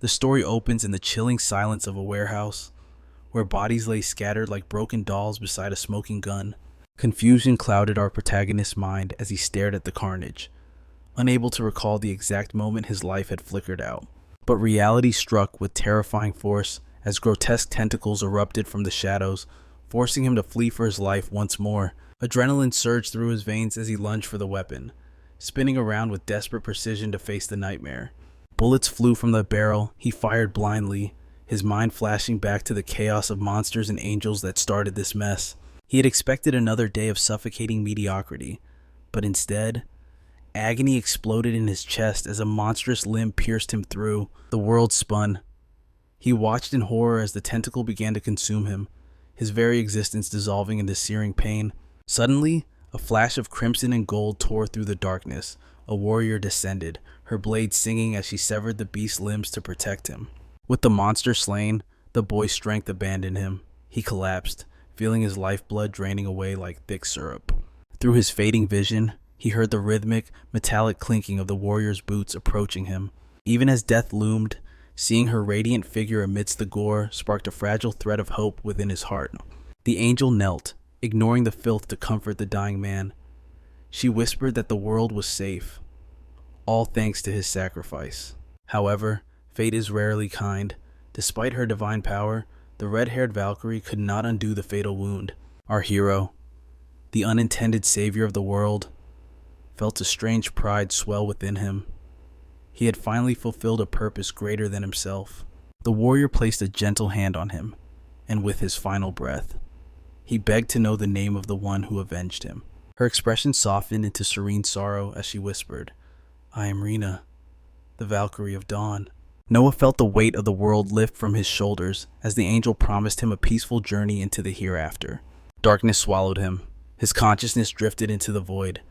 The story opens in the chilling silence of a warehouse, where bodies lay scattered like broken dolls beside a smoking gun. Confusion clouded our protagonist's mind as he stared at the carnage, unable to recall the exact moment his life had flickered out. But reality struck with terrifying force as grotesque tentacles erupted from the shadows, forcing him to flee for his life once more. Adrenaline surged through his veins as he lunged for the weapon, spinning around with desperate precision to face the nightmare. Bullets flew from the barrel. He fired blindly, his mind flashing back to the chaos of monsters and angels that started this mess. He had expected another day of suffocating mediocrity, but instead, agony exploded in his chest as a monstrous limb pierced him through. The world spun. He watched in horror as the tentacle began to consume him, his very existence dissolving into searing pain. Suddenly, a flash of crimson and gold tore through the darkness. A warrior descended, her blade singing as she severed the beast's limbs to protect him. With the monster slain, the boy's strength abandoned him. He collapsed, feeling his lifeblood draining away like thick syrup. Through his fading vision, he heard the rhythmic, metallic clinking of the warrior's boots approaching him. Even as death loomed, seeing her radiant figure amidst the gore sparked a fragile thread of hope within his heart. The angel knelt, ignoring the filth to comfort the dying man. She whispered that the world was safe, all thanks to his sacrifice. However, fate is rarely kind. Despite her divine power, the red-haired Valkyrie could not undo the fatal wound. Our hero, the unintended savior of the world, felt a strange pride swell within him. He had finally fulfilled a purpose greater than himself. The warrior placed a gentle hand on him, and with his final breath, he begged to know the name of the one who avenged him. Her expression softened into serene sorrow as she whispered, "I am Reena, the Valkyrie of Dawn." Noah felt the weight of the world lift from his shoulders as the angel promised him a peaceful journey into the hereafter. Darkness swallowed him. His consciousness drifted into the void,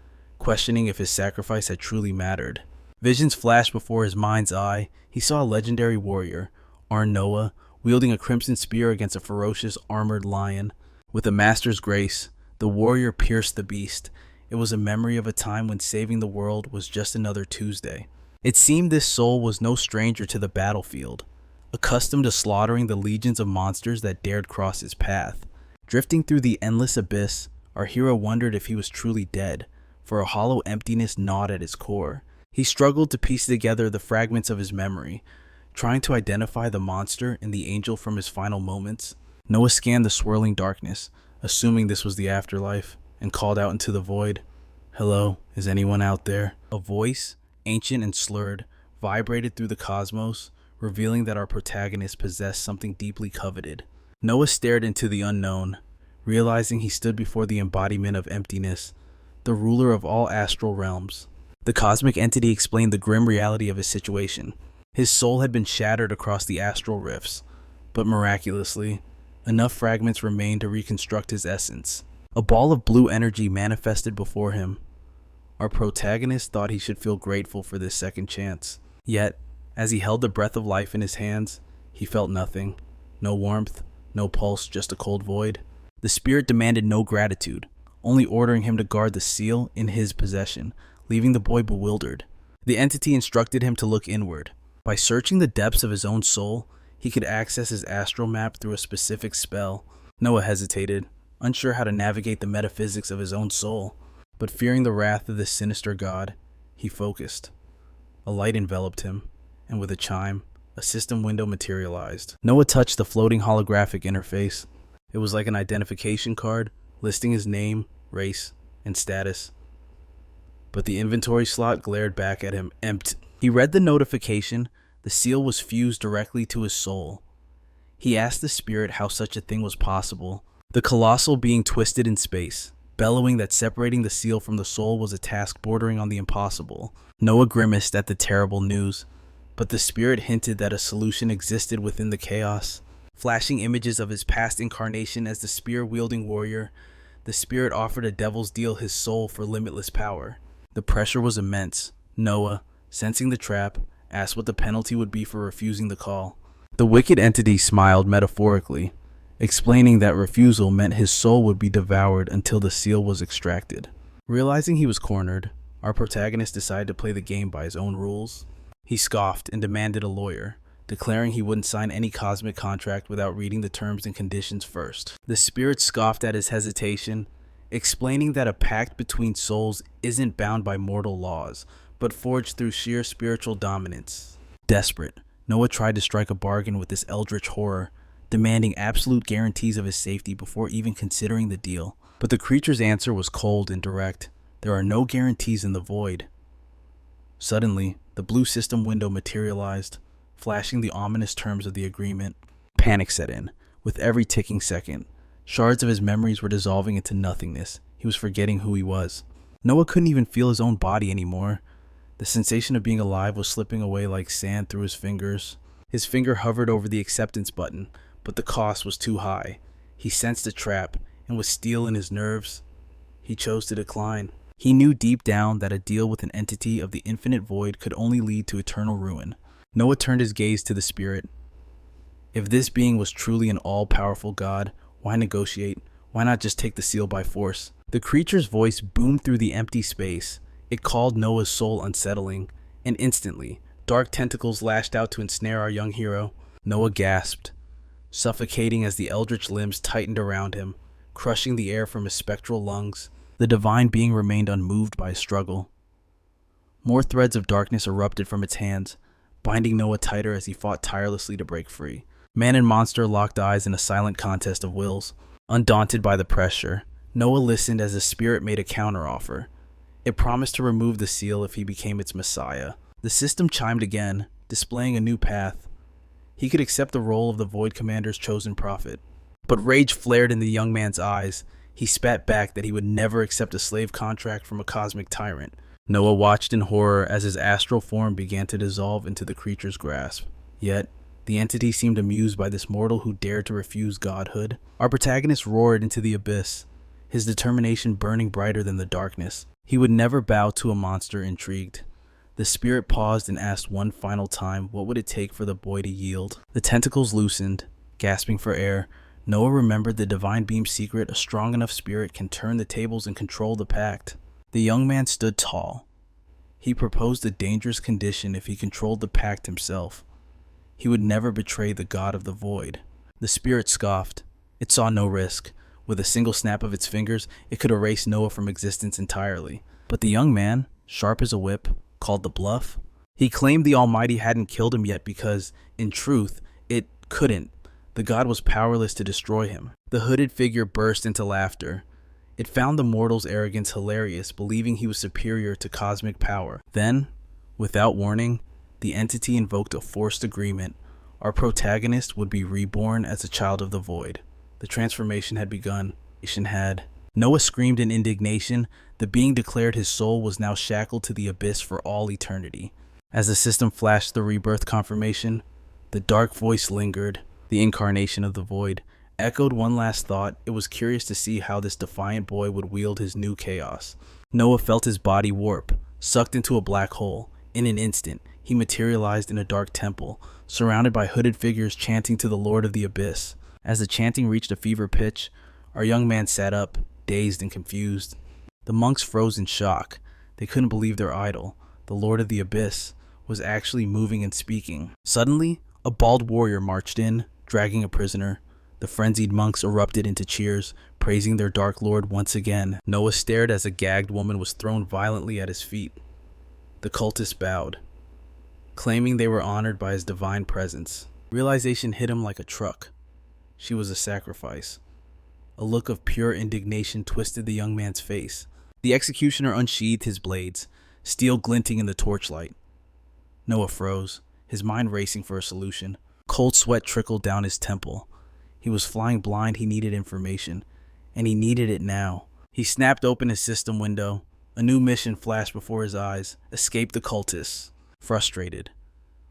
questioning if his sacrifice had truly mattered. Visions flashed before his mind's eye. He saw a legendary warrior, Noah, wielding a crimson spear against a ferocious armored lion. With a master's grace, the warrior pierced the beast. It was a memory of a time when saving the world was just another Tuesday. It seemed this soul was no stranger to the battlefield, accustomed to slaughtering the legions of monsters that dared cross his path. Drifting through the endless abyss, our hero wondered if he was truly dead, for a hollow emptiness gnawed at his core. He struggled to piece together the fragments of his memory, trying to identify the monster and the angel from his final moments. Noah scanned the swirling darkness, assuming this was the afterlife, and called out into the void, "Hello, is anyone out there?" A voice, ancient and slurred, vibrated through the cosmos, revealing that our protagonist possessed something deeply coveted. Noah stared into the unknown, realizing he stood before the embodiment of emptiness, the ruler of all astral realms. The cosmic entity explained the grim reality of his situation. His soul had been shattered across the astral rifts, but miraculously, enough fragments remained to reconstruct his essence. A ball of blue energy manifested before him. Our protagonist thought he should feel grateful for this second chance. Yet, as he held the breath of life in his hands, he felt nothing. No warmth, no pulse, just a cold void. The spirit demanded no gratitude, only ordering him to guard the seal in his possession, leaving the boy bewildered. The entity instructed him to look inward. By searching the depths of his own soul, he could access his astral map through a specific spell. Noah hesitated, unsure how to navigate the metaphysics of his own soul, but fearing the wrath of this sinister god, he focused. A light enveloped him, and with a chime, a system window materialized. Noah touched the floating holographic interface. It was like an identification card, listing his name, race, and status. But the inventory slot glared back at him, empty. He read the notification. The seal was fused directly to his soul. He asked the spirit how such a thing was possible. The colossal being twisted in space, bellowing that separating the seal from the soul was a task bordering on the impossible. Noah grimaced at the terrible news, but the spirit hinted that a solution existed within the chaos. Flashing images of his past incarnation as the spear-wielding warrior, the spirit offered a devil's deal his soul for limitless power. The pressure was immense. Noah, sensing the trap, asked what the penalty would be for refusing the call. The wicked entity smiled metaphorically, explaining that refusal meant his soul would be devoured until the seal was extracted. Realizing he was cornered, our protagonist decided to play the game by his own rules. He scoffed and demanded a lawyer, declaring he wouldn't sign any cosmic contract without reading the terms and conditions first. The spirit scoffed at his hesitation, explaining that a pact between souls isn't bound by mortal laws, but forged through sheer spiritual dominance. Desperate, Noah tried to strike a bargain with this eldritch horror, demanding absolute guarantees of his safety before even considering the deal. But the creature's answer was cold and direct. There are no guarantees in the void. Suddenly, the blue system window materialized, flashing the ominous terms of the agreement. Panic set in. With every ticking second, shards of his memories were dissolving into nothingness. He was forgetting who he was. Noah couldn't even feel his own body anymore. The sensation of being alive was slipping away like sand through his fingers. His finger hovered over the acceptance button, but the cost was too high. He sensed a trap, and with steel in his nerves, he chose to decline. He knew deep down that a deal with an entity of the infinite void could only lead to eternal ruin. Noah turned his gaze to the spirit. If this being was truly an all-powerful god, why negotiate? Why not just take the seal by force? The creature's voice boomed through the empty space. It called Noah's soul unsettling, and instantly, dark tentacles lashed out to ensnare our young hero. Noah gasped, suffocating as the eldritch limbs tightened around him, crushing the air from his spectral lungs. The divine being remained unmoved by his struggle. More threads of darkness erupted from its hands, binding Noah tighter as he fought tirelessly to break free. Man and monster locked eyes in a silent contest of wills. Undaunted by the pressure, Noah listened as the spirit made a counteroffer. It promised to remove the seal if he became its messiah. The system chimed again, displaying a new path. He could accept the role of the Void Commander's chosen prophet. But rage flared in the young man's eyes. He spat back that he would never accept a slave contract from a cosmic tyrant. Noah watched in horror as his astral form began to dissolve into the creature's grasp. Yet, the entity seemed amused by this mortal who dared to refuse godhood. Our protagonist roared into the abyss, his determination burning brighter than the darkness. He would never bow to a monster intrigued. The spirit paused and asked one final time what would it take for the boy to yield. The tentacles loosened, gasping for air. Noah remembered the divine beam's secret: a strong enough spirit can turn the tables and control the pact. The young man stood tall. He proposed a dangerous condition if he controlled the pact himself. He would never betray the god of the void. The spirit scoffed. It saw no risk. With a single snap of its fingers, it could erase Noah from existence entirely. But the young man, sharp as a whip, called the bluff. He claimed the Almighty hadn't killed him yet because, in truth, it couldn't. The god was powerless to destroy him. The hooded figure burst into laughter. It found the mortal's arrogance hilarious, believing he was superior to cosmic power. Then, without warning, the entity invoked a forced agreement. Our protagonist would be reborn as a child of the void. The transformation had begun. Noah screamed in indignation. The being declared his soul was now shackled to the abyss for all eternity. As the system flashed the rebirth confirmation, the dark voice lingered. The incarnation of the void echoed one last thought. It was curious to see how this defiant boy would wield his new chaos. Noah felt his body warp, sucked into a black hole. In an instant, he materialized in a dark temple, surrounded by hooded figures chanting to the Lord of the Abyss. As the chanting reached a fever pitch, our young man sat up, dazed and confused. The monks froze in shock. They couldn't believe their idol, the Lord of the Abyss, was actually moving and speaking. Suddenly, a bald warrior marched in, dragging a prisoner. The frenzied monks erupted into cheers, praising their dark lord once again. Noah stared as a gagged woman was thrown violently at his feet. The cultists bowed, claiming they were honored by his divine presence. Realization hit him like a truck. She was a sacrifice. A look of pure indignation twisted the young man's face. The executioner unsheathed his blades, steel glinting in the torchlight. Noah froze, his mind racing for a solution. Cold sweat trickled down his temple. He was flying blind. He needed information, and he needed it now. He snapped open his system window. A new mission flashed before his eyes: escape the cultists. Frustrated,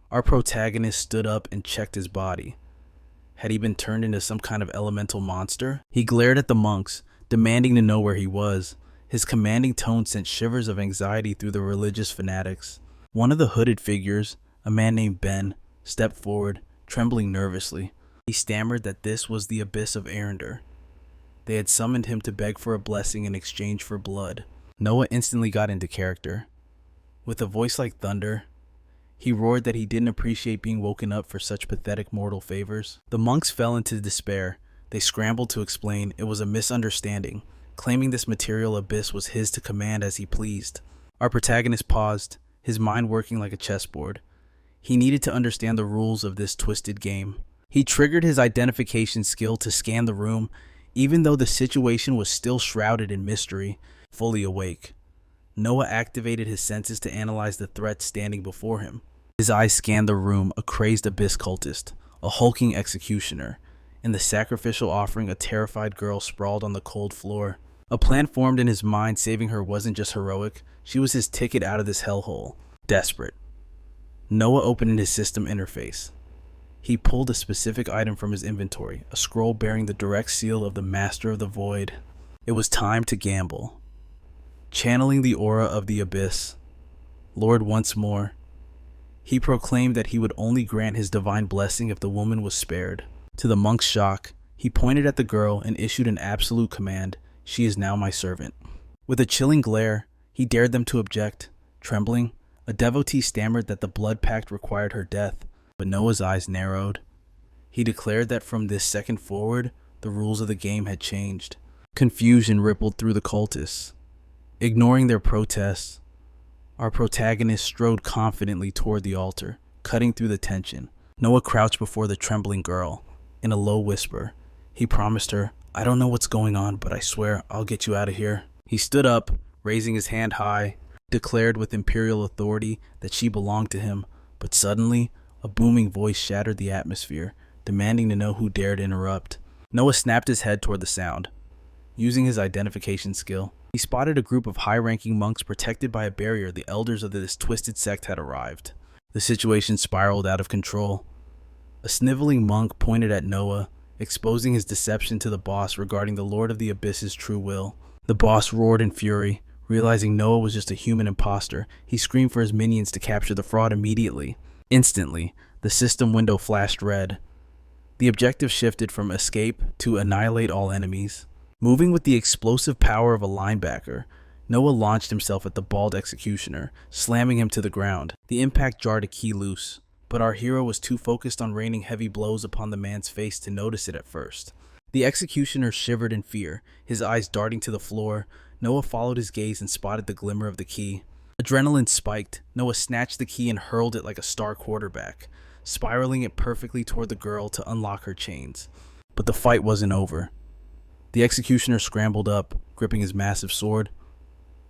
our protagonist stood up and checked his body. Had he been turned into some kind of elemental monster? He glared at the monks, demanding to know where he was. His commanding tone sent shivers of anxiety through the religious fanatics. One of the hooded figures, a man named Ben, stepped forward, trembling nervously. He stammered that this was the abyss of Arender. They had summoned him to beg for a blessing in exchange for blood. Noah instantly got into character. With a voice like thunder, He roared that he didn't appreciate being woken up for such pathetic mortal favors. The monks fell into despair. They scrambled to explain it was a misunderstanding, claiming this material abyss was his to command as he pleased. Our protagonist paused, his mind working like a chessboard. He needed to understand the rules of this twisted game. He triggered his identification skill to scan the room, even though the situation was still shrouded in mystery. Fully awake, Noah activated his senses to analyze the threat standing before him. His eyes scanned the room, a crazed abyss cultist, a hulking executioner, and the sacrificial offering a terrified girl sprawled on the cold floor. A plan formed in his mind. Saving her wasn't just heroic, she was his ticket out of this hellhole. Desperate, Noah opened his system interface. He pulled a specific item from his inventory, a scroll bearing the direct seal of the Master of the Void. It was time to gamble. Channeling the aura of the abyss, Lord once more, he proclaimed that he would only grant his divine blessing if the woman was spared. To the monk's shock, he pointed at the girl and issued an absolute command: "She is now my servant." With a chilling glare, he dared them to object. Trembling, a devotee stammered that the blood pact required her death, but Noah's eyes narrowed. He declared that from this second forward, the rules of the game had changed. Confusion rippled through the cultists. Ignoring their protests, our protagonist strode confidently toward the altar, cutting through the tension. Noah crouched before the trembling girl. In a low whisper, he promised her, "I don't know what's going on, but I swear I'll get you out of here." He stood up, raising his hand high, declared with imperial authority that she belonged to him, but suddenly, a booming voice shattered the atmosphere, demanding to know who dared interrupt. Noah snapped his head toward the sound. Using his identification skill, he spotted a group of high-ranking monks protected by a barrier. The elders of this twisted sect had arrived. The situation spiraled out of control. A sniveling monk pointed at Noah, exposing his deception to the boss regarding the Lord of the Abyss's true will. The boss roared in fury. Realizing Noah was just a human imposter, he screamed for his minions to capture the fraud immediately. Instantly, the system window flashed red. The objective shifted from escape to annihilate all enemies. Moving with the explosive power of a linebacker, Noah launched himself at the bald executioner, slamming him to the ground. The impact jarred a key loose, but our hero was too focused on raining heavy blows upon the man's face to notice it at first. The executioner shivered in fear, his eyes darting to the floor. Noah followed his gaze and spotted the glimmer of the key. Adrenaline spiked. Noah snatched the key and hurled it like a star quarterback, spiraling it perfectly toward the girl to unlock her chains. But the fight wasn't over. The executioner scrambled up, gripping his massive sword.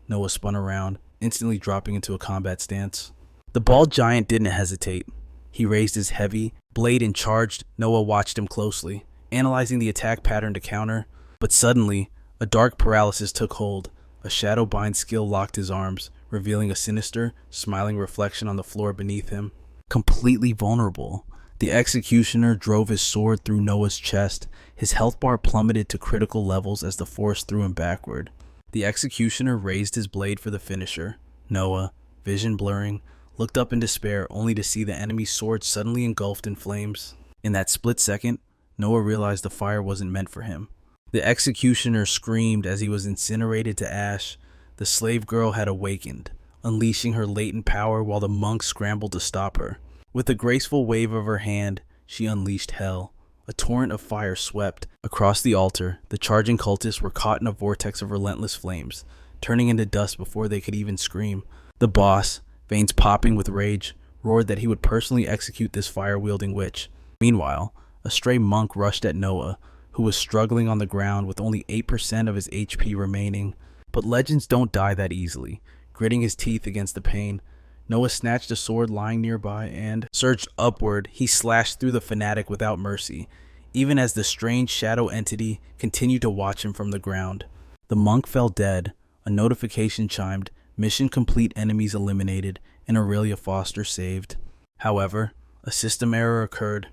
Noah spun around, instantly dropping into a combat stance. The bald giant didn't hesitate. He raised his heavy blade and charged. Noah watched him closely, analyzing the attack pattern to counter. But suddenly, a dark paralysis took hold. A shadow bind skill locked his arms, revealing a sinister, smiling reflection on the floor beneath him. Completely vulnerable, the executioner drove his sword through Noah's chest. His health bar plummeted to critical levels as the force threw him backward. The executioner raised his blade for the finisher. Noah, vision blurring, looked up in despair only to see the enemy's sword suddenly engulfed in flames. In that split second, Noah realized the fire wasn't meant for him. The executioner screamed as he was incinerated to ash. The slave girl had awakened, unleashing her latent power while the monk scrambled to stop her. With a graceful wave of her hand, she unleashed hell. A torrent of fire swept across the altar. The charging cultists were caught in a vortex of relentless flames, turning into dust before they could even scream. The boss, veins popping with rage, roared that he would personally execute this fire-wielding witch. Meanwhile, a stray monk rushed at Noah, who was struggling on the ground with only 8% of his HP remaining. But legends don't die that easily. Gritting his teeth against the pain, Noah snatched a sword lying nearby and surged upward. He slashed through the fanatic without mercy, even as the strange shadow entity continued to watch him from the ground. The monk fell dead. A notification chimed, mission complete, enemies eliminated, and Aurelia Foster saved. However, a system error occurred.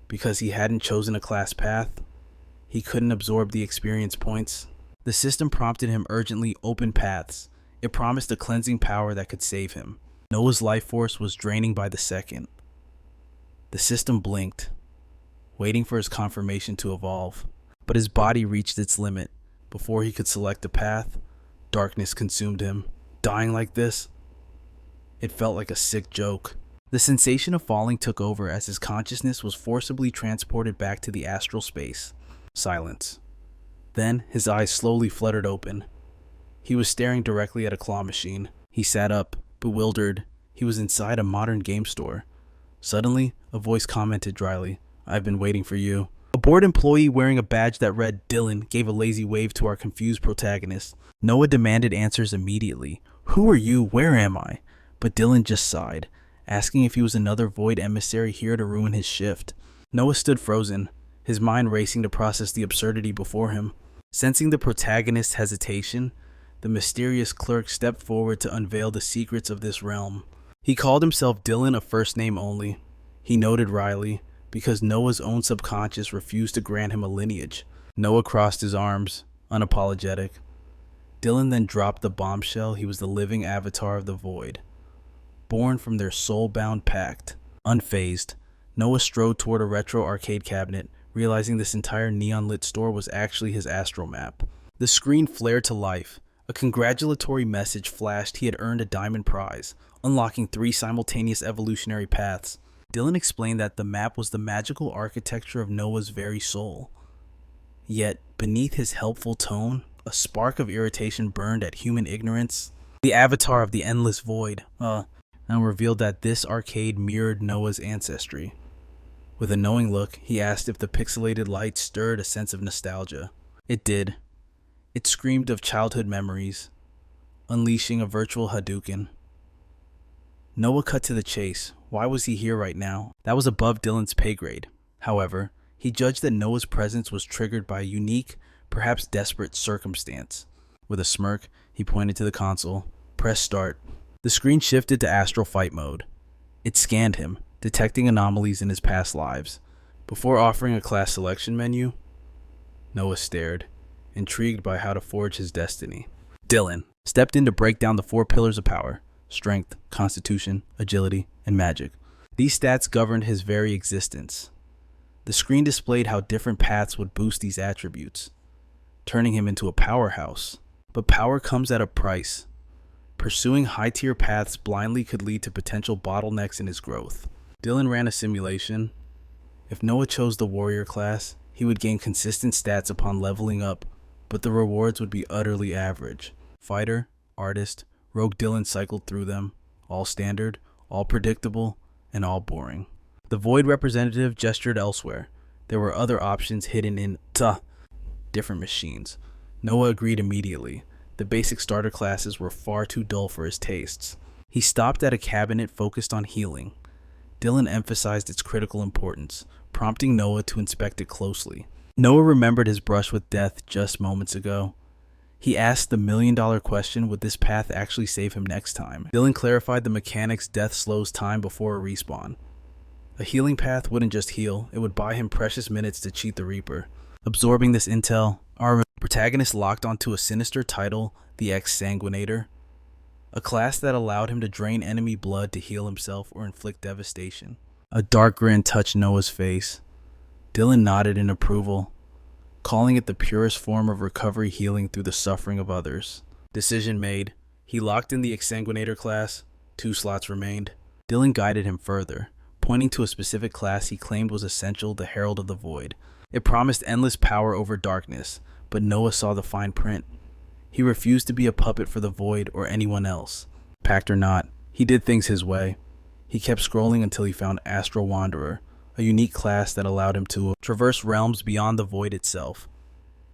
Because he hadn't chosen a class path, he couldn't absorb the experience points. The system prompted him urgently open paths. It promised a cleansing power that could save him. Noah's life force was draining by the second. The system blinked, waiting for his confirmation to evolve. But his body reached its limit. Before he could select a path, darkness consumed him. Dying like this? It felt like a sick joke. The sensation of falling took over as his consciousness was forcibly transported back to the astral space. Silence. Then his eyes slowly fluttered open. He was staring directly at a claw machine. He sat up, bewildered. He was inside a modern game store. Suddenly, a voice commented dryly, "I've been waiting for you." A bored employee wearing a badge that read Dylan gave a lazy wave to our confused protagonist. Noah demanded answers immediately. "Who are you? Where am I?" But Dylan just sighed, asking if he was another void emissary here to ruin his shift. Noah stood frozen, his mind racing to process the absurdity before him. Sensing the protagonist's hesitation, the mysterious clerk stepped forward to unveil the secrets of this realm. He called himself Dylan a first name only. He noted wryly, because Noah's own subconscious refused to grant him a lineage. Noah crossed his arms, unapologetic. Dylan then dropped the bombshell he was the living avatar of the void, born from their soul-bound pact. Unfazed, Noah strode toward a retro arcade cabinet, realizing this entire neon-lit store was actually his astral map. The screen flared to life. A congratulatory message flashed he had earned a diamond prize, unlocking 3 simultaneous evolutionary paths. Dylan explained that the map was the magical architecture of Noah's very soul. Yet, beneath his helpful tone, a spark of irritation burned at human ignorance. The avatar of the endless void, now revealed that this arcade mirrored Noah's ancestry. With a knowing look, he asked if the pixelated light stirred a sense of nostalgia. It did. It screamed of childhood memories, unleashing a virtual Hadouken. Noah cut to the chase. Why was he here right now? That was above Dylan's pay grade. However, he judged that Noah's presence was triggered by a unique, perhaps desperate circumstance. With a smirk, he pointed to the console. Press start. The screen shifted to astral fight mode. It scanned him, detecting anomalies in his past lives. Before offering a class selection menu, Noah stared, intrigued by how to forge his destiny. Dylan stepped in to break down the 4 pillars of power: strength, constitution, agility, and magic. These stats governed his very existence. The screen displayed how different paths would boost these attributes, turning him into a powerhouse. But power comes at a price. Pursuing high-tier paths blindly could lead to potential bottlenecks in his growth. Dylan ran a simulation. If Noah chose the warrior class, he would gain consistent stats upon leveling up, but the rewards would be utterly average. Fighter, artist, Rogue Dylan cycled through them, all standard, all predictable, and all boring. The Void representative gestured elsewhere. There were other options hidden in different machines. Noah agreed immediately. The basic starter classes were far too dull for his tastes. He stopped at a cabinet focused on healing. Dylan emphasized its critical importance, prompting Noah to inspect it closely. Noah remembered his brush with death just moments ago. He asked the million-dollar question, would this path actually save him next time? Dylan clarified the mechanics: death slows time before a respawn. A healing path wouldn't just heal, it would buy him precious minutes to cheat the Reaper. Absorbing this intel, our protagonist locked onto a sinister title, the Exsanguinator, a class that allowed him to drain enemy blood to heal himself or inflict devastation. A dark grin touched Noah's face. Dylan nodded in approval, calling it the purest form of recovery healing through the suffering of others. Decision made. He locked in the Exsanguinator class. 2 slots remained. Dylan guided him further, pointing to a specific class he claimed was essential, the Herald of the Void. It promised endless power over darkness, but Noah saw the fine print. He refused to be a puppet for the Void or anyone else. Pact or not, he did things his way. He kept scrolling until he found Astral Wanderer, a unique class that allowed him to traverse realms beyond the Void itself.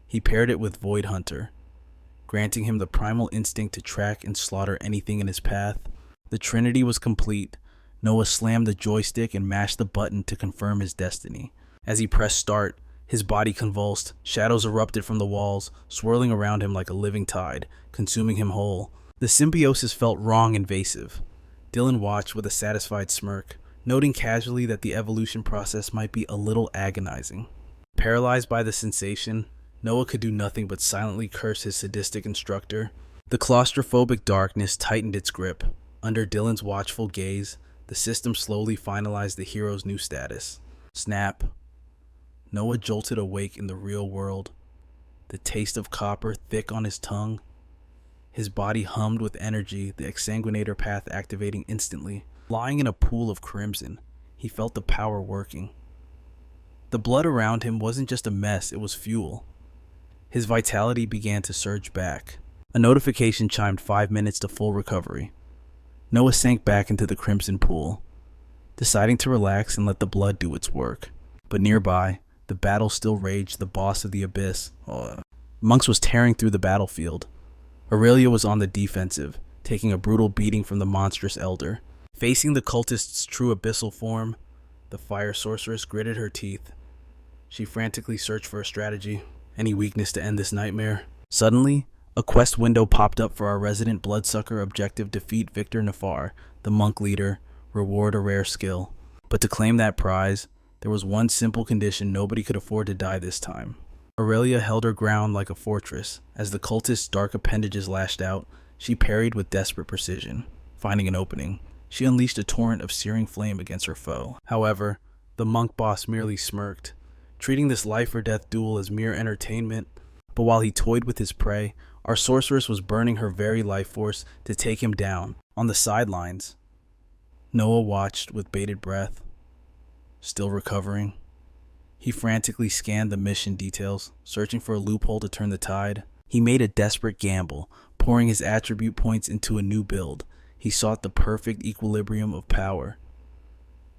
He paired it with Void Hunter, granting him the primal instinct to track and slaughter anything in his path. The trinity was complete. Noah slammed the joystick and mashed the button to confirm his destiny. As he pressed start, his body convulsed. Shadows erupted from the walls, swirling around him like a living tide, consuming him whole. The symbiosis felt wrong, invasive. Dylan watched with a satisfied smirk, noting casually that the evolution process might be a little agonizing. Paralyzed by the sensation, Noah could do nothing but silently curse his sadistic instructor. The claustrophobic darkness tightened its grip. Under Dylan's watchful gaze, the system slowly finalized the hero's new status. Snap. Noah jolted awake in the real world, the taste of copper thick on his tongue. His body hummed with energy, the Exsanguinator path activating instantly. Lying in a pool of crimson, he felt the power working. The blood around him wasn't just a mess, it was fuel. His vitality began to surge back. A notification chimed 5 minutes to full recovery. Noah sank back into the crimson pool, deciding to relax and let the blood do its work. But nearby, the battle still raged. The boss of the abyss, Monks, was tearing through the battlefield. Aurelia was on the defensive, taking a brutal beating from the monstrous elder. Facing the cultist's true abyssal form, the fire sorceress gritted her teeth. She frantically searched for a strategy, any weakness to end this nightmare. Suddenly, a quest window popped up for our resident bloodsucker. Objective: defeat Victor Nafar, the monk leader. Reward: a rare skill. But to claim that prize, there was one simple condition: nobody could afford to die this time. Aurelia held her ground like a fortress. As the cultist's dark appendages lashed out, she parried with desperate precision. Finding an opening, she unleashed a torrent of searing flame against her foe. However, the monk boss merely smirked, treating this life-or-death duel as mere entertainment. But while he toyed with his prey, our sorceress was burning her very life force to take him down. On the sidelines, Noah watched with bated breath. Still recovering, he frantically scanned the mission details, searching for a loophole to turn the tide. He made a desperate gamble, pouring his attribute points into a new build. He sought the perfect equilibrium of power.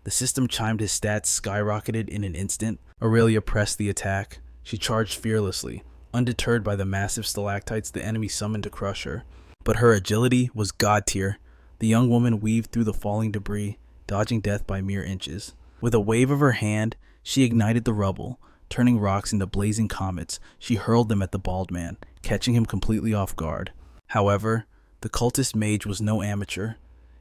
The system chimed, his stats skyrocketed in an instant. Aurelia pressed the attack. She charged fearlessly, undeterred by the massive stalactites the enemy summoned to crush her. But her agility was god tier. The young woman weaved through the falling debris, dodging death by mere inches. With a wave of her hand, she ignited the rubble, turning rocks into blazing comets. She hurled them at the bald man, catching him completely off guard. However, the cultist mage was no amateur.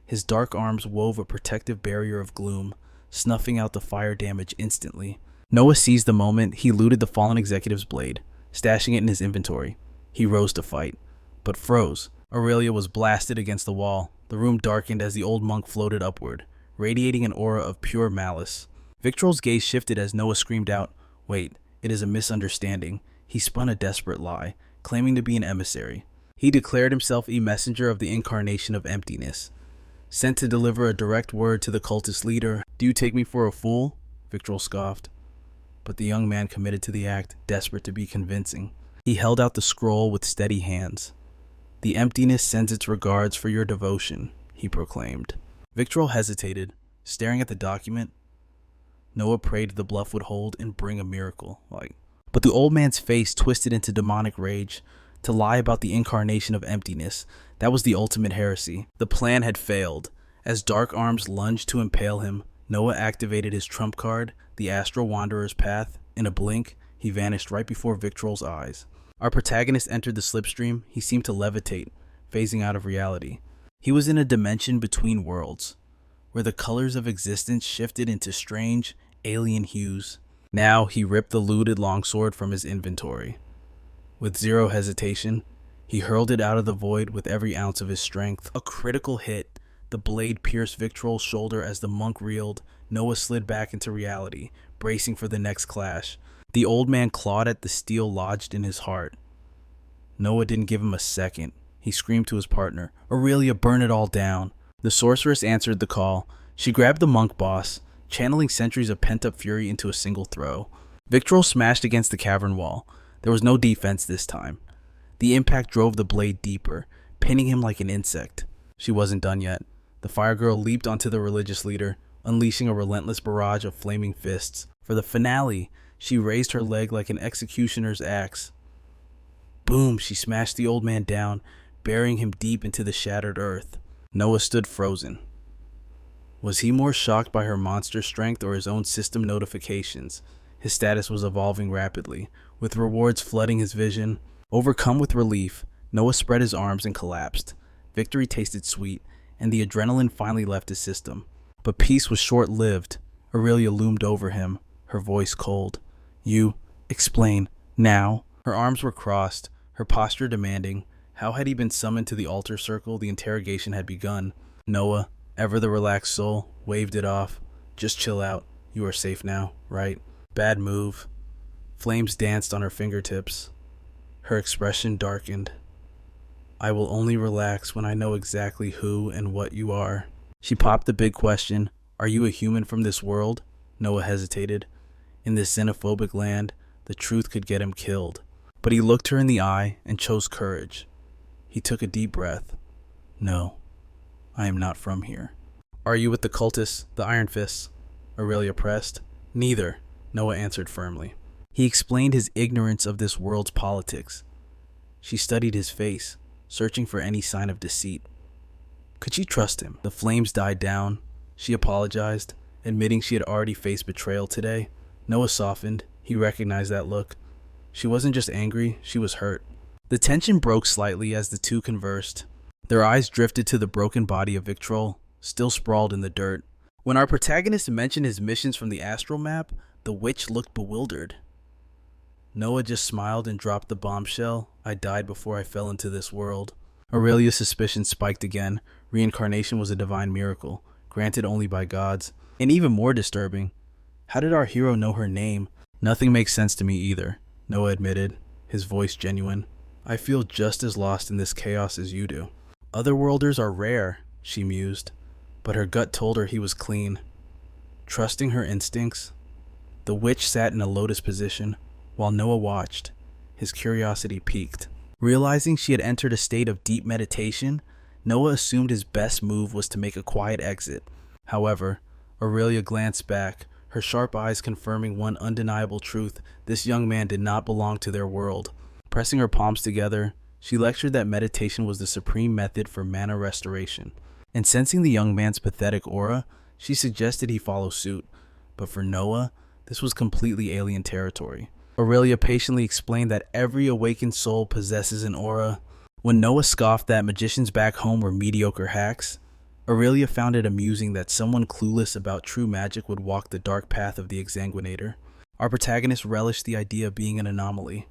His dark arms wove a protective barrier of gloom, snuffing out the fire damage instantly. Noah seized the moment. He looted the fallen executive's blade, stashing it in his inventory. He rose to fight, but froze. Aurelia was blasted against the wall. The room darkened as the old monk floated upward, radiating an aura of pure malice. Victor's gaze shifted as Noah screamed out, "Wait, it is a misunderstanding." He spun a desperate lie, claiming to be an emissary. He declared himself a messenger of the incarnation of emptiness, sent to deliver a direct word to the cultist leader. "Do you take me for a fool?" Victor scoffed. But the young man committed to the act, desperate to be convincing. He held out the scroll with steady hands. "The emptiness sends its regards for your devotion," he proclaimed. Victor hesitated, staring at the document. Noah prayed the bluff would hold and bring a miracle. But the old man's face twisted into demonic rage. To lie about the incarnation of emptiness, that was the ultimate heresy. The plan had failed. As dark arms lunged to impale him, Noah activated his trump card, the astral wanderer's path. In a blink, he vanished right before Victor's eyes. Our protagonist entered the slipstream. He seemed to levitate, phasing out of reality. He was in a dimension between worlds, where the colors of existence shifted into strange, alien hues. Now he ripped the looted longsword from his inventory. With zero hesitation, he hurled it out of the void with every ounce of his strength. A critical hit. The blade pierced Victor's shoulder as the monk reeled. Noah slid back into reality, bracing for the next clash. The old man clawed at the steel lodged in his heart. Noah didn't give him a second. He screamed to his partner, "Aurelia, burn it all down." The sorceress answered the call. She grabbed the monk boss, channeling centuries of pent-up fury into a single throw. Victor smashed against the cavern wall. There was no defense this time. The impact drove the blade deeper, pinning him like an insect. She wasn't done yet. The fire girl leaped onto the religious leader, unleashing a relentless barrage of flaming fists. For the finale, she raised her leg like an executioner's axe. Boom! She smashed the old man down, burying him deep into the shattered earth. Noah stood frozen. Was he more shocked by her monster strength or his own system notifications? His status was evolving rapidly, with rewards flooding his vision. Overcome with relief, Noah spread his arms and collapsed. Victory tasted sweet, and the adrenaline finally left his system. But peace was short-lived. Aurelia loomed over him, her voice cold. "You, explain, now." Her arms were crossed, her posture demanding. How had he been summoned to the altar circle? The interrogation had begun. Noah, ever the relaxed soul, waved it off. "Just chill out. You are safe now, right?" Bad move. Flames danced on her fingertips. Her expression darkened. "I will only relax when I know exactly who and what you are." She popped the big question, "Are you a human from this world?" Noah hesitated. In this xenophobic land, the truth could get him killed. But he looked her in the eye and chose courage. He took a deep breath. "No, I am not from here." "Are you with the cultists, the Iron Fists?" Aurelia pressed. "Neither," Noah answered firmly. He explained his ignorance of this world's politics. She studied his face, searching for any sign of deceit. Could she trust him? The flames died down. She apologized, admitting she had already faced betrayal today. Noah softened. He recognized that look. She wasn't just angry, she was hurt. The tension broke slightly as the two conversed. Their eyes drifted to the broken body of Victrol, still sprawled in the dirt. When our protagonist mentioned his missions from the astral map, the witch looked bewildered. Noah just smiled and dropped the bombshell. "I died before I fell into this world." Aurelia's suspicion spiked again. Reincarnation was a divine miracle, granted only by gods. And even more disturbing, how did our hero know her name? "Nothing makes sense to me either," Noah admitted, his voice genuine. "I feel just as lost in this chaos as you do." "Otherworlders are rare," she mused, but her gut told her he was clean. Trusting her instincts, the witch sat in a lotus position, while Noah watched. His curiosity piqued. Realizing she had entered a state of deep meditation, Noah assumed his best move was to make a quiet exit. However, Aurelia glanced back, her sharp eyes confirming one undeniable truth: this young man did not belong to their world. Pressing her palms together, she lectured that meditation was the supreme method for mana restoration. And sensing the young man's pathetic aura, she suggested he follow suit. But for Noah, this was completely alien territory. Aurelia patiently explained that every awakened soul possesses an aura. When Noah scoffed that magicians back home were mediocre hacks, Aurelia found it amusing that someone clueless about true magic would walk the dark path of the exsanguinator. Our protagonist relished the idea of being an anomaly,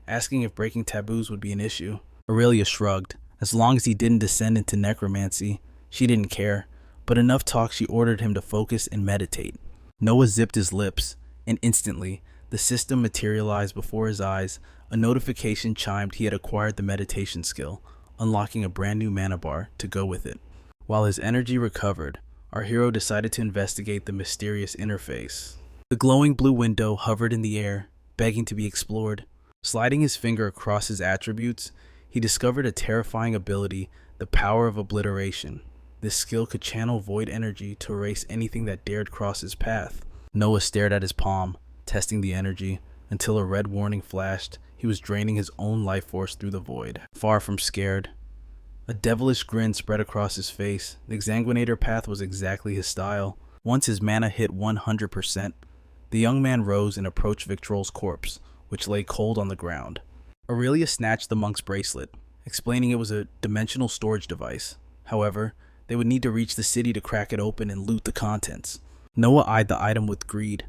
asking if breaking taboos would be an issue. Aurelia shrugged. As long as he didn't descend into necromancy, she didn't care. But enough talk, she ordered him to focus and meditate. Noah zipped his lips, and instantly, the system materialized before his eyes. A notification chimed he had acquired the meditation skill, unlocking a brand new mana bar to go with it. While his energy recovered, our hero decided to investigate the mysterious interface. The glowing blue window hovered in the air, begging to be explored. Sliding his finger across his attributes, he discovered a terrifying ability, the power of obliteration. This skill could channel void energy to erase anything that dared cross his path. Noah stared at his palm, testing the energy, until a red warning flashed. He was draining his own life force through the void. Far from scared, a devilish grin spread across his face. The exsanguinator path was exactly his style. Once his mana hit 100%, the young man rose and approached Victrol's corpse, which lay cold on the ground. Aurelia snatched the monk's bracelet, explaining it was a dimensional storage device. However, they would need to reach the city to crack it open and loot the contents. Noah eyed the item with greed.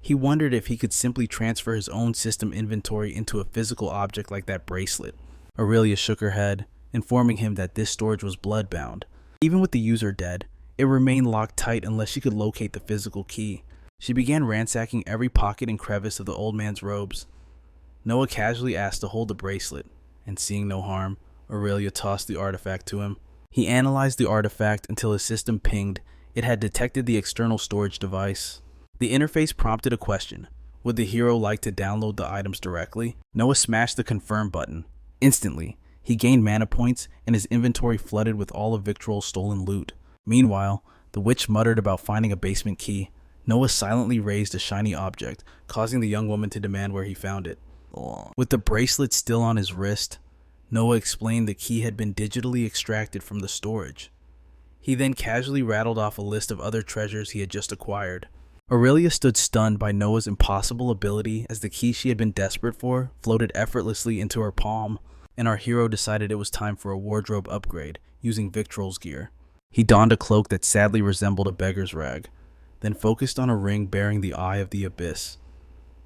He wondered if he could simply transfer his own system inventory into a physical object like that bracelet. Aurelia shook her head, informing him that this storage was bloodbound. Even with the user dead, it remained locked tight unless she could locate the physical key. She began ransacking every pocket and crevice of the old man's robes. Noah casually asked to hold the bracelet, and seeing no harm, Aurelia tossed the artifact to him. He analyzed the artifact until his system pinged. It had detected the external storage device. The interface prompted a question. Would the hero like to download the items directly? Noah smashed the confirm button. Instantly, he gained mana points and his inventory flooded with all of Victrol's stolen loot. Meanwhile, the witch muttered about finding a basement key. Noah silently raised a shiny object, causing the young woman to demand where he found it. With the bracelet still on his wrist, Noah explained the key had been digitally extracted from the storage. He then casually rattled off a list of other treasures he had just acquired. Aurelia stood stunned by Noah's impossible ability as the key she had been desperate for floated effortlessly into her palm, and our hero decided it was time for a wardrobe upgrade using Victrol's gear. He donned a cloak that sadly resembled a beggar's rag, then focused on a ring bearing the Eye of the Abyss,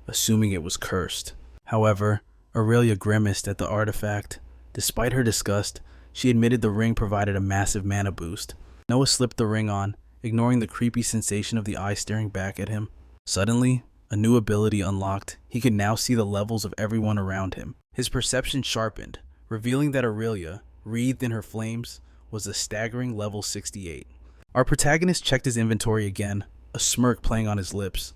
assuming it was cursed. However, Aurelia grimaced at the artifact. Despite her disgust, she admitted the ring provided a massive mana boost. Noah slipped the ring on, ignoring the creepy sensation of the eye staring back at him. Suddenly, a new ability unlocked. He could now see the levels of everyone around him. His perception sharpened, revealing that Aurelia, wreathed in her flames, was a staggering level 68. Our protagonist checked his inventory again, a smirk playing on his lips.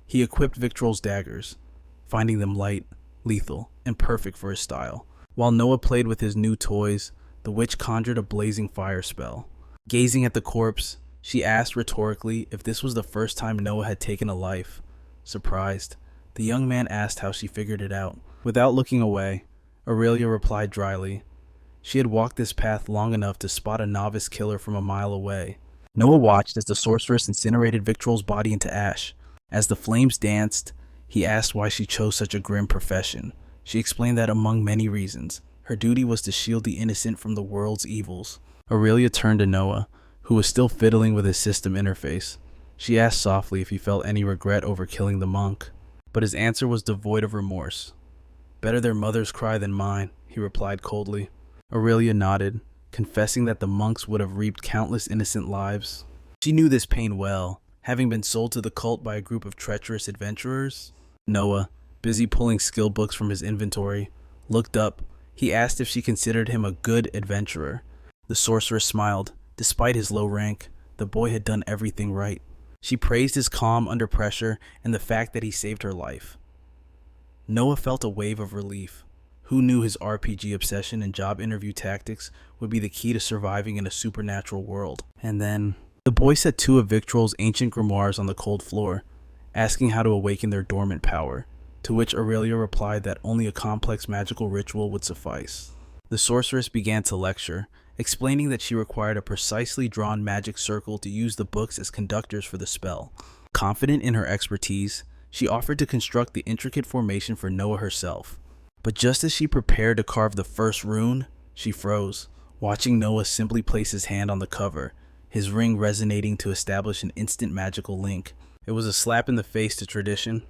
He equipped Victrol's daggers, finding them light, lethal, and perfect for his style. While Noah played with his new toys, the witch conjured a blazing fire spell. Gazing at the corpse, she asked rhetorically if this was the first time Noah had taken a life. Surprised, the young man asked how she figured it out. Without looking away, Aurelia replied dryly. She had walked this path long enough to spot a novice killer from a mile away. Noah watched as the sorceress incinerated Victrol's body into ash. As the flames danced, he asked why she chose such a grim profession. She explained that among many reasons, her duty was to shield the innocent from the world's evils. Aurelia turned to Noah, who was still fiddling with his system interface. She asked softly if he felt any regret over killing the monk, but his answer was devoid of remorse. "Better their mother's cry than mine," he replied coldly. Aurelia nodded, confessing that the monks would have reaped countless innocent lives. She knew this pain well, having been sold to the cult by a group of treacherous adventurers. Noah, busy pulling skill books from his inventory, looked up. He asked if she considered him a good adventurer. The sorceress smiled. Despite his low rank, the boy had done everything right. She praised his calm under pressure and the fact that he saved her life. Noah felt a wave of relief. Who knew his RPG obsession and job interview tactics would be the key to surviving in a supernatural world? And then, the boy set two of Victrol's ancient grimoires on the cold floor, asking how to awaken their dormant power, to which Aurelia replied that only a complex magical ritual would suffice. The sorceress began to lecture, explaining that she required a precisely drawn magic circle to use the books as conductors for the spell. Confident in her expertise, she offered to construct the intricate formation for Noah herself. But just as she prepared to carve the first rune, she froze, watching Noah simply place his hand on the cover, his ring resonating to establish an instant magical link. It was a slap in the face to tradition,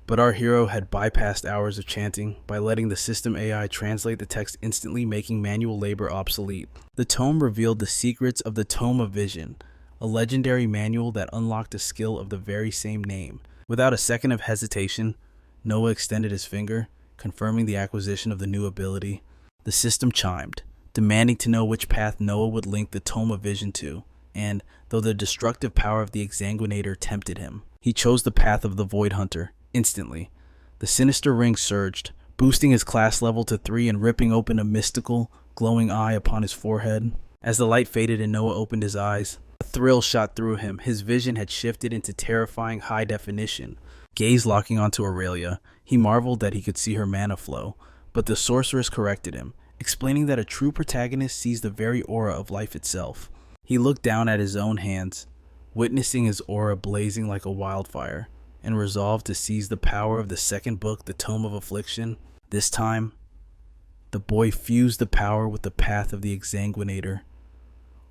but our hero had bypassed hours of chanting by letting the system AI translate the text instantly, making manual labor obsolete. The tome revealed the secrets of the Tome of Vision, a legendary manual that unlocked a skill of the very same name. Without a second of hesitation, Noah extended his finger, confirming the acquisition of the new ability. The system chimed, demanding to know which path Noah would link the Tome of Vision to, and, though the destructive power of the Exsanguinator tempted him, he chose the path of the Void Hunter. Instantly, the sinister ring surged, boosting his class level to 3 and ripping open a mystical, glowing eye upon his forehead. As the light faded and Noah opened his eyes, a thrill shot through him. His vision had shifted into terrifying high definition. Gaze locking onto Aurelia, he marveled that he could see her mana flow, but the sorceress corrected him, explaining that a true protagonist sees the very aura of life itself. He looked down at his own hands, witnessing his aura blazing like a wildfire, and resolved to seize the power of the second book, the Tome of Affliction. This time, the boy fused the power with the path of the Exsanguinator,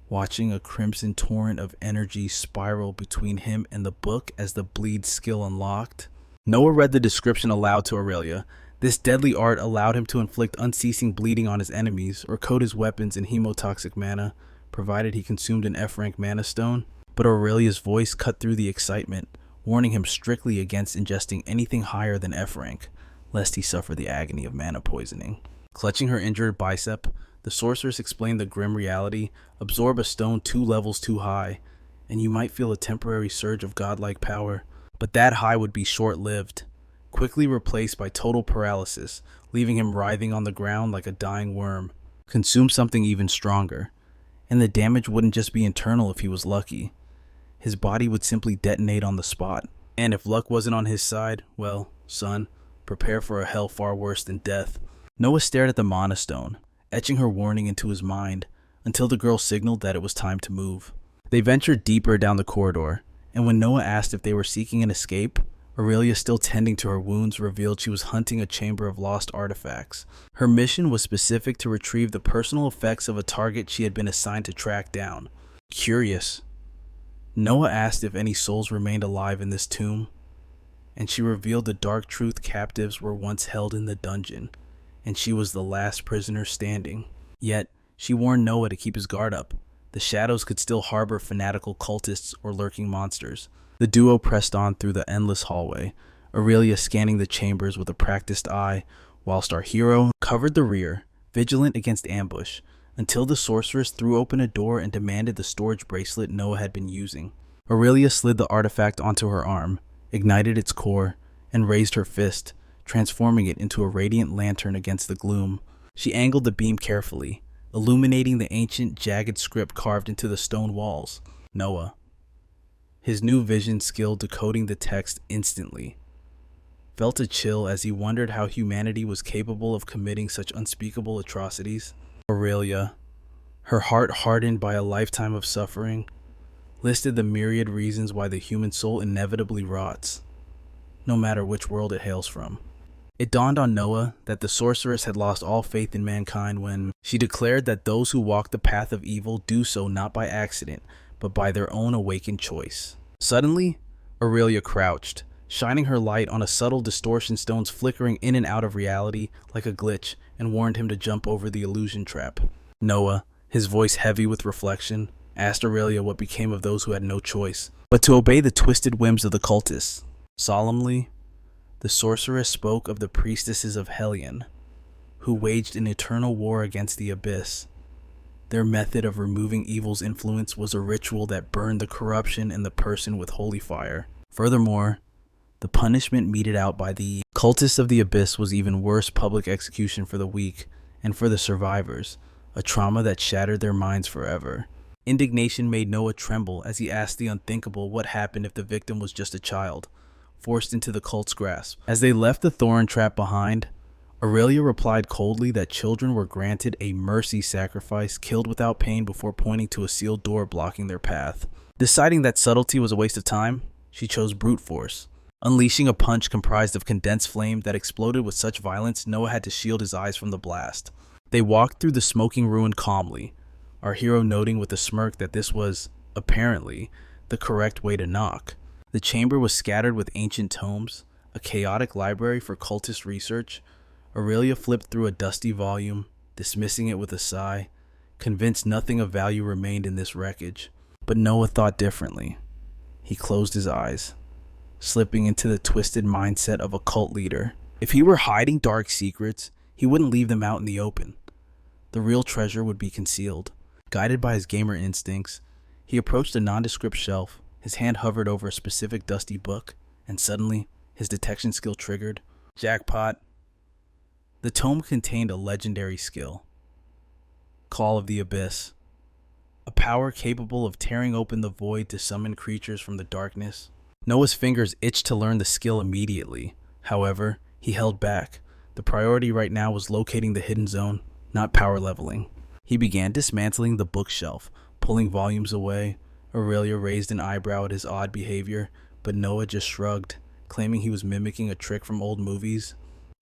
watching a crimson torrent of energy spiral between him and the book as the bleed skill unlocked. Noah read the description aloud to Aurelia. This deadly art allowed him to inflict unceasing bleeding on his enemies or coat his weapons in hemotoxic mana, provided he consumed an F-rank mana stone. But Aurelia's voice cut through the excitement, warning him strictly against ingesting anything higher than F-rank, lest he suffer the agony of mana poisoning. Clutching her injured bicep, the sorceress explained the grim reality: absorb a stone 2 levels too high, and you might feel a temporary surge of godlike power. But that high would be short-lived, quickly replaced by total paralysis, leaving him writhing on the ground like a dying worm. Consume something even stronger, and the damage wouldn't just be internal if he was lucky. His body would simply detonate on the spot. And if luck wasn't on his side, well, son, prepare for a hell far worse than death. Noah stared at the mana stone, etching her warning into his mind, until the girl signaled that it was time to move. They ventured deeper down the corridor, and when Noah asked if they were seeking an escape, Aurelia, still tending to her wounds, revealed she was hunting a chamber of lost artifacts. Her mission was specific to retrieve the personal effects of a target she had been assigned to track down. Curious, Noah asked if any souls remained alive in this tomb, and she revealed the dark truth: captives were once held in the dungeon, and she was the last prisoner standing. Yet, she warned Noah to keep his guard up. The shadows could still harbor fanatical cultists or lurking monsters. The duo pressed on through the endless hallway, Aurelia scanning the chambers with a practiced eye, whilst our hero covered the rear, vigilant against ambush, until the sorceress threw open a door and demanded the storage bracelet Noah had been using. Aurelia slid the artifact onto her arm, ignited its core, and raised her fist, transforming it into a radiant lantern against the gloom. She angled the beam carefully, illuminating the ancient, jagged script carved into the stone walls. Noah. His new vision skill decoding the text instantly. Felt a chill as he wondered how humanity was capable of committing such unspeakable atrocities. Aurelia, her heart hardened by a lifetime of suffering, listed the myriad reasons why the human soul inevitably rots, no matter which world it hails from. It dawned on Noah that the sorceress had lost all faith in mankind when she declared that those who walk the path of evil do so not by accident, but by their own awakened choice. Suddenly, Aurelia crouched, shining her light on a subtle distortion stones flickering in and out of reality like a glitch, and warned him to jump over the illusion trap. Noah, his voice heavy with reflection, asked Aurelia what became of those who had no choice but to obey the twisted whims of the cultists. Solemnly, the sorceress spoke of the priestesses of Hellion, who waged an eternal war against the abyss. Their method of removing evil's influence was a ritual that burned the corruption in the person with holy fire. Furthermore, the punishment meted out by the cultists of the abyss was even worse: public execution for the weak, and for the survivors, a trauma that shattered their minds forever. Indignation made Noah tremble as he asked the unthinkable what happened if the victim was just a child, forced into the cult's grasp. As they left the thorn trap behind, Aurelia replied coldly that children were granted a mercy sacrifice, killed without pain, before pointing to a sealed door blocking their path. Deciding that subtlety was a waste of time, she chose brute force, unleashing a punch comprised of condensed flame that exploded with such violence Noah had to shield his eyes from the blast. They walked through the smoking ruin calmly, our hero noting with a smirk that this was, apparently, the correct way to knock. The chamber was scattered with ancient tomes, a chaotic library for cultist research. Aurelia flipped through a dusty volume, dismissing it with a sigh, convinced nothing of value remained in this wreckage. But Noah thought differently. He closed his eyes, slipping into the twisted mindset of a cult leader. If he were hiding dark secrets, he wouldn't leave them out in the open. The real treasure would be concealed. Guided by his gamer instincts, he approached a nondescript shelf. His hand hovered over a specific dusty book, and suddenly, his detection skill triggered. Jackpot. The tome contained a legendary skill, Call of the Abyss, a power capable of tearing open the void to summon creatures from the darkness. Noah's fingers itched to learn the skill immediately. However, he held back. The priority right now was locating the hidden zone, not power leveling. He began dismantling the bookshelf, pulling volumes away. Aurelia raised an eyebrow at his odd behavior, but Noah just shrugged, claiming he was mimicking a trick from old movies.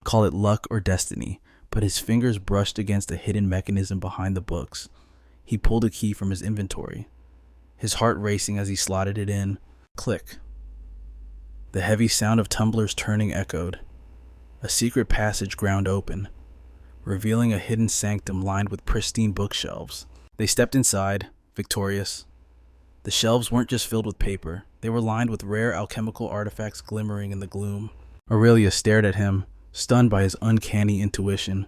Call it luck or destiny, but his fingers brushed against a hidden mechanism behind the books. He pulled a key from his inventory, his heart racing as he slotted it in. Click. The heavy sound of tumblers turning echoed. A secret passage ground open, revealing a hidden sanctum lined with pristine bookshelves. They stepped inside, victorious. The shelves weren't just filled with paper. They were lined with rare alchemical artifacts glimmering in the gloom. Aurelia stared at him, stunned by his uncanny intuition.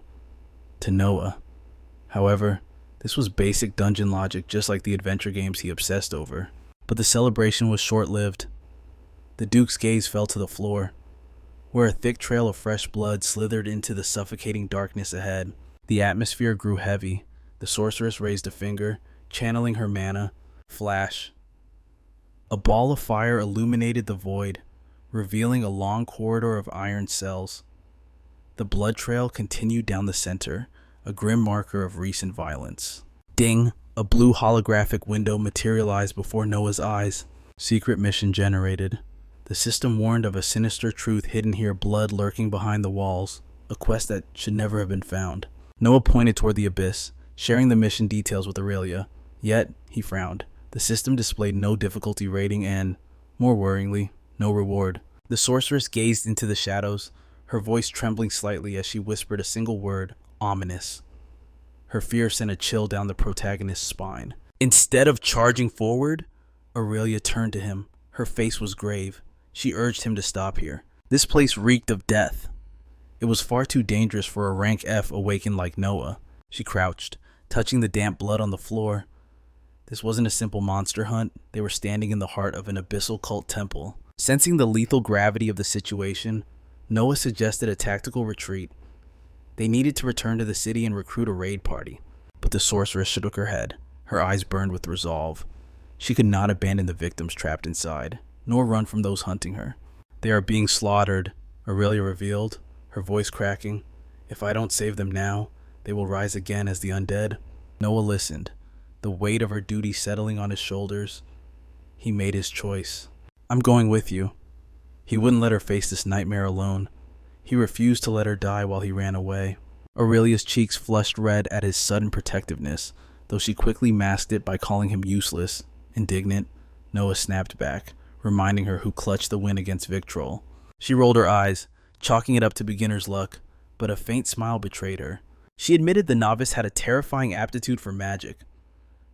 To Noah, however, this was basic dungeon logic, just like the adventure games he obsessed over. But the celebration was short-lived. The Duke's gaze fell to the floor, where a thick trail of fresh blood slithered into the suffocating darkness ahead. The atmosphere grew heavy. The sorceress raised a finger, channeling her mana. Flash. A ball of fire illuminated the void, revealing a long corridor of iron cells. The blood trail continued down the center, a grim marker of recent violence. Ding! A blue holographic window materialized before Noah's eyes. Secret mission generated. The system warned of a sinister truth hidden here, blood lurking behind the walls, a quest that should never have been found. Noah pointed toward the abyss, sharing the mission details with Aurelia. Yet, he frowned. The system displayed no difficulty rating and, more worryingly, no reward. The sorceress gazed into the shadows, her voice trembling slightly as she whispered a single word: ominous. Her fear sent a chill down the protagonist's spine. Instead of charging forward, Aurelia turned to him. Her face was grave. She urged him to stop here. This place reeked of death. It was far too dangerous for a rank F awakened like Noah. She crouched, touching the damp blood on the floor. This wasn't a simple monster hunt. They were standing in the heart of an abyssal cult temple. Sensing the lethal gravity of the situation, Noah suggested a tactical retreat. They needed to return to the city and recruit a raid party. But the sorceress shook her head. Her eyes burned with resolve. She could not abandon the victims trapped inside, nor run from those hunting her. "They are being slaughtered," Aurelia revealed, her voice cracking. "If I don't save them now, they will rise again as the undead." Noah listened, the weight of her duty settling on his shoulders. He made his choice. "I'm going with you." He wouldn't let her face this nightmare alone. He refused to let her die while he ran away. Aurelia's cheeks flushed red at his sudden protectiveness, though she quickly masked it by calling him useless. Indignant, Noah snapped back, reminding her who clutched the win against Victroll. She rolled her eyes, chalking it up to beginner's luck, but a faint smile betrayed her. She admitted the novice had a terrifying aptitude for magic.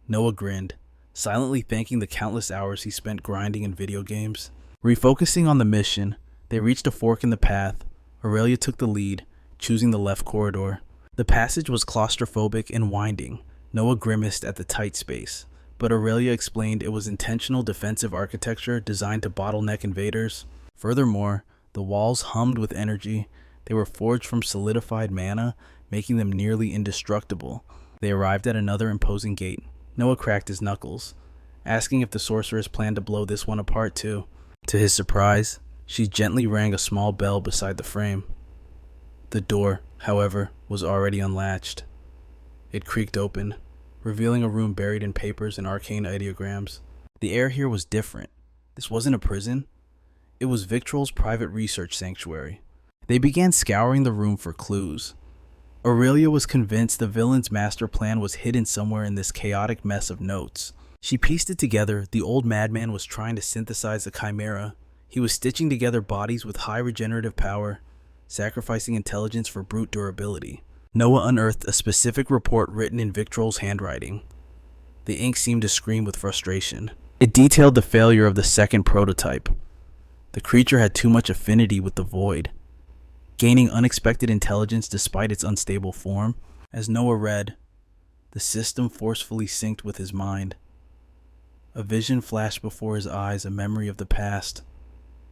Noah grinned, silently thanking the countless hours he spent grinding in video games. Refocusing on the mission, they reached a fork in the path. Aurelia took the lead, choosing the left corridor. The passage was claustrophobic and winding. Noah grimaced at the tight space, but Aurelia explained it was intentional defensive architecture designed to bottleneck invaders. Furthermore, the walls hummed with energy. They were forged from solidified mana, making them nearly indestructible. They arrived at another imposing gate. Noah cracked his knuckles, asking if the sorceress planned to blow this one apart too. To his surprise, she gently rang a small bell beside the frame. The door, however, was already unlatched. It creaked open, revealing a room buried in papers and arcane ideograms. The air here was different. This wasn't a prison. It was Victroll's private research sanctuary. They began scouring the room for clues. Aurelia was convinced the villain's master plan was hidden somewhere in this chaotic mess of notes. She pieced it together. The old madman was trying to synthesize a chimera. He was stitching together bodies with high regenerative power, sacrificing intelligence for brute durability. Noah unearthed a specific report written in Victroll's handwriting. The ink seemed to scream with frustration. It detailed the failure of the second prototype. The creature had too much affinity with the void, gaining unexpected intelligence despite its unstable form. As Noah read, the system forcefully synced with his mind. A vision flashed before his eyes, a memory of the past.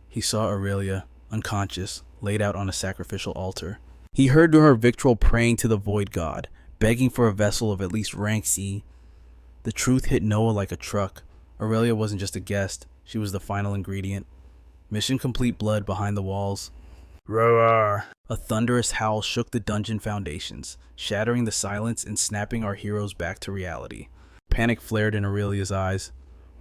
He saw Aurelia, unconscious, laid out on a sacrificial altar. He heard her Victroll praying to the void god, begging for a vessel of at least rank C. The truth hit Noah like a truck. Aurelia wasn't just a guest, she was the final ingredient. Mission complete. Blood behind the walls. Roar! A thunderous howl shook the dungeon foundations, shattering the silence and snapping our heroes back to reality. Panic flared in Aurelia's eyes.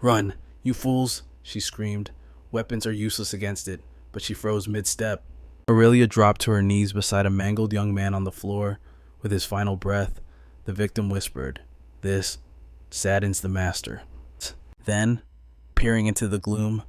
"Run, you fools!" she screamed. Weapons are useless against it, but she froze mid-step. Aurelia dropped to her knees beside a mangled young man on the floor. With his final breath, the victim whispered, "This saddens the master." Then, peering into the gloom,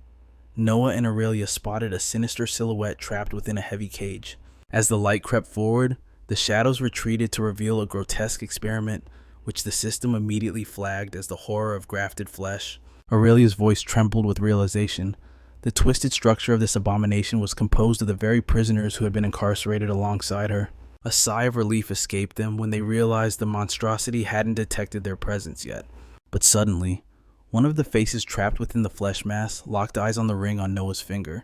Noah and Aurelia spotted a sinister silhouette trapped within a heavy cage. As the light crept forward, the shadows retreated to reveal a grotesque experiment, which the system immediately flagged as the horror of grafted flesh. Aurelia's voice trembled with realization. The twisted structure of this abomination was composed of the very prisoners who had been incarcerated alongside her. A sigh of relief escaped them when they realized the monstrosity hadn't detected their presence yet. But suddenly, one of the faces trapped within the flesh mass locked eyes on the ring on Noah's finger,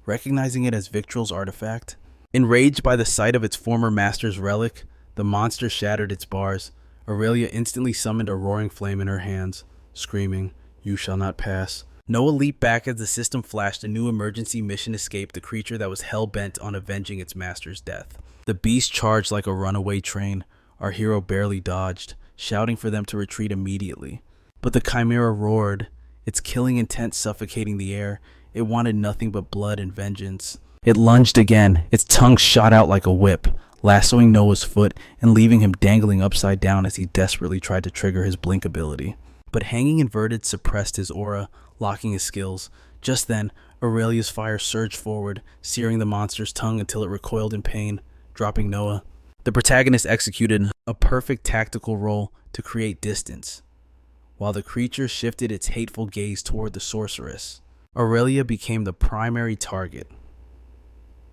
recognizing it as Victroll's artifact. Enraged by the sight of its former master's relic, the monster shattered its bars. Aurelia instantly summoned a roaring flame in her hands, screaming, "You shall not pass." Noah leaped back as the system flashed a new emergency mission escape the creature that was hell-bent on avenging its master's death. The beast charged like a runaway train. Our hero barely dodged, shouting for them to retreat immediately. But the chimera roared, its killing intent suffocating the air. It wanted nothing but blood and vengeance. It lunged again, its tongue shot out like a whip, lassoing Noah's foot and leaving him dangling upside down as he desperately tried to trigger his blink ability. But hanging inverted suppressed his aura, locking his skills. Just then, Aurelia's fire surged forward, searing the monster's tongue until it recoiled in pain, dropping Noah. The protagonist executed a perfect tactical roll to create distance, while the creature shifted its hateful gaze toward the sorceress. Aurelia became the primary target.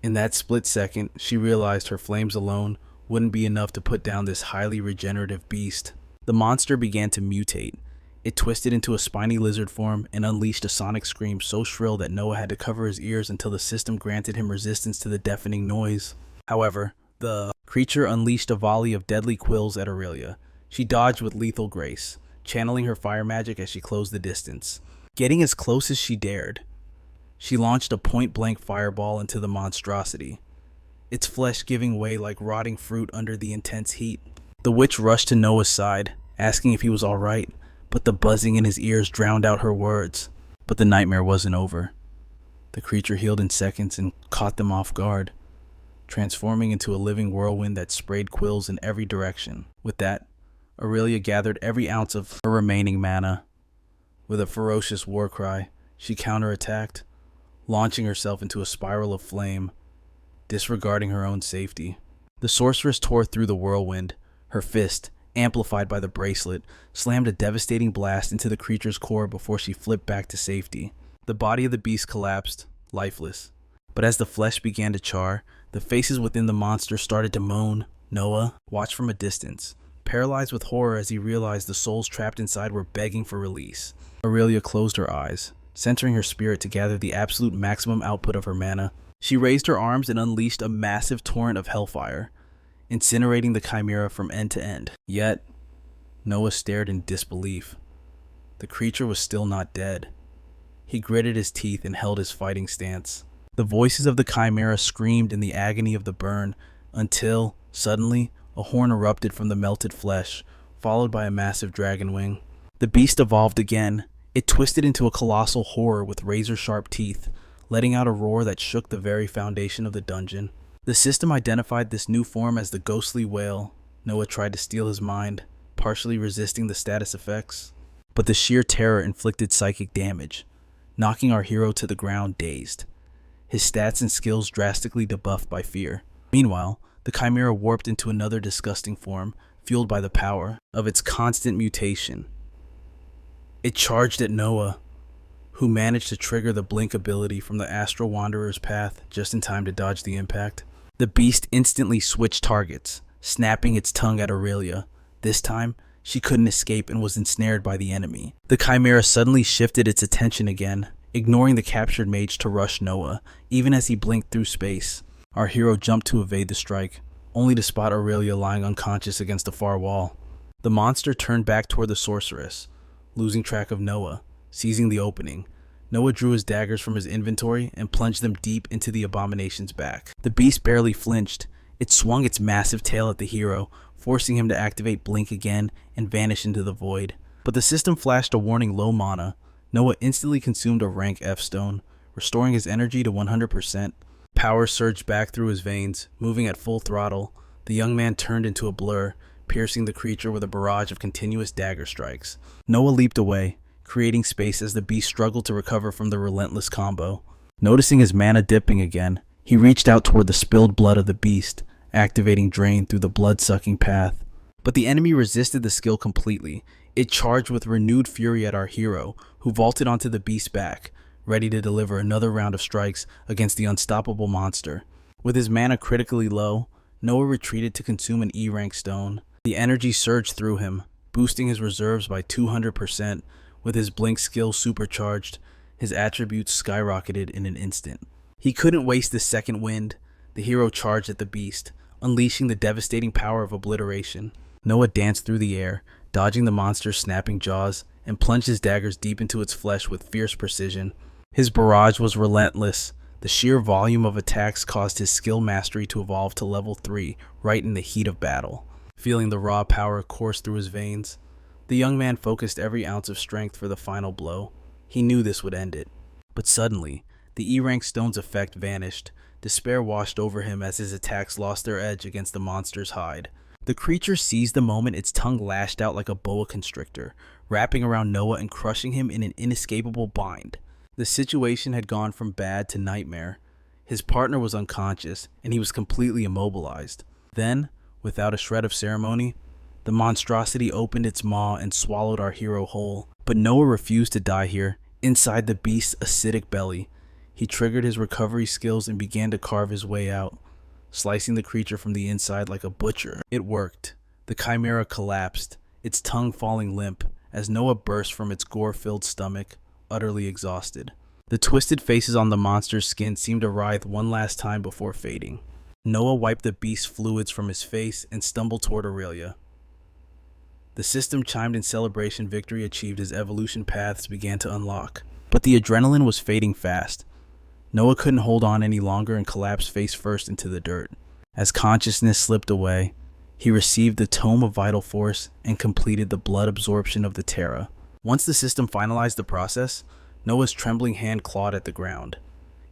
In that split second, she realized her flames alone wouldn't be enough to put down this highly regenerative beast. The monster began to mutate. It twisted into a spiny lizard form and unleashed a sonic scream so shrill that Noah had to cover his ears until the system granted him resistance to the deafening noise. However, the creature unleashed a volley of deadly quills at Aurelia. She dodged with lethal grace, channeling her fire magic as she closed the distance. Getting as close as she dared, she launched a point-blank fireball into the monstrosity, its flesh giving way like rotting fruit under the intense heat. The witch rushed to Noah's side, asking if he was all right, but the buzzing in his ears drowned out her words. But the nightmare wasn't over. The creature healed in seconds and caught them off guard, transforming into a living whirlwind that sprayed quills in every direction. With that, Aurelia gathered every ounce of her remaining mana. With a ferocious war cry, she counterattacked, launching herself into a spiral of flame, disregarding her own safety. The sorceress tore through the whirlwind. Her fist, amplified by the bracelet, slammed a devastating blast into the creature's core before she flipped back to safety. The body of the beast collapsed, lifeless. But as the flesh began to char, the faces within the monster started to moan. Noah watched from a distance, paralyzed with horror as he realized the souls trapped inside were begging for release. Aurelia closed her eyes, centering her spirit to gather the absolute maximum output of her mana. She raised her arms and unleashed a massive torrent of hellfire, incinerating the chimera from end to end. Yet, Noah stared in disbelief. The creature was still not dead. He gritted his teeth and held his fighting stance. The voices of the chimera screamed in the agony of the burn until, suddenly, a horn erupted from the melted flesh, followed by a massive dragon wing. The beast evolved again. It twisted into a colossal horror with razor-sharp teeth, letting out a roar that shook the very foundation of the dungeon. The system identified this new form as the ghostly whale. Noah tried to steal his mind, partially resisting the status effects. But the sheer terror inflicted psychic damage, knocking our hero to the ground dazed, his stats and skills drastically debuffed by fear. Meanwhile, the chimera warped into another disgusting form, fueled by the power of its constant mutation. It charged at Noah, who managed to trigger the blink ability from the astral wanderer's path just in time to dodge the impact. The beast instantly switched targets, snapping its tongue at Aurelia. This time, she couldn't escape and was ensnared by the enemy. The chimera suddenly shifted its attention again, ignoring the captured mage to rush Noah, even as he blinked through space. Our hero jumped to evade the strike, only to spot Aurelia lying unconscious against a far wall. The monster turned back toward the sorceress, losing track of Noah. Seizing the opening, Noah drew his daggers from his inventory and plunged them deep into the abomination's back. The beast barely flinched. It swung its massive tail at the hero, forcing him to activate Blink again and vanish into the void. But the system flashed a warning low mana. Noah instantly consumed a rank F stone, restoring his energy to 100%. Power surged back through his veins, moving at full throttle. The young man turned into a blur, piercing the creature with a barrage of continuous dagger strikes. Noah leaped away, creating space as the beast struggled to recover from the relentless combo. Noticing his mana dipping again, he reached out toward the spilled blood of the beast, activating Drain through the blood-sucking path. But the enemy resisted the skill completely. It charged with renewed fury at our hero, who vaulted onto the beast's back, ready to deliver another round of strikes against the unstoppable monster. With his mana critically low, Noah retreated to consume an E-rank stone. The energy surged through him, boosting his reserves by 200%. With his Blink skill supercharged, his attributes skyrocketed in an instant. He couldn't waste the second wind. The hero charged at the beast, unleashing the devastating power of obliteration. Noah danced through the air, dodging the monster's snapping jaws, and plunged his daggers deep into its flesh with fierce precision. His barrage was relentless. The sheer volume of attacks caused his skill mastery to evolve to level 3 right in the heat of battle. Feeling the raw power course through his veins, the young man focused every ounce of strength for the final blow. He knew this would end it. But suddenly, the E-rank stone's effect vanished. Despair washed over him as his attacks lost their edge against the monster's hide. The creature seized the moment its tongue lashed out like a boa constrictor, wrapping around Noah and crushing him in an inescapable bind. The situation had gone from bad to nightmare. His partner was unconscious, and he was completely immobilized. Then, without a shred of ceremony, the monstrosity opened its maw and swallowed our hero whole. But Noah refused to die here, inside the beast's acidic belly. He triggered his recovery skills and began to carve his way out, slicing the creature from the inside like a butcher. It worked. The chimera collapsed, its tongue falling limp as Noah burst from its gore-filled stomach, utterly exhausted. The twisted faces on the monster's skin seemed to writhe one last time before fading. Noah wiped the beast's fluids from his face and stumbled toward Aurelia. The system chimed in celebration victory achieved as evolution paths began to unlock. But the adrenaline was fading fast. Noah couldn't hold on any longer and collapsed face first into the dirt. As consciousness slipped away, he received the Tome of Vital Force and completed the blood absorption of the Terra. Once the system finalized the process, Noah's trembling hand clawed at the ground.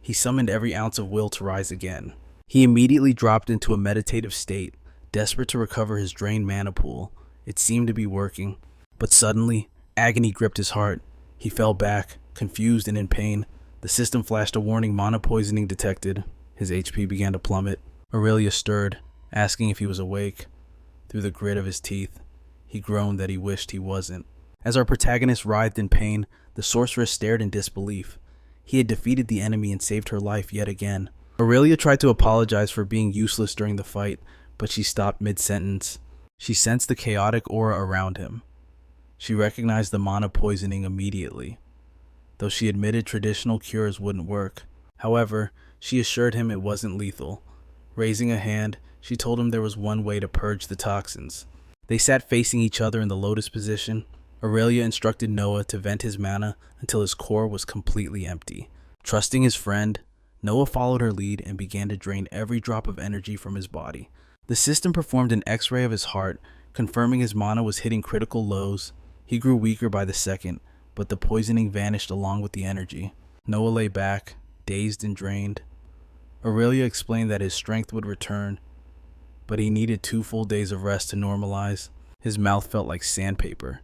He summoned every ounce of will to rise again. He immediately dropped into a meditative state, desperate to recover his drained mana pool. It seemed to be working, but suddenly, agony gripped his heart. He fell back, confused and in pain. The system flashed a warning: mana poisoning detected. His HP began to plummet. Aurelia stirred, asking if he was awake. Through the grit of his teeth, he groaned that he wished he wasn't. As our protagonist writhed in pain, the sorceress stared in disbelief. He had defeated the enemy and saved her life yet again. Aurelia tried to apologize for being useless during the fight, but she stopped mid-sentence. She sensed the chaotic aura around him. She recognized the mana poisoning immediately, though she admitted traditional cures wouldn't work. However, she assured him it wasn't lethal. Raising a hand, she told him there was one way to purge the toxins. They sat facing each other in the lotus position. Aurelia instructed Noah to vent his mana until his core was completely empty. Trusting his friend, Noah followed her lead and began to drain every drop of energy from his body. The system performed an X-ray of his heart, confirming his mana was hitting critical lows. He grew weaker by the second, but the poisoning vanished along with the energy. Noah lay back, dazed and drained. Aurelia explained that his strength would return, but he needed 2 full days of rest to normalize. His mouth felt like sandpaper.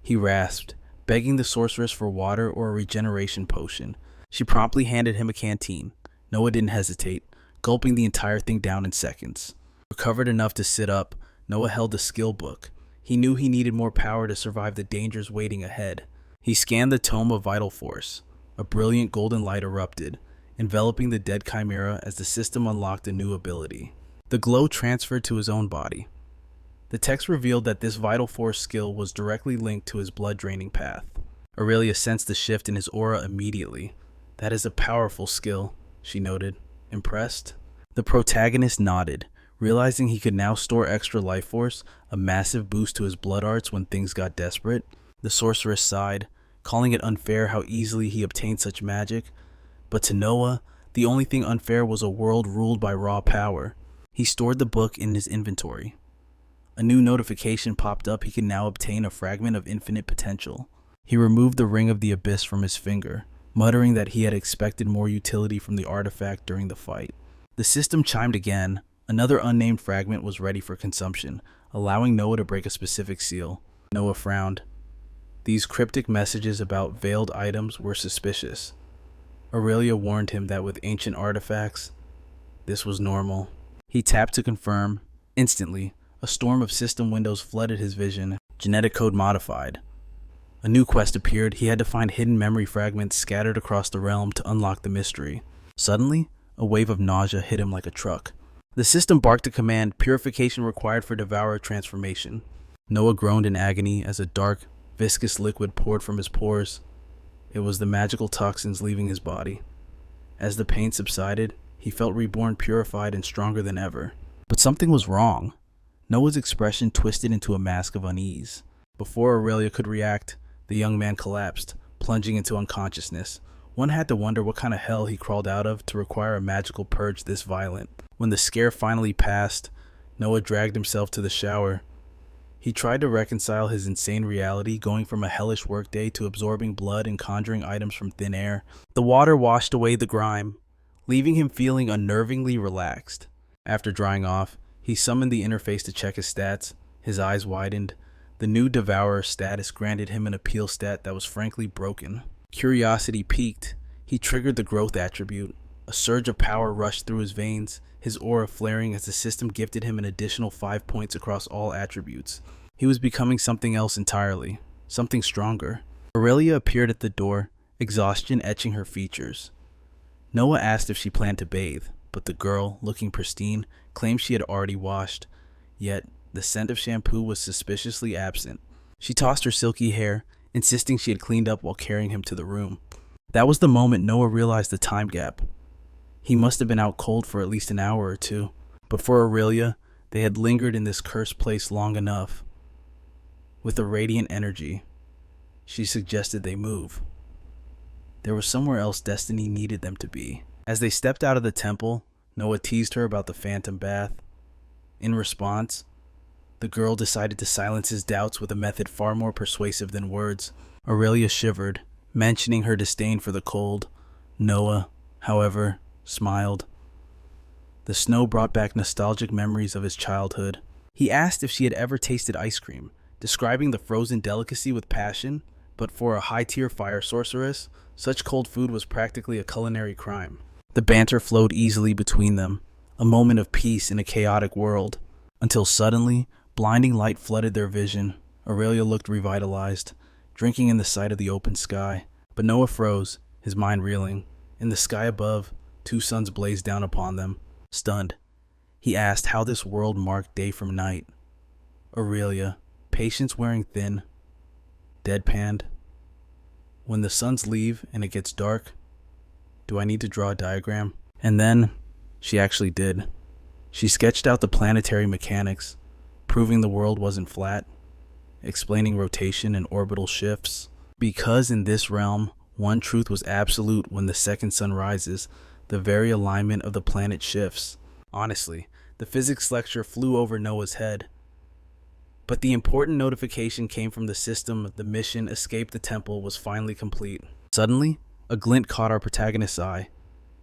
He rasped, begging the sorceress for water or a regeneration potion. She promptly handed him a canteen. Noah didn't hesitate, gulping the entire thing down in seconds. Recovered enough to sit up, Noah held the skill book. He knew he needed more power to survive the dangers waiting ahead. He scanned the Tome of Vital Force. A brilliant golden light erupted, enveloping the dead chimera as the system unlocked a new ability. The glow transferred to his own body. The text revealed that this Vital Force skill was directly linked to his blood-draining path. Aurelia sensed the shift in his aura immediately. "That is a powerful skill," she noted. Impressed? The protagonist nodded, realizing he could now store extra life force, a massive boost to his blood arts when things got desperate. The sorceress sighed, calling it unfair how easily he obtained such magic. But to Noah, the only thing unfair was a world ruled by raw power. He stored the book in his inventory. A new notification popped up. He could now obtain a fragment of infinite potential. He removed the Ring of the Abyss from his finger, muttering that he had expected more utility from the artifact during the fight. The system chimed again. Another unnamed fragment was ready for consumption, allowing Noah to break a specific seal. Noah frowned. These cryptic messages about veiled items were suspicious. Aurelia warned him that with ancient artifacts, this was normal. He tapped to confirm. Instantly, a storm of system windows flooded his vision, genetic code modified. A new quest appeared. He had to find hidden memory fragments scattered across the realm to unlock the mystery. Suddenly, a wave of nausea hit him like a truck. The system barked a command: purification required for devourer transformation. Noah groaned in agony as a dark, viscous liquid poured from his pores. It was the magical toxins leaving his body. As the pain subsided, he felt reborn, purified, and stronger than ever. But something was wrong. Noah's expression twisted into a mask of unease. Before Aurelia could react, the young man collapsed, plunging into unconsciousness. One had to wonder what kind of hell he crawled out of to require a magical purge this violent. When the scare finally passed, Noah dragged himself to the shower. He tried to reconcile his insane reality, going from a hellish workday to absorbing blood and conjuring items from thin air. The water washed away the grime, leaving him feeling unnervingly relaxed. After drying off, he summoned the interface to check his stats. His eyes widened. The new Devourer status granted him an appeal stat that was frankly broken. Curiosity piqued. He triggered the growth attribute. A surge of power rushed through his veins, his aura flaring as the system gifted him an additional 5 points across all attributes. He was becoming something else entirely, something stronger. Aurelia appeared at the door, exhaustion etching her features. Noah asked if she planned to bathe, but the girl, looking pristine, claimed she had already washed. Yet, The scent of shampoo was suspiciously absent. She tossed her silky hair, insisting she had cleaned up while carrying him to the room. That was the moment Noah realized the time gap. He must have been out cold for at least an hour or two, but for Aurelia, they had lingered in this cursed place long enough. With a radiant energy, she suggested they move. There was somewhere else destiny needed them to be. As they stepped out of the temple, Noah teased her about the phantom bath. In response, the girl decided to silence his doubts with a method far more persuasive than words. Aurelia shivered, mentioning her disdain for the cold. Noah, however, smiled. The snow brought back nostalgic memories of his childhood. He asked if she had ever tasted ice cream, describing the frozen delicacy with passion, but for a high-tier fire sorceress, such cold food was practically a culinary crime. The banter flowed easily between them, a moment of peace in a chaotic world, until suddenly, blinding light flooded their vision. Aurelia looked revitalized, drinking in the sight of the open sky. But Noah froze, his mind reeling. In the sky above, two suns blazed down upon them. Stunned, he asked how this world marked day from night. Aurelia, patience wearing thin, deadpanned. When the suns leave and it gets dark, do I need to draw a diagram? And then, she actually did. She sketched out the planetary mechanics, proving the world wasn't flat, explaining rotation and orbital shifts. Because in this realm, one truth was absolute: when the second sun rises, the very alignment of the planet shifts. Honestly, the physics lecture flew over Noah's head. But the important notification came from the system. The mission, Escape the Temple, was finally complete. Suddenly, a glint caught our protagonist's eye.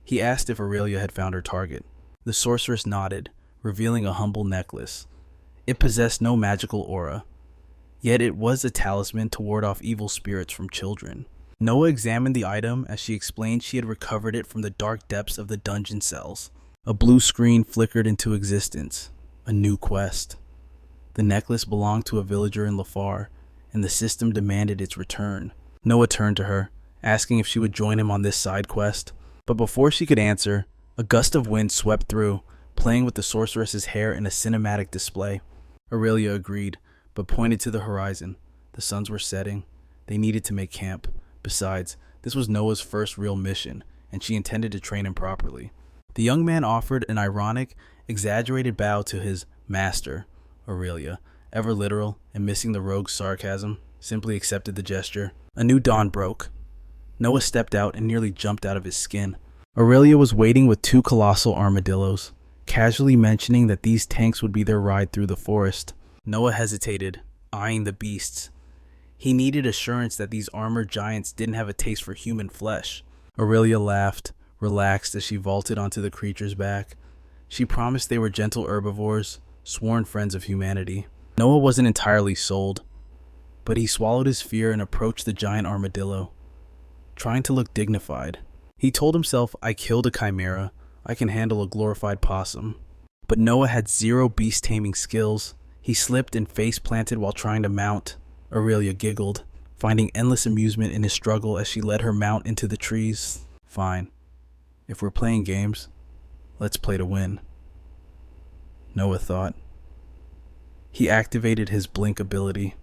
He asked if Aurelia had found her target. The sorceress nodded, revealing a humble necklace. It possessed no magical aura, yet it was a talisman to ward off evil spirits from children. Noah examined the item as she explained she had recovered it from the dark depths of the dungeon cells. A blue screen flickered into existence. A new quest. The necklace belonged to a villager in Lafar, and the system demanded its return. Noah turned to her, asking if she would join him on this side quest. But before she could answer, a gust of wind swept through, playing with the sorceress's hair in a cinematic display. Aurelia agreed, but pointed to the horizon. The suns were setting. They needed to make camp. Besides, this was Noah's first real mission, and she intended to train him properly. The young man offered an ironic, exaggerated bow to his master. Aurelia, ever literal and missing the rogue's sarcasm, simply accepted the gesture. A new dawn broke. Noah stepped out and nearly jumped out of his skin. Aurelia was waiting with two colossal armadillos, casually mentioning that these tanks would be their ride through the forest. Noah hesitated, eyeing the beasts. He needed assurance that these armored giants didn't have a taste for human flesh. Aurelia laughed, relaxed as she vaulted onto the creature's back. She promised they were gentle herbivores, sworn friends of humanity. Noah wasn't entirely sold, but he swallowed his fear and approached the giant armadillo, trying to look dignified. He told himself, I killed a chimera, I can handle a glorified possum. But Noah had zero beast-taming skills. He slipped and face-planted while trying to mount. Aurelia giggled, finding endless amusement in his struggle as she led her mount into the trees. Fine. If we're playing games, let's play to win, Noah thought. He activated his blink ability,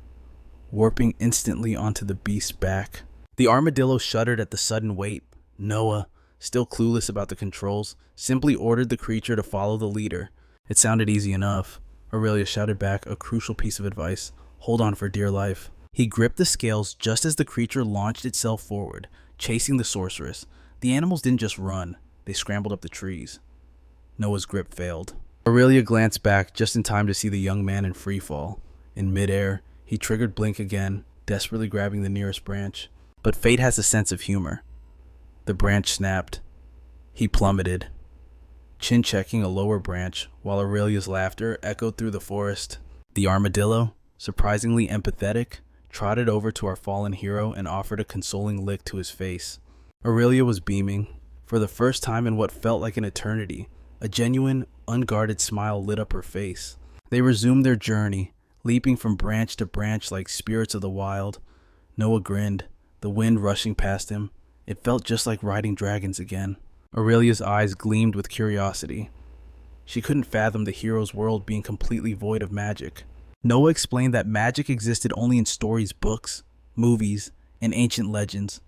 warping instantly onto the beast's back. The armadillo shuddered at the sudden weight. Noah, still clueless about the controls, simply ordered the creature to follow the leader. It sounded easy enough. Aurelia shouted back a crucial piece of advice. Hold on for dear life. He gripped the scales just as the creature launched itself forward, chasing the sorceress. The animals didn't just run, they scrambled up the trees. Noah's grip failed. Aurelia glanced back just in time to see the young man in free fall. In midair, he triggered Blink again, desperately grabbing the nearest branch. But fate has a sense of humor. The branch snapped. He plummeted, chin-checking a lower branch, while Aurelia's laughter echoed through the forest. The armadillo, surprisingly empathetic, trotted over to our fallen hero and offered a consoling lick to his face. Aurelia was beaming. For the first time in what felt like an eternity, a genuine, unguarded smile lit up her face. They resumed their journey, leaping from branch to branch like spirits of the wild. Noah grinned, the wind rushing past him. It felt just like riding dragons again. Aurelia's eyes gleamed with curiosity. She couldn't fathom the hero's world being completely void of magic. Noah explained that magic existed only in stories, books, movies, and ancient legends.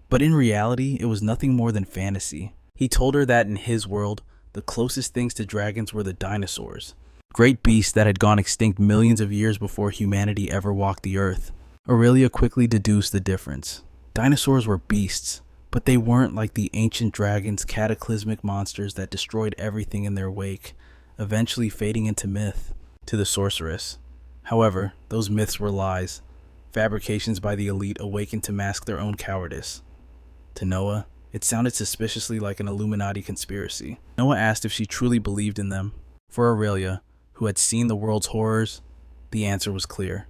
But in reality, it was nothing more than fantasy. He told her that in his world, the closest things to dragons were the dinosaurs, great beasts that had gone extinct millions of years before humanity ever walked the earth. Aurelia quickly deduced the difference. Dinosaurs were beasts, but they weren't like the ancient dragons, cataclysmic monsters that destroyed everything in their wake, eventually fading into myth. To the sorceress, however, those myths were lies, fabrications by the elite awakened to mask their own cowardice. To Noah, it sounded suspiciously like an Illuminati conspiracy. Noah asked if she truly believed in them. For Aurelia, who had seen the world's horrors, the answer was clear.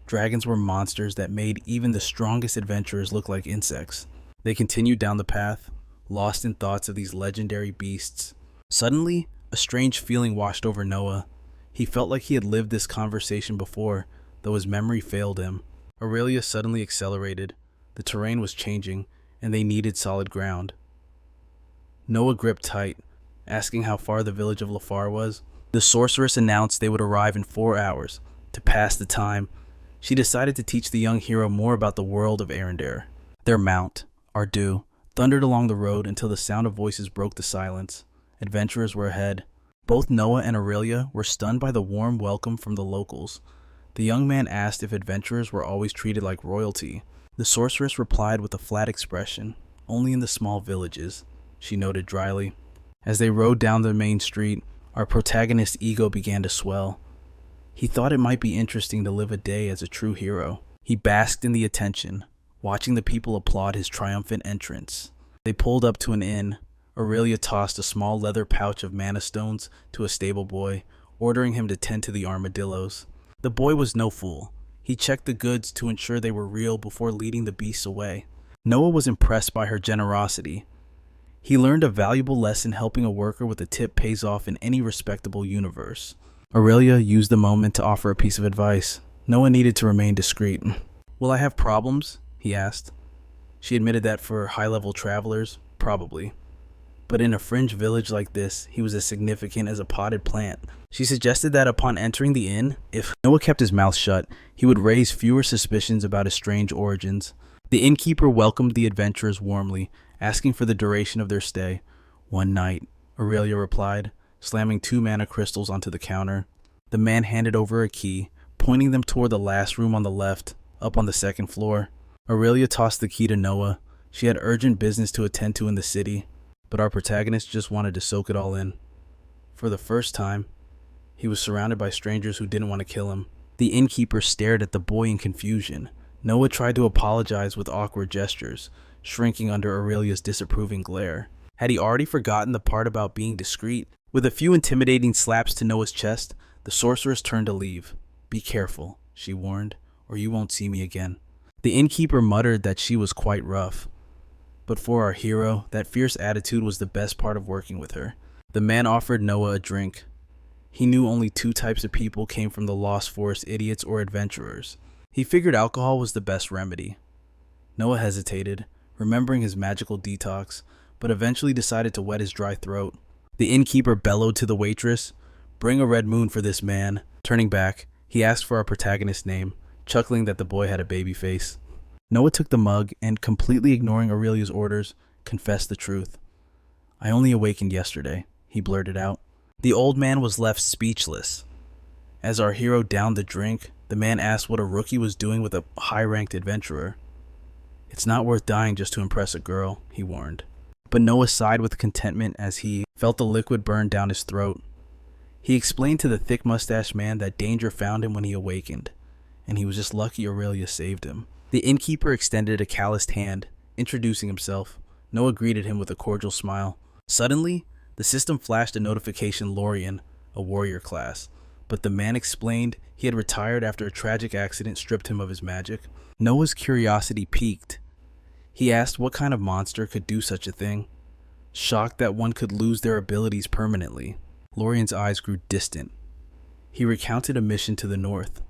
Dragons were monsters that made even the strongest adventurers look like insects. They continued down the path, lost in thoughts of these legendary beasts. Suddenly, a strange feeling washed over Noah. He felt like he had lived this conversation before, though his memory failed him. Aurelia suddenly accelerated. The terrain was changing, and they needed solid ground. Noah gripped tight, asking how far the village of Lafar was. The sorceress announced they would arrive in 4 hours. To pass the time, she decided to teach the young hero more about the world of Arendelle. Their mount, Ardu, thundered along the road until the sound of voices broke the silence. Adventurers were ahead. Both Noah and Aurelia were stunned by the warm welcome from the locals. The young man asked if adventurers were always treated like royalty. The sorceress replied with a flat expression, "Only in the small villages," she noted dryly. As they rode down the main street, our protagonist's ego began to swell. He thought it might be interesting to live a day as a true hero. He basked in the attention, watching the people applaud his triumphant entrance. They pulled up to an inn. Aurelia tossed a small leather pouch of mana stones to a stable boy, ordering him to tend to the armadillos. The boy was no fool. He checked the goods to ensure they were real before leading the beasts away. Noah was impressed by her generosity. He learned a valuable lesson: helping a worker with a tip pays off in any respectable universe. Aurelia used the moment to offer a piece of advice. Noah needed to remain discreet. "Will I have problems?" he asked. She admitted that for high-level travelers, probably. But in a fringe village like this, he was as significant as a potted plant. She suggested that upon entering the inn, if Noah kept his mouth shut, he would raise fewer suspicions about his strange origins. The innkeeper welcomed the adventurers warmly, asking for the duration of their stay. "1 night," Aurelia replied, slamming 2 mana crystals onto the counter. The man handed over a key, pointing them toward the last room on the left, up on the 2nd floor. Aurelia tossed the key to Noah. She had urgent business to attend to in the city, but our protagonist just wanted to soak it all in. For the first time, he was surrounded by strangers who didn't want to kill him. The innkeeper stared at the boy in confusion. Noah tried to apologize with awkward gestures, shrinking under Aurelia's disapproving glare. Had he already forgotten the part about being discreet? With a few intimidating slaps to Noah's chest, the sorceress turned to leave. "Be careful," she warned, "or you won't see me again." The innkeeper muttered that she was quite rough. But for our hero, that fierce attitude was the best part of working with her. The man offered Noah a drink. He knew only 2 types of people came from the Lost Forest: idiots or adventurers. He figured alcohol was the best remedy. Noah hesitated, remembering his magical detox, but eventually decided to wet his dry throat. The innkeeper bellowed to the waitress, "Bring a red moon for this man." Turning back, he asked for our protagonist's name, chuckling that the boy had a baby face. Noah took the mug and, completely ignoring Aurelia's orders, confessed the truth. "I only awakened yesterday," he blurted out. The old man was left speechless. As our hero downed the drink, the man asked what a rookie was doing with a high-ranked adventurer. "It's not worth dying just to impress a girl," he warned. But Noah sighed with contentment as he felt the liquid burn down his throat. He explained to the thick-mustached man that danger found him when he awakened, and he was just lucky Aurelia saved him. The innkeeper extended a calloused hand, introducing himself. Noah greeted him with a cordial smile. Suddenly, the system flashed a notification: Lorien, a warrior class. But the man explained he had retired after a tragic accident stripped him of his magic. Noah's curiosity piqued. He asked what kind of monster could do such a thing, shocked that one could lose their abilities permanently. Lorien's eyes grew distant. He recounted a mission to the north,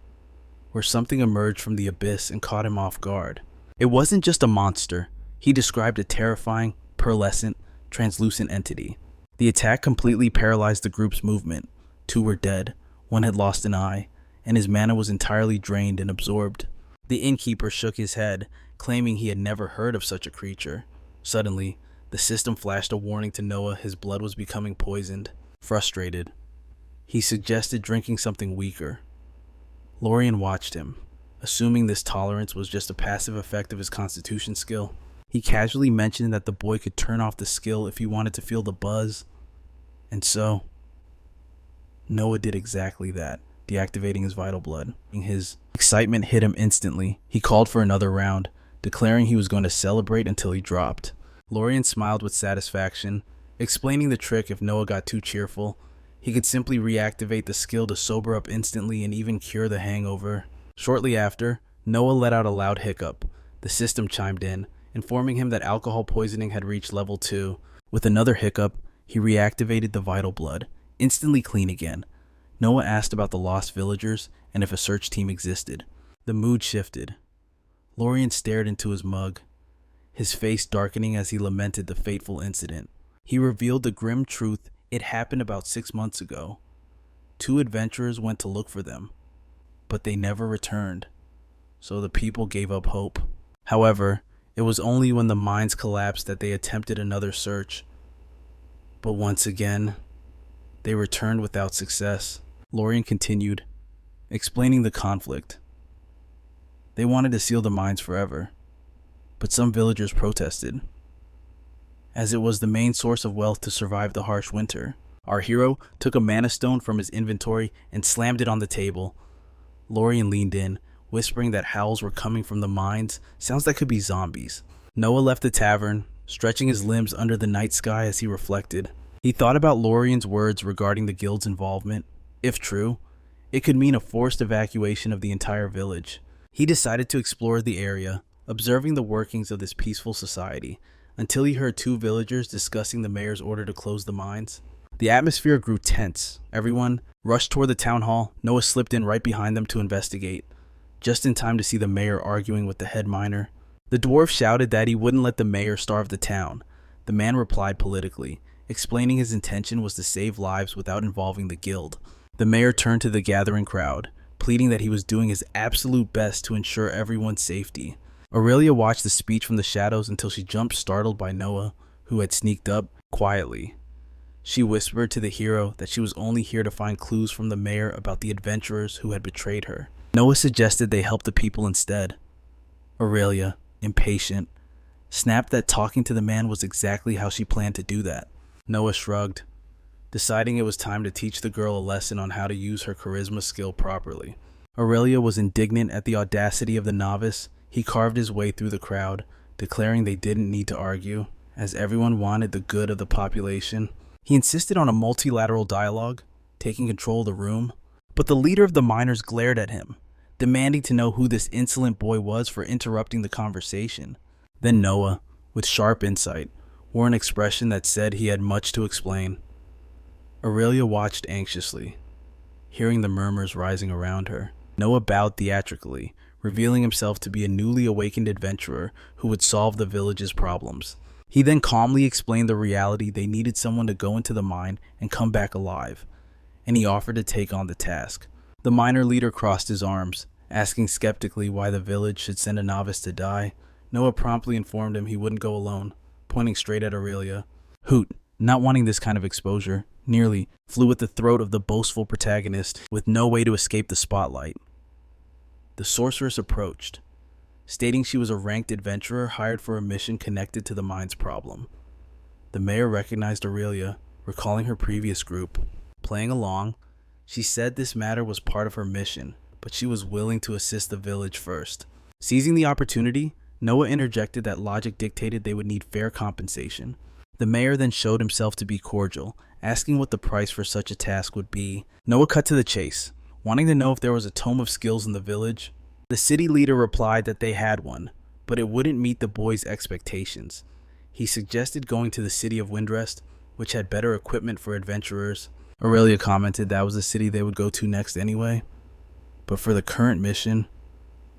where something emerged from the abyss and caught him off guard. It wasn't just a monster. He described a terrifying, pearlescent, translucent entity. The attack completely paralyzed the group's movement. Two were dead, one had lost an eye, and his mana was entirely drained and absorbed. The innkeeper shook his head, claiming he had never heard of such a creature. Suddenly, the system flashed a warning to Noah his blood was becoming poisoned. Frustrated, he suggested drinking something weaker. Lorien watched him, assuming this tolerance was just a passive effect of his constitution skill. He casually mentioned that the boy could turn off the skill if he wanted to feel the buzz. And so, Noah did exactly that, deactivating his vital blood. His excitement hit him instantly. He called for another round, declaring he was going to celebrate until he dropped. Lorien smiled with satisfaction, explaining the trick if Noah got too cheerful. He could simply reactivate the skill to sober up instantly and even cure the hangover. Shortly after, Noah let out a loud hiccup. The system chimed in, informing him that alcohol poisoning had reached level 2. With another hiccup, he reactivated the vital blood, instantly clean again. Noah asked about the lost villagers and if a search team existed. The mood shifted. Lorien stared into his mug, his face darkening as he lamented the fateful incident. He revealed the grim truth: it happened about 6 months ago. 2 adventurers went to look for them, but they never returned, so the people gave up hope. However, it was only when the mines collapsed that they attempted another search. But once again, they returned without success. Lorien continued, explaining the conflict. They wanted to seal the mines forever, but some villagers protested, as it was the main source of wealth to survive the harsh winter. Our hero took a mana stone from his inventory and slammed it on the table. Lorien leaned in, whispering that howls were coming from the mines, sounds that could be zombies. Noah left the tavern, stretching his limbs under the night sky as he reflected. He thought about Lorien's words regarding the guild's involvement. If true, it could mean a forced evacuation of the entire village. He decided to explore the area, observing the workings of this peaceful society, until he heard 2 villagers discussing the mayor's order to close the mines. The atmosphere grew tense. Everyone rushed toward the town hall. Noah slipped in right behind them to investigate, just in time to see the mayor arguing with the head miner. The dwarf shouted that he wouldn't let the mayor starve the town. The man replied politically, explaining his intention was to save lives without involving the guild. The mayor turned to the gathering crowd, pleading that he was doing his absolute best to ensure everyone's safety. Aurelia watched the speech from the shadows until she jumped, startled by Noah, who had sneaked up quietly. She whispered to the hero that she was only here to find clues from the mayor about the adventurers who had betrayed her. Noah suggested they help the people instead. Aurelia, impatient, snapped that talking to the man was exactly how she planned to do that. Noah shrugged, deciding it was time to teach the girl a lesson on how to use her charisma skill properly. Aurelia was indignant at the audacity of the novice. He carved his way through the crowd, declaring they didn't need to argue, as everyone wanted the good of the population. He insisted on a multilateral dialogue, taking control of the room, but the leader of the miners glared at him, demanding to know who this insolent boy was for interrupting the conversation. Then Noah, with sharp insight, wore an expression that said he had much to explain. Aurelia watched anxiously, hearing the murmurs rising around her. Noah bowed theatrically, revealing himself to be a newly awakened adventurer who would solve the village's problems. He then calmly explained the reality: they needed someone to go into the mine and come back alive, and he offered to take on the task. The miner leader crossed his arms, asking skeptically why the village should send a novice to die. Noah promptly informed him he wouldn't go alone, pointing straight at Aurelia. Hoot, not wanting this kind of exposure, nearly flew at the throat of the boastful protagonist with no way to escape the spotlight. The sorceress approached, stating she was a ranked adventurer hired for a mission connected to the mine's problem. The mayor recognized Aurelia, recalling her previous group. Playing along, she said this matter was part of her mission, but she was willing to assist the village first. Seizing the opportunity, Noah interjected that logic dictated they would need fair compensation. The mayor then showed himself to be cordial, asking what the price for such a task would be. Noah cut to the chase, wanting to know if there was a tome of skills in the village. The city leader replied that they had one, but it wouldn't meet the boy's expectations. He suggested going to the city of Windrest, which had better equipment for adventurers. Aurelia commented that was the city they would go to next anyway. But for the current mission,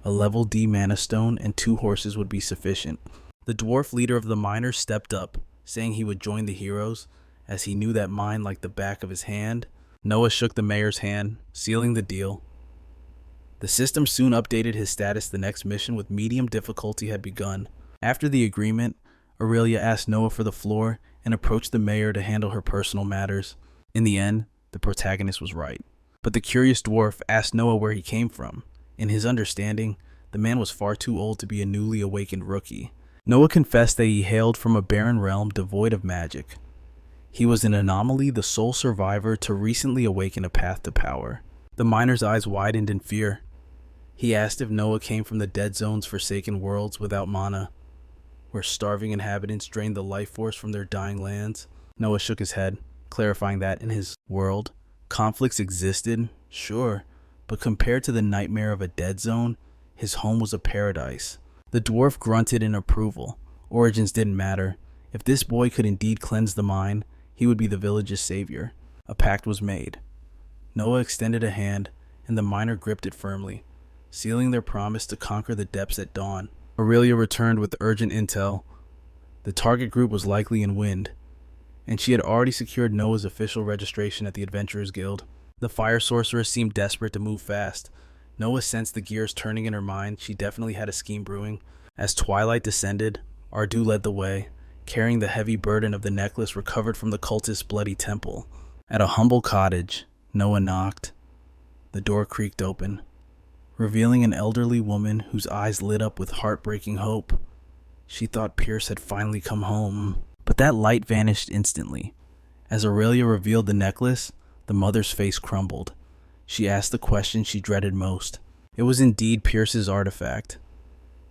a level D mana stone and 2 horses would be sufficient. The dwarf leader of the miners stepped up, saying he would join the heroes, as he knew that mind like the back of his hand. Noah shook the mayor's hand, sealing the deal. The system soon updated his status. The next mission with medium difficulty had begun. After the agreement, Aurelia asked Noah for the floor and approached the mayor to handle her personal matters. In the end, the protagonist was right. But the curious dwarf asked Noah where he came from. In his understanding, the man was far too old to be a newly awakened rookie. Noah confessed that he hailed from a barren realm devoid of magic. He was an anomaly, the sole survivor to recently awaken a path to power. The miner's eyes widened in fear. He asked if Noah came from the Dead Zone's forsaken worlds without mana, where starving inhabitants drained the life force from their dying lands. Noah shook his head, clarifying that in his world, conflicts existed, sure, but compared to the nightmare of a dead zone, his home was a paradise. The dwarf grunted in approval. Origins didn't matter. If this boy could indeed cleanse the mind, he would be the village's savior. A pact was made. Noah extended a hand, and the miner gripped it firmly, sealing their promise to conquer the depths at dawn. Aurelia returned with urgent intel. The target group was likely in Wind, and she had already secured Noah's official registration at the Adventurers Guild. The fire sorceress seemed desperate to move fast. Noah sensed the gears turning in her mind. She definitely had a scheme brewing. As twilight descended, Ardu led the way, carrying the heavy burden of the necklace recovered from the cultist's bloody temple. At a humble cottage, Noah knocked. The door creaked open, revealing an elderly woman whose eyes lit up with heartbreaking hope. She thought Pierce had finally come home, but that light vanished instantly. As Aurelia revealed the necklace, the mother's face crumbled. She asked the question she dreaded most. It was indeed Pierce's artifact.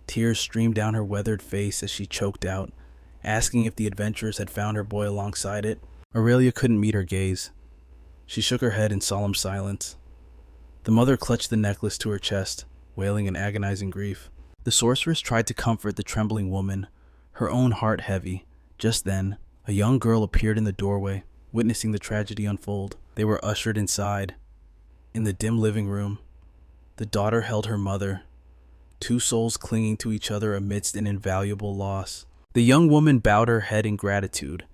Tears streamed down her weathered face as she choked out, asking if the adventurers had found her boy alongside it. Aurelia couldn't meet her gaze. She shook her head in solemn silence. The mother clutched the necklace to her chest, wailing in agonizing grief. The sorceress tried to comfort the trembling woman, her own heart heavy. Just then, a young girl appeared in the doorway, witnessing the tragedy unfold. They were ushered inside. In the dim living room, the daughter held her mother, two souls clinging to each other amidst an invaluable loss. The young woman bowed her head in gratitude.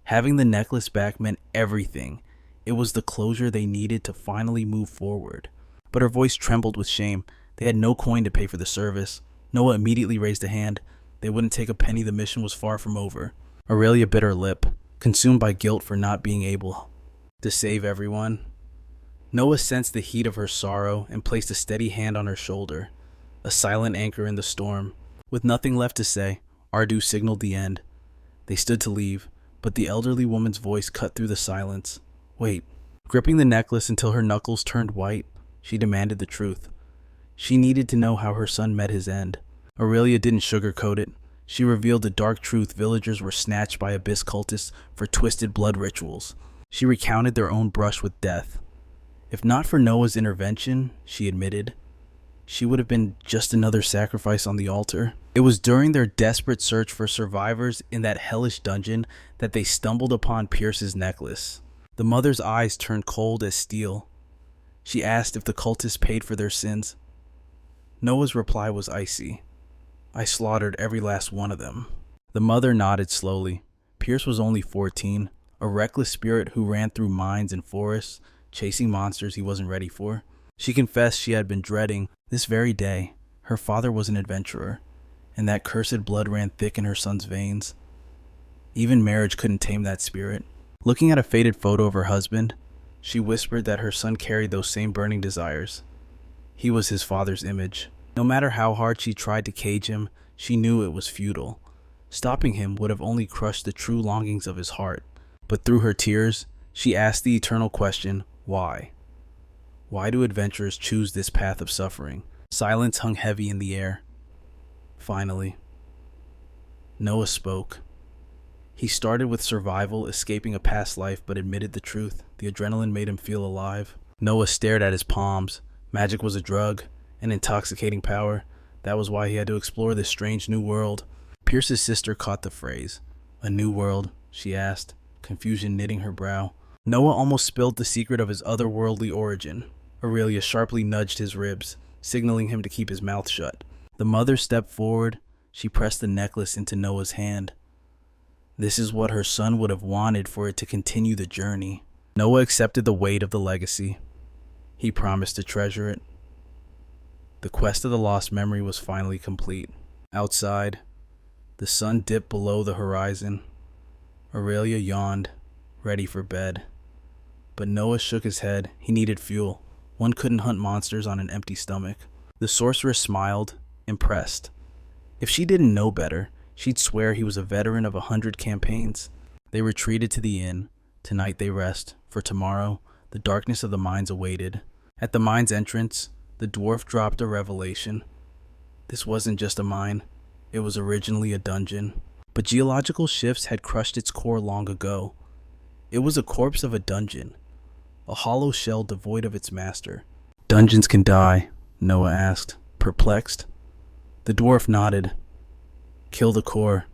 Having the necklace back meant everything. It was the closure they needed to finally move forward. But her voice trembled with shame. They had no coin to pay for the service. Noah immediately raised a hand. They wouldn't take a penny. The mission was far from over. Aurelia bit her lip, consumed by guilt for not being able to save everyone. Noah sensed the heat of her sorrow and placed a steady hand on her shoulder, a silent anchor in the storm. With nothing left to say, Ardu signaled the end. They stood to leave, but the elderly woman's voice cut through the silence. Wait. Gripping the necklace until her knuckles turned white, she demanded the truth. She needed to know how her son met his end. Aurelia didn't sugarcoat it. She revealed the dark truth: villagers were snatched by abyss cultists for twisted blood rituals. She recounted their own brush with death. If not for Noah's intervention, she admitted, she would have been just another sacrifice on the altar. It was during their desperate search for survivors in that hellish dungeon that they stumbled upon Pierce's necklace. The mother's eyes turned cold as steel. She asked if the cultists paid for their sins. Noah's reply was icy. I slaughtered every last one of them. The mother nodded slowly. Pierce was only 14, a reckless spirit who ran through mines and forests, chasing monsters he wasn't ready for. She confessed she had been dreading this very day. Her father was an adventurer, and that cursed blood ran thick in her son's veins. Even marriage couldn't tame that spirit. Looking at a faded photo of her husband, she whispered that her son carried those same burning desires. He was his father's image. No matter how hard she tried to cage him, she knew it was futile. Stopping him would have only crushed the true longings of his heart. But through her tears, she asked the eternal question, why? Why do adventurers choose this path of suffering? Silence hung heavy in the air. Finally, Noah spoke. He started with survival, escaping a past life, but admitted the truth. The adrenaline made him feel alive. Noah stared at his palms. Magic was a drug, an intoxicating power. That was why he had to explore this strange new world. Pierce's sister caught the phrase. A new world, she asked, confusion knitting her brow. Noah almost spilled the secret of his otherworldly origin. Aurelia sharply nudged his ribs, signaling him to keep his mouth shut. The mother stepped forward. She pressed the necklace into Noah's hand. This is what her son would have wanted for it to continue the journey. Noah accepted the weight of the legacy. He promised to treasure it. The quest of the lost memory was finally complete. Outside, the sun dipped below the horizon. Aurelia yawned, ready for bed. But Noah shook his head. He needed fuel. One couldn't hunt monsters on an empty stomach. The sorceress smiled, impressed. If she didn't know better, she'd swear he was a veteran of 100 campaigns. They retreated to the inn. Tonight they rest. For tomorrow, the darkness of the mines awaited. At the mine's entrance, the dwarf dropped a revelation. This wasn't just a mine. It was originally a dungeon. But geological shifts had crushed its core long ago. It was a corpse of a dungeon, a hollow shell devoid of its master. Dungeons can die, Noah asked, perplexed. The dwarf nodded. Kill the core.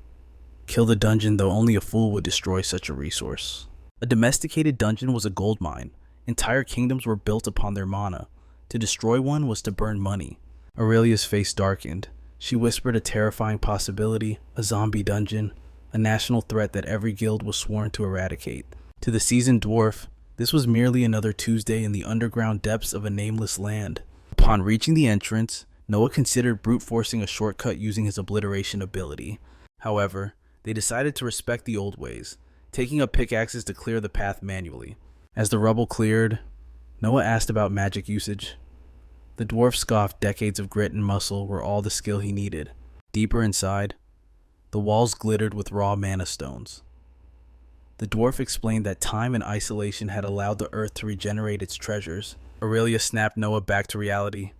Kill the dungeon, though only a fool would destroy such a resource. A domesticated dungeon was a gold mine. Entire kingdoms were built upon their mana. To destroy one was to burn money. Aurelia's face darkened. She whispered a terrifying possibility, a zombie dungeon, a national threat that every guild was sworn to eradicate. To the seasoned dwarf, this was merely another Tuesday in the underground depths of a nameless land. Upon reaching the entrance, Noah considered brute forcing a shortcut using his obliteration ability. However, they decided to respect the old ways, taking up pickaxes to clear the path manually. As the rubble cleared, Noah asked about magic usage. The dwarf scoffed. Decades of grit and muscle were all the skill he needed. Deeper inside, the walls glittered with raw mana stones. The dwarf explained that time and isolation had allowed the earth to regenerate its treasures. Aurelia snapped Noah back to reality.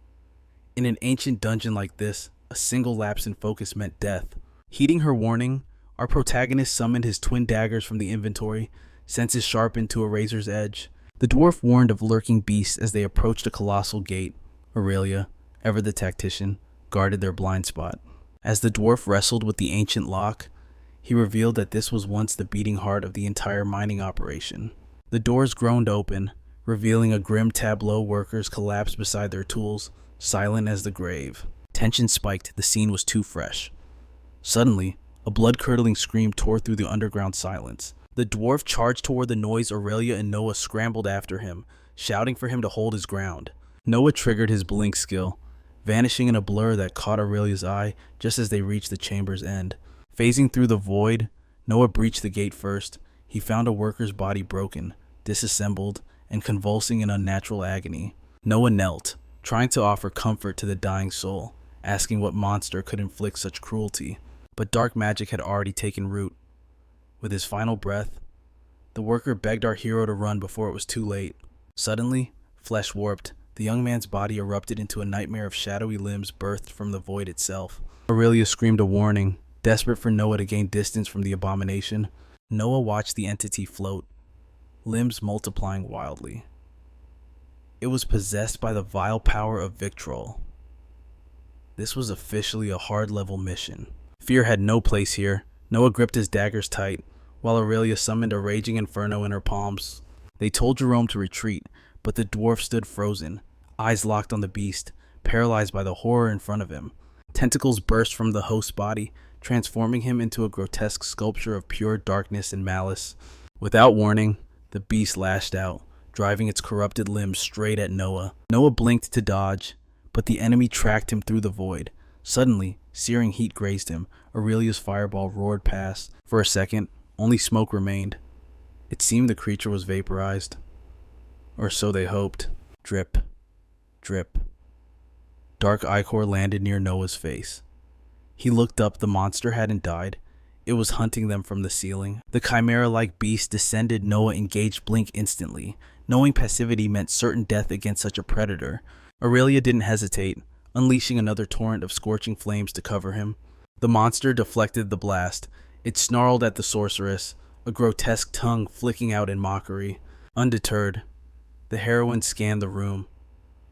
In an ancient dungeon like this, a single lapse in focus meant death. Heeding her warning, our protagonist summoned his twin daggers from the inventory, senses sharpened to a razor's edge. The dwarf warned of lurking beasts as they approached a colossal gate. Aurelia, ever the tactician, guarded their blind spot. As the dwarf wrestled with the ancient lock, he revealed that this was once the beating heart of the entire mining operation. The doors groaned open, revealing a grim tableau. Workers collapsed beside their tools, silent as the grave. Tension spiked. The scene was too fresh. Suddenly, a blood-curdling scream tore through the underground silence. The dwarf charged toward the noise. Aurelia and Noah scrambled after him, shouting for him to hold his ground. Noah triggered his blink skill, vanishing in a blur that caught Aurelia's eye just as they reached the chamber's end. Phasing through the void, Noah breached the gate first. He found a worker's body broken, disassembled, and convulsing in unnatural agony. Noah knelt, trying to offer comfort to the dying soul, asking what monster could inflict such cruelty. But dark magic had already taken root. With his final breath, the worker begged our hero to run before it was too late. Suddenly, flesh warped, the young man's body erupted into a nightmare of shadowy limbs birthed from the void itself. Aurelia screamed a warning, desperate for Noah to gain distance from the abomination. Noah watched the entity float, limbs multiplying wildly. It was possessed by the vile power of Victrol. This was officially a hard-level mission. Fear had no place here. Noah gripped his daggers tight, while Aurelia summoned a raging inferno in her palms. They told Jerome to retreat, but the dwarf stood frozen, eyes locked on the beast, paralyzed by the horror in front of him. Tentacles burst from the host's body, transforming him into a grotesque sculpture of pure darkness and malice. Without warning, the beast lashed out, driving its corrupted limbs straight at Noah. Noah blinked to dodge, but the enemy tracked him through the void. Suddenly, searing heat grazed him. Aurelia's fireball roared past. For a second, only smoke remained. It seemed the creature was vaporized. Or so they hoped. Drip. Drip. Dark ichor landed near Noah's face. He looked up. The monster hadn't died. It was hunting them from the ceiling. The chimera-like beast descended. Noah engaged blink instantly. Knowing passivity meant certain death against such a predator, Aurelia didn't hesitate, unleashing another torrent of scorching flames to cover him. The monster deflected the blast. It snarled at the sorceress, a grotesque tongue flicking out in mockery. Undeterred, the heroine scanned the room.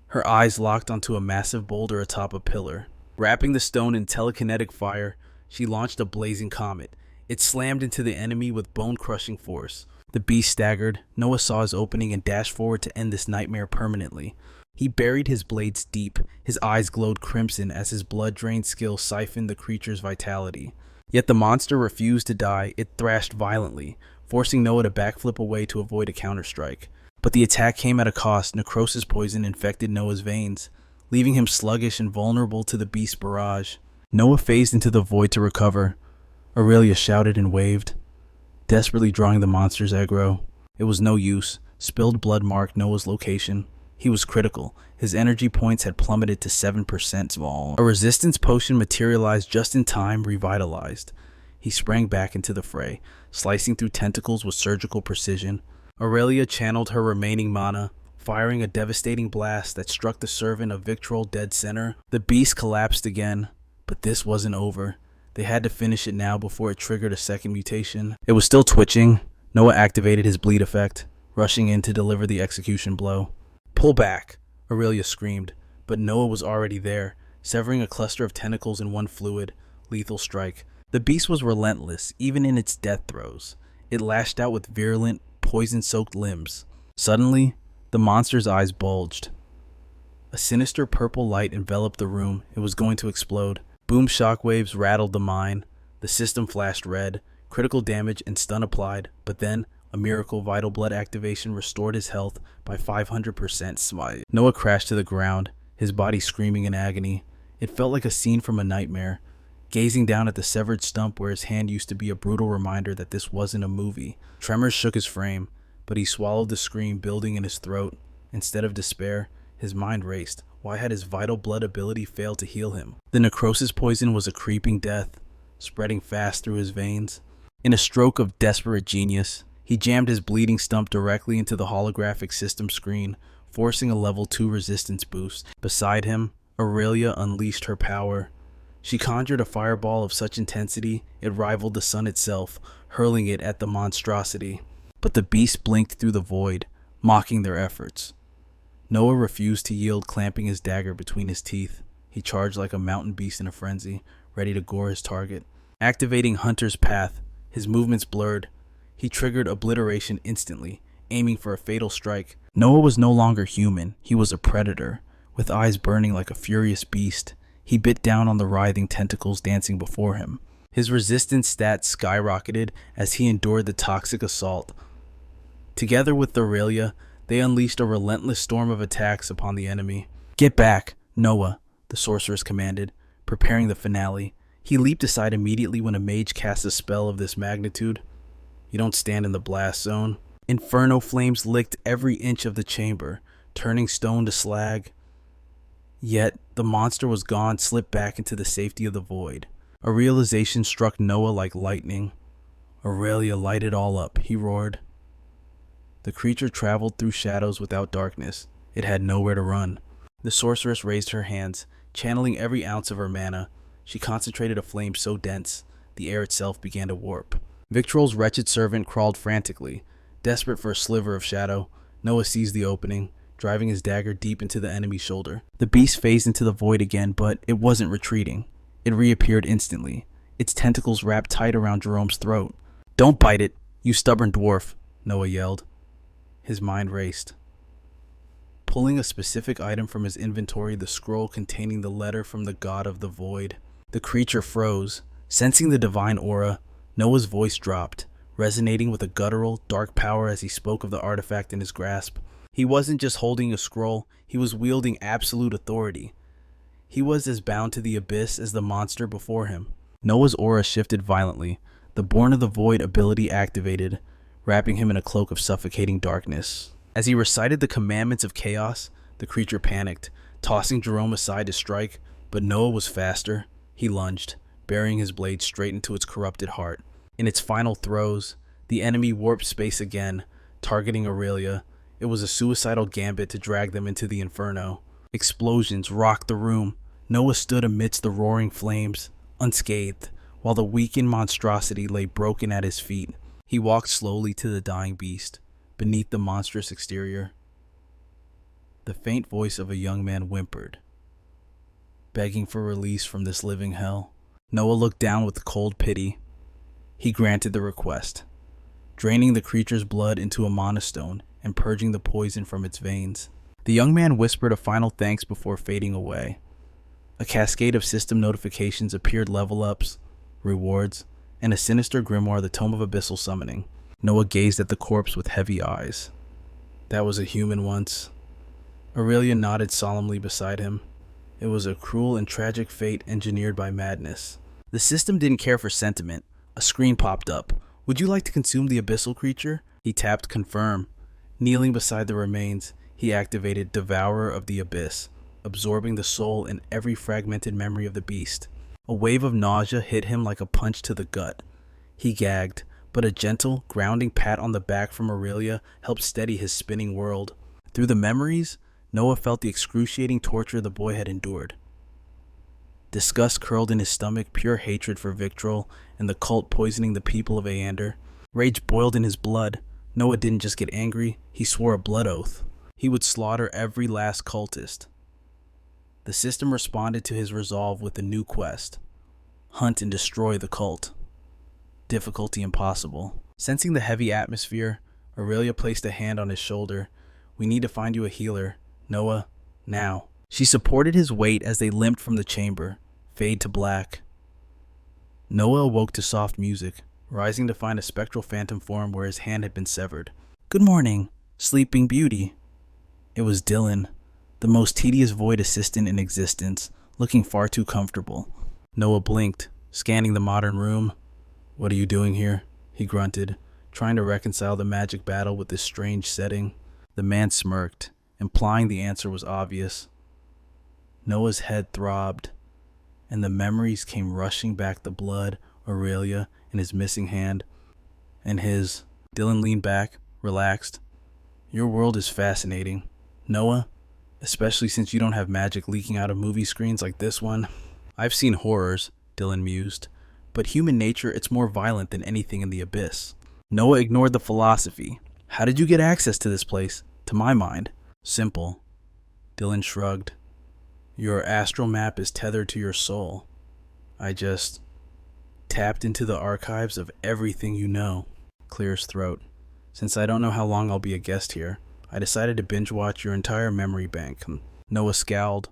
Her eyes locked onto a massive boulder atop a pillar. Wrapping the stone in telekinetic fire, she launched a blazing comet. It slammed into the enemy with bone-crushing force. The beast staggered. Noah saw his opening and dashed forward to end this nightmare permanently. He buried his blades deep. His eyes glowed crimson as his blood-drained skill siphoned the creature's vitality. Yet the monster refused to die. It thrashed violently, forcing Noah to backflip away to avoid a counterstrike. But the attack came at a cost. Necrosis poison infected Noah's veins, leaving him sluggish and vulnerable to the beast's barrage. Noah phased into the void to recover. Aurelia shouted and waved, desperately drawing the monster's aggro. It was no use. Spilled blood marked Noah's location. He was critical. His energy points had plummeted to 7% vol. A resistance potion materialized just in time, revitalized. He sprang back into the fray, slicing through tentacles with surgical precision. Aurelia channeled her remaining mana, firing a devastating blast that struck the servant of Victrol dead center. The beast collapsed again, but this wasn't over. They had to finish it now before it triggered a second mutation. It was still twitching. Noah activated his bleed effect, rushing in to deliver the execution blow. "Pull back," Aurelia screamed, but Noah was already there, severing a cluster of tentacles in one fluid, lethal strike. The beast was relentless, even in its death throes. It lashed out with virulent, poison-soaked limbs. Suddenly, the monster's eyes bulged. A sinister purple light enveloped the room. It was going to explode. Boom shockwaves rattled the mine. The system flashed red, critical damage and stun applied, but then a miracle vital blood activation restored his health by 500%. Noah crashed to the ground, his body screaming in agony. It felt like a scene from a nightmare. Gazing down at the severed stump where his hand used to be a brutal reminder that this wasn't a movie. Tremors shook his frame, but he swallowed the scream building in his throat. Instead of despair, his mind raced. Why had his vital blood ability failed to heal him? The necrosis poison was a creeping death, spreading fast through his veins. In a stroke of desperate genius, he jammed his bleeding stump directly into the holographic system screen, forcing a level 2 resistance boost. Beside him, Aurelia unleashed her power. She conjured a fireball of such intensity it rivaled the sun itself, hurling it at the monstrosity. But the beast blinked through the void, mocking their efforts. Noah refused to yield, clamping his dagger between his teeth. He charged like a mountain beast in a frenzy, ready to gore his target. Activating Hunter's Path, his movements blurred. He triggered obliteration instantly, aiming for a fatal strike. Noah was no longer human. He was a predator, with eyes burning like a furious beast. He bit down on the writhing tentacles dancing before him. His resistance stats skyrocketed as he endured the toxic assault. Together with Aurelia, they unleashed a relentless storm of attacks upon the enemy. "Get back, Noah," the sorceress commanded, preparing the finale. He leaped aside immediately when a mage cast a spell of this magnitude. You don't stand in the blast zone. Inferno flames licked every inch of the chamber, turning stone to slag. Yet, the monster was gone, slipped back into the safety of the void. A realization struck Noah like lightning. "Aurelia, light it all up," he roared. The creature traveled through shadows without darkness. It had nowhere to run. The sorceress raised her hands, channeling every ounce of her mana. She concentrated a flame so dense, the air itself began to warp. Victrol's wretched servant crawled frantically, desperate for a sliver of shadow. Noah seized the opening, driving his dagger deep into the enemy's shoulder. The beast phased into the void again, but it wasn't retreating. It reappeared instantly, its tentacles wrapped tight around Jerome's throat. "Don't bite it, you stubborn dwarf," Noah yelled. His mind raced. Pulling a specific item from his inventory, the scroll containing the letter from the god of the void. The creature froze. Sensing the divine aura, Noah's voice dropped, resonating with a guttural, dark power as he spoke of the artifact in his grasp. He wasn't just holding a scroll, he was wielding absolute authority. He was as bound to the abyss as the monster before him. Noah's aura shifted violently. The Born of the Void ability activated, wrapping him in a cloak of suffocating darkness. As he recited the commandments of chaos, the creature panicked, tossing Jerome aside to strike, but Noah was faster. He lunged, burying his blade straight into its corrupted heart. In its final throes, the enemy warped space again, targeting Aurelia. It was a suicidal gambit to drag them into the inferno. Explosions rocked the room. Noah stood amidst the roaring flames, unscathed, while the weakened monstrosity lay broken at his feet. He walked slowly to the dying beast, beneath the monstrous exterior. The faint voice of a young man whimpered, begging for release from this living hell. Noah looked down with cold pity. He granted the request, draining the creature's blood into a monostone and purging the poison from its veins. The young man whispered a final thanks before fading away. A cascade of system notifications appeared, level ups, rewards, and a sinister grimoire, the Tome of Abyssal Summoning. Noah gazed at the corpse with heavy eyes. That was a human once. Aurelia nodded solemnly beside him. It was a cruel and tragic fate engineered by madness. The system didn't care for sentiment. A screen popped up. Would you like to consume the abyssal creature? He tapped confirm. Kneeling beside the remains, he activated Devourer of the Abyss, absorbing the soul and every fragmented memory of the beast. A wave of nausea hit him like a punch to the gut. He gagged, but a gentle, grounding pat on the back from Aurelia helped steady his spinning world. Through the memories, Noah felt the excruciating torture the boy had endured. Disgust curled in his stomach, pure hatred for Victrol and the cult poisoning the people of Aeander. Rage boiled in his blood. Noah didn't just get angry, he swore a blood oath. He would slaughter every last cultist. The system responded to his resolve with a new quest: hunt and destroy the cult. Difficulty impossible. Sensing the heavy atmosphere, Aurelia placed a hand on his shoulder. We need to find you a healer, Noah, now. She supported his weight as they limped from the chamber. Fade to black. Noah awoke to soft music, rising to find a spectral phantom form where his hand had been severed. Good morning, sleeping beauty. It was Dylan, the most tedious void assistant in existence, looking far too comfortable. Noah blinked, scanning the modern room. What are you doing here? He grunted, trying to reconcile the magic battle with this strange setting. The man smirked, implying the answer was obvious. Noah's head throbbed, and the memories came rushing back: the blood, Aurelia, and his missing hand. And his. Dylan leaned back, relaxed. Your world is fascinating, Noah, especially since you don't have magic leaking out of movie screens like this one. I've seen horrors, Dylan mused, but human nature, it's more violent than anything in the abyss. Noah ignored the philosophy. How did you get access to this place? To my mind, simple. Dylan shrugged. Your astral map is tethered to your soul. I just tapped into the archives of everything you know. Clear his throat. Since I don't know how long I'll be a guest here, I decided to binge watch your entire memory bank. Noah scowled.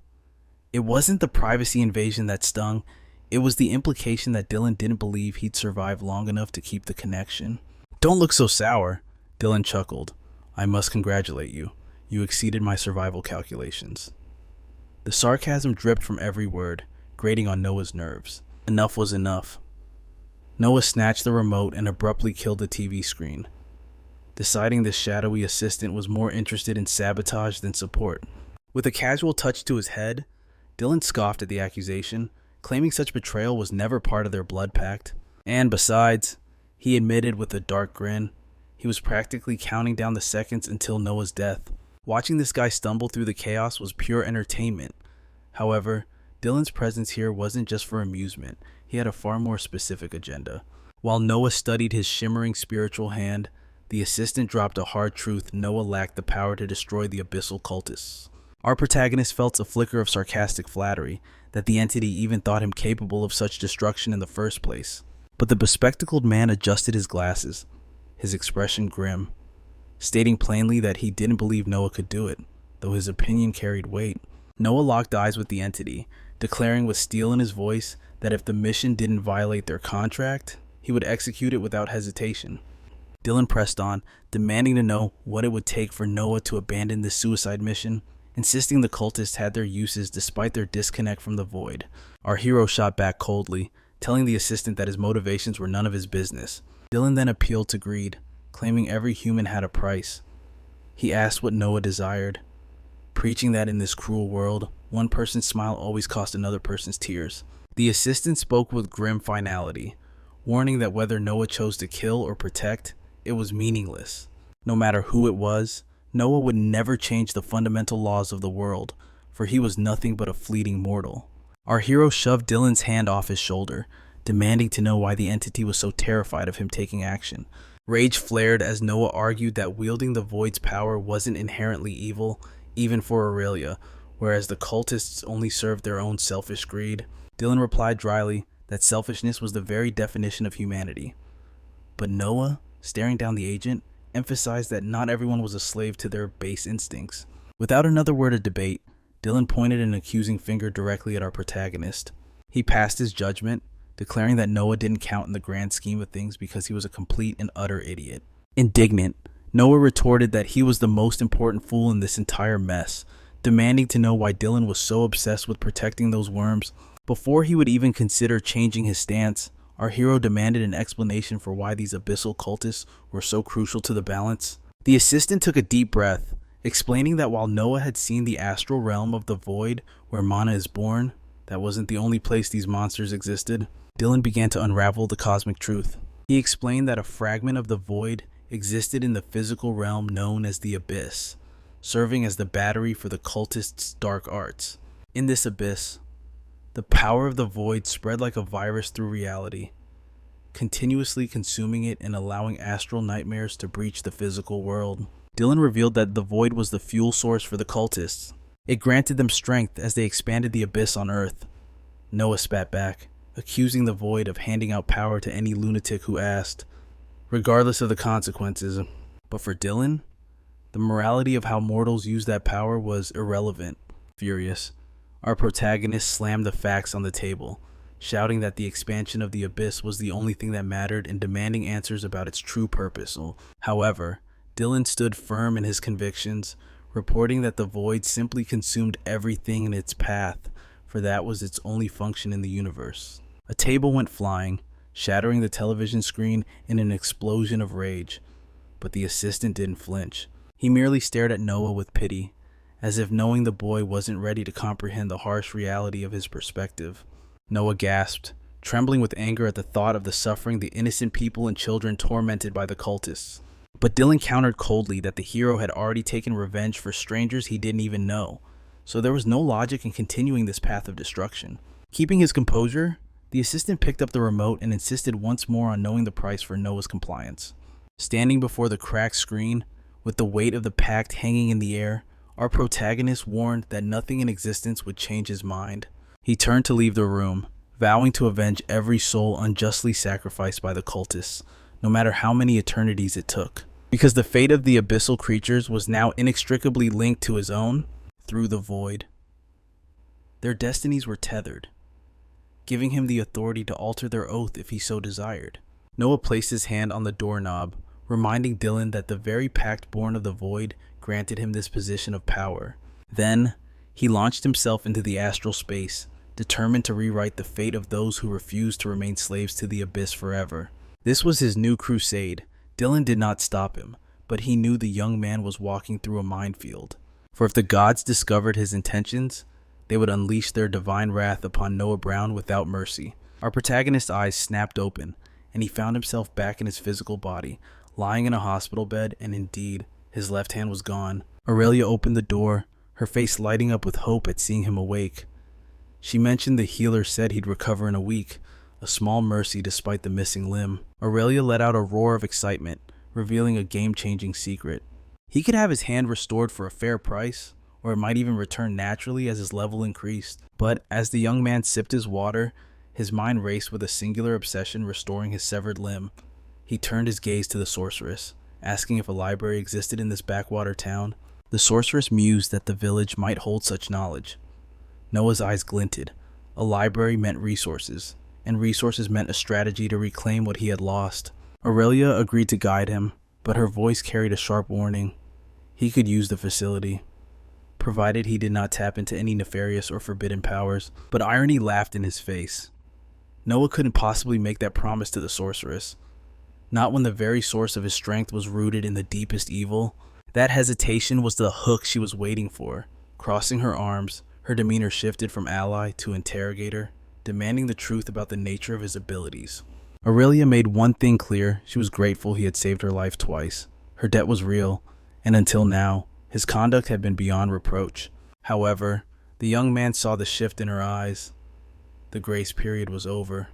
It wasn't the privacy invasion that stung. It was the implication that Dylan didn't believe he'd survive long enough to keep the connection. Don't look so sour, Dylan chuckled. I must congratulate you. You exceeded my survival calculations. The sarcasm dripped from every word, grating on Noah's nerves. Enough was enough. Noah snatched the remote and abruptly killed the TV screen, deciding the shadowy assistant was more interested in sabotage than support. With a casual touch to his head, Dylan scoffed at the accusation, claiming such betrayal was never part of their blood pact. And besides, he admitted with a dark grin, he was practically counting down the seconds until Noah's death. Watching this guy stumble through the chaos was pure entertainment. However, Dylan's presence here wasn't just for amusement. He had a far more specific agenda. While Noah studied his shimmering spiritual hand, the assistant dropped a hard truth: Noah lacked the power to destroy the abyssal cultists. Our protagonist felt a flicker of sarcastic flattery that the entity even thought him capable of such destruction in the first place. But the bespectacled man adjusted his glasses, his expression grim, stating plainly that he didn't believe Noah could do it, though his opinion carried weight. Noah locked eyes with the entity, declaring with steel in his voice that if the mission didn't violate their contract, he would execute it without hesitation. Dylan pressed on, demanding to know what it would take for Noah to abandon this suicide mission, insisting the cultists had their uses despite their disconnect from the void. Our hero shot back coldly, telling the assistant that his motivations were none of his business. Dylan then appealed to greed, claiming every human had a price. He asked what Noah desired, preaching that in this cruel world, one person's smile always cost another person's tears. The assistant spoke with grim finality, warning that whether Noah chose to kill or protect, it was meaningless. No matter who it was, Noah would never change the fundamental laws of the world, for he was nothing but a fleeting mortal. Our hero shoved Dylan's hand off his shoulder, demanding to know why the entity was so terrified of him taking action. Rage flared as Noah argued that wielding the void's power wasn't inherently evil, even for Aurelia, whereas the cultists only served their own selfish greed. Dylan replied dryly that selfishness was the very definition of humanity. But Noah, staring down the agent, emphasized that not everyone was a slave to their base instincts. Without another word of debate, Dylan pointed an accusing finger directly at our protagonist. He passed his judgment, declaring that Noah didn't count in the grand scheme of things because he was a complete and utter idiot. Indignant, Noah retorted that he was the most important fool in this entire mess, demanding to know why Dylan was so obsessed with protecting those worms. Before he would even consider changing his stance, our hero demanded an explanation for why these abyssal cultists were so crucial to the balance. The assistant took a deep breath, explaining that while Noah had seen the astral realm of the void where mana is born, that wasn't the only place these monsters existed. Dylan began to unravel the cosmic truth. He explained that a fragment of the void existed in the physical realm known as the abyss, serving as the battery for the cultists' dark arts. In this abyss, the power of the void spread like a virus through reality, continuously consuming it and allowing astral nightmares to breach the physical world. Dylan revealed that the void was the fuel source for the cultists. It granted them strength as they expanded the abyss on Earth. Noah spat back, accusing the void of handing out power to any lunatic who asked, regardless of the consequences. But for Dylan, the morality of how mortals use that power was irrelevant. Furious, our protagonist slammed the facts on the table, shouting that the expansion of the abyss was the only thing that mattered and demanding answers about its true purpose. However, Dylan stood firm in his convictions, reporting that the void simply consumed everything in its path, for that was its only function in the universe. A table went flying, shattering the television screen in an explosion of rage, but the assistant didn't flinch. He merely stared at Noah with pity, as if knowing the boy wasn't ready to comprehend the harsh reality of his perspective. Noah gasped, trembling with anger at the thought of the suffering the innocent people and children tormented by the cultists. But Dylan countered coldly that the hero had already taken revenge for strangers he didn't even know, so there was no logic in continuing this path of destruction. Keeping his composure, the assistant picked up the remote and insisted once more on knowing the price for Noah's compliance. Standing before the cracked screen, with the weight of the pact hanging in the air, our protagonist warned that nothing in existence would change his mind. He turned to leave the room, vowing to avenge every soul unjustly sacrificed by the cultists, no matter how many eternities it took. Because the fate of the abyssal creatures was now inextricably linked to his own through the void. Their destinies were tethered, giving him the authority to alter their oath if he so desired. Noah placed his hand on the doorknob, reminding Dylan that the very pact born of the void granted him this position of power. Then, he launched himself into the astral space, determined to rewrite the fate of those who refused to remain slaves to the abyss forever. This was his new crusade. Dylan did not stop him, but he knew the young man was walking through a minefield. For if the gods discovered his intentions, they would unleash their divine wrath upon Noah Brown without mercy. Our protagonist's eyes snapped open, and he found himself back in his physical body, lying in a hospital bed, and indeed, his left hand was gone. Aurelia opened the door, her face lighting up with hope at seeing him awake. She mentioned the healer said he'd recover in a week, a small mercy despite the missing limb. Aurelia let out a roar of excitement, revealing a game-changing secret. He could have his hand restored for a fair price, or it might even return naturally as his level increased. But as the young man sipped his water, his mind raced with a singular obsession restoring his severed limb. He turned his gaze to the sorceress, asking if a library existed in this backwater town. The sorceress mused that the village might hold such knowledge. Noah's eyes glinted. A library meant resources, and resources meant a strategy to reclaim what he had lost. Aurelia agreed to guide him, but her voice carried a sharp warning. He could use the facility, provided he did not tap into any nefarious or forbidden powers. But irony laughed in his face. Noah couldn't possibly make that promise to the sorceress, not when the very source of his strength was rooted in the deepest evil. That hesitation was the hook she was waiting for. Crossing her arms, her demeanor shifted from ally to interrogator, demanding the truth about the nature of his abilities. Aurelia made one thing clear: she was grateful he had saved her life twice. Her debt was real, and until now, his conduct had been beyond reproach. However, the young man saw the shift in her eyes. The grace period was over.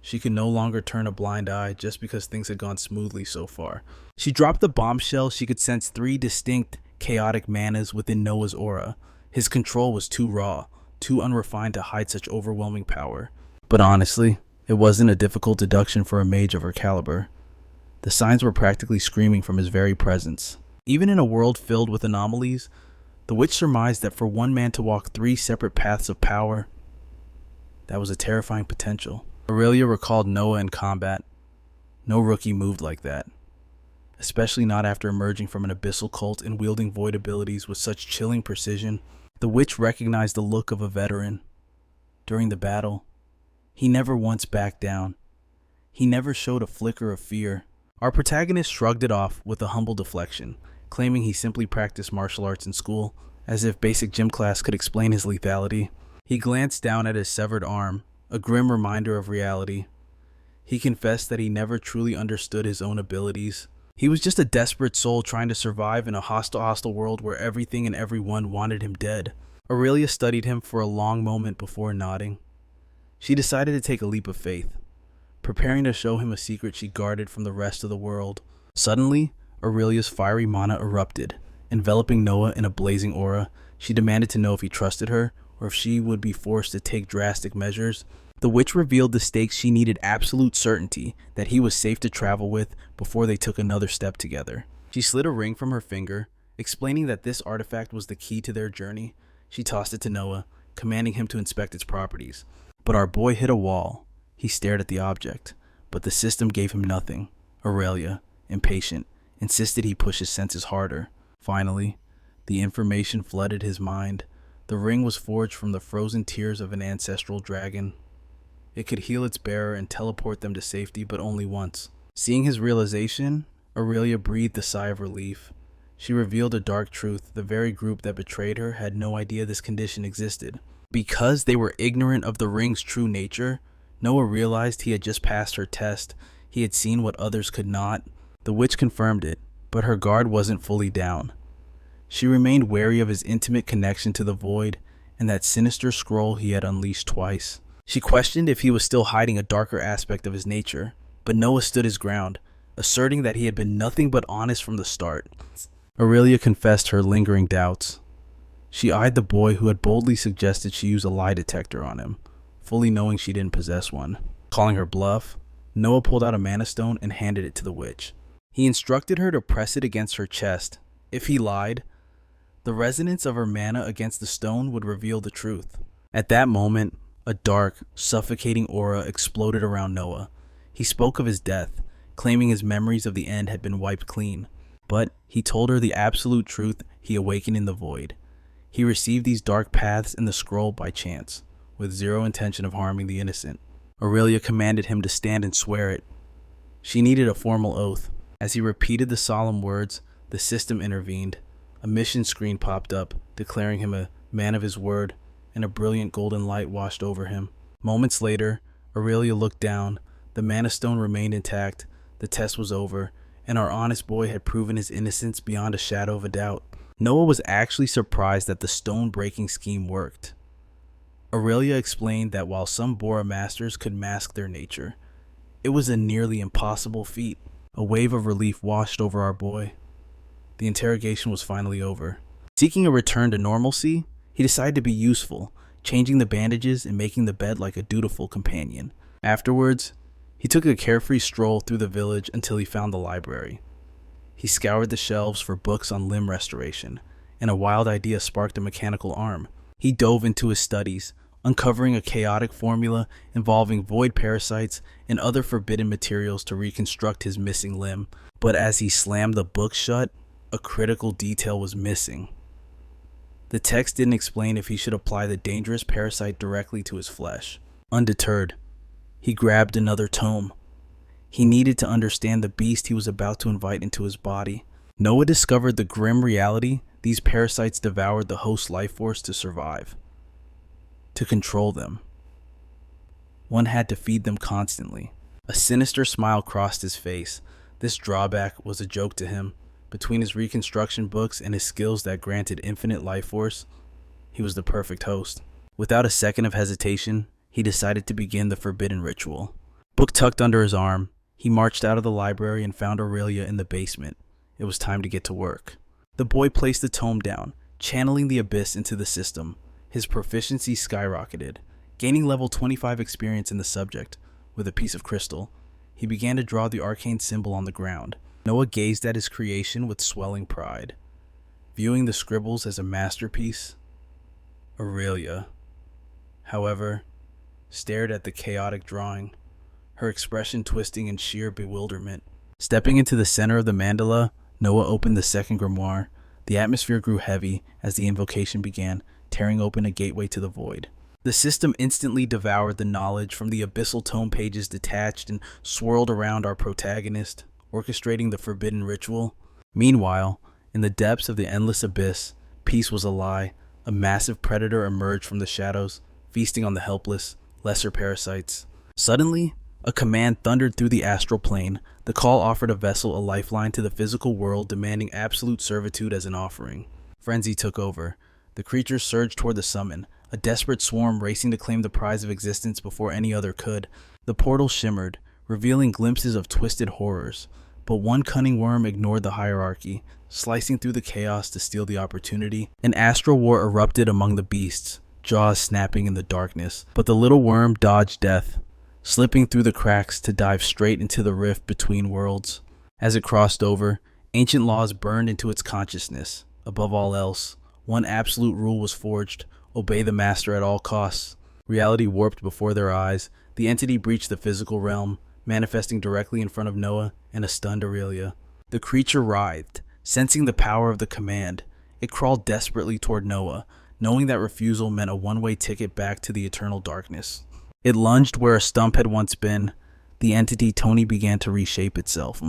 She could no longer turn a blind eye just because things had gone smoothly so far. She dropped the bombshell. She could sense three distinct, chaotic manas within Noah's aura. His control was too raw, too unrefined to hide such overwhelming power. But honestly, it wasn't a difficult deduction for a mage of her caliber. The signs were practically screaming from his very presence. Even in a world filled with anomalies, the witch surmised that for one man to walk three separate paths of power, that was a terrifying potential. Aurelia recalled Noah in combat. No rookie moved like that, especially not after emerging from an abyssal cult and wielding void abilities with such chilling precision. The witch recognized the look of a veteran. During the battle, he never once backed down. He never showed a flicker of fear. Our protagonist shrugged it off with a humble deflection, claiming he simply practiced martial arts in school, as if basic gym class could explain his lethality. He glanced down at his severed arm, a grim reminder of reality. He confessed that he never truly understood his own abilities. He was just a desperate soul trying to survive in a hostile world where everything and everyone wanted him dead. Aurelia studied him for a long moment before nodding. She decided to take a leap of faith, preparing to show him a secret she guarded from the rest of the world. Suddenly, Aurelia's fiery mana erupted, enveloping Noah in a blazing aura. She demanded to know if he trusted her, or if she would be forced to take drastic measures. The witch revealed the stakes. She needed absolute certainty that he was safe to travel with before they took another step together. She slid a ring from her finger, explaining that this artifact was the key to their journey. She tossed it to Noah, commanding him to inspect its properties. But our boy hit a wall. He stared at the object, but the system gave him nothing. Aurelia, impatient, insisted he push his senses harder. Finally, the information flooded his mind. The ring was forged from the frozen tears of an ancestral dragon. It could heal its bearer and teleport them to safety, but only once. Seeing his realization, Aurelia breathed a sigh of relief. She revealed a dark truth. The very group that betrayed her had no idea this condition existed. Because they were ignorant of the ring's true nature, Noah realized he had just passed her test. He had seen what others could not. The witch confirmed it, but her guard wasn't fully down. She remained wary of his intimate connection to the void and that sinister scroll he had unleashed twice. She questioned if he was still hiding a darker aspect of his nature, but Noah stood his ground, asserting that he had been nothing but honest from the start. Aurelia confessed her lingering doubts. She eyed the boy who had boldly suggested she use a lie detector on him, fully knowing she didn't possess one. Calling her bluff, Noah pulled out a mana stone and handed it to the witch. He instructed her to press it against her chest. If he lied, the resonance of her mana against the stone would reveal the truth. At that moment, a dark, suffocating aura exploded around Noah. He spoke of his death, claiming his memories of the end had been wiped clean. But he told her the absolute truth he awakened in the void. He received these dark paths in the scroll by chance, with zero intention of harming the innocent. Aurelia commanded him to stand and swear it. She needed a formal oath. As he repeated the solemn words, the system intervened. A mission screen popped up, declaring him a man of his word, and a brilliant golden light washed over him. Moments later, Aurelia looked down. The mana stone remained intact. The test was over, and our honest boy had proven his innocence beyond a shadow of a doubt. Noah was actually surprised that the stone-breaking scheme worked. Aurelia explained that while some Bora masters could mask their nature, it was a nearly impossible feat. A wave of relief washed over our boy. The interrogation was finally over. Seeking a return to normalcy, he decided to be useful, changing the bandages and making the bed like a dutiful companion. Afterwards, he took a carefree stroll through the village until he found the library. He scoured the shelves for books on limb restoration, and a wild idea sparked a mechanical arm. He dove into his studies, uncovering a chaotic formula involving void parasites and other forbidden materials to reconstruct his missing limb. But as he slammed the book shut, a critical detail was missing. The text didn't explain if he should apply the dangerous parasite directly to his flesh. Undeterred, he grabbed another tome. He needed to understand the beast he was about to invite into his body. Noah discovered the grim reality these parasites devoured the host life force to survive. To control them, one had to feed them constantly. A sinister smile crossed his face. This drawback was a joke to him. Between his reconstruction books and his skills that granted infinite life force, he was the perfect host. Without a second of hesitation, he decided to begin the forbidden ritual. Book tucked under his arm, he marched out of the library and found Aurelia in the basement. It was time to get to work. The boy placed the tome down, channeling the abyss into the system. His proficiency skyrocketed. Gaining level 25 experience in the subject, with a piece of crystal, he began to draw the arcane symbol on the ground. Noah gazed at his creation with swelling pride, viewing the scribbles as a masterpiece. Aurelia, however, stared at the chaotic drawing, her expression twisting in sheer bewilderment. Stepping into the center of the mandala, Noah opened the second grimoire. The atmosphere grew heavy as the invocation began, tearing open a gateway to the void. The system instantly devoured the knowledge from the abyssal tome pages, detached and swirled around our protagonist, orchestrating the forbidden ritual. Meanwhile, in the depths of the endless abyss, peace was a lie. A massive predator emerged from the shadows, feasting on the helpless, lesser parasites. Suddenly, a command thundered through the astral plane. The call offered a vessel a lifeline to the physical world, demanding absolute servitude as an offering. Frenzy took over. The creatures surged toward the summon, a desperate swarm racing to claim the prize of existence before any other could. The portal shimmered, revealing glimpses of twisted horrors. But one cunning worm ignored the hierarchy, slicing through the chaos to steal the opportunity. An astral war erupted among the beasts, jaws snapping in the darkness. But the little worm dodged death, slipping through the cracks to dive straight into the rift between worlds. As it crossed over, ancient laws burned into its consciousness. Above all else, one absolute rule was forged: obey the master at all costs. Reality warped before their eyes. The entity breached the physical realm, manifesting directly in front of Noah and a stunned Aurelia. The creature writhed, sensing the power of the command. It crawled desperately toward Noah, knowing that refusal meant a one-way ticket back to the eternal darkness. It lunged where a stump had once been. The entity Tony began to reshape itself.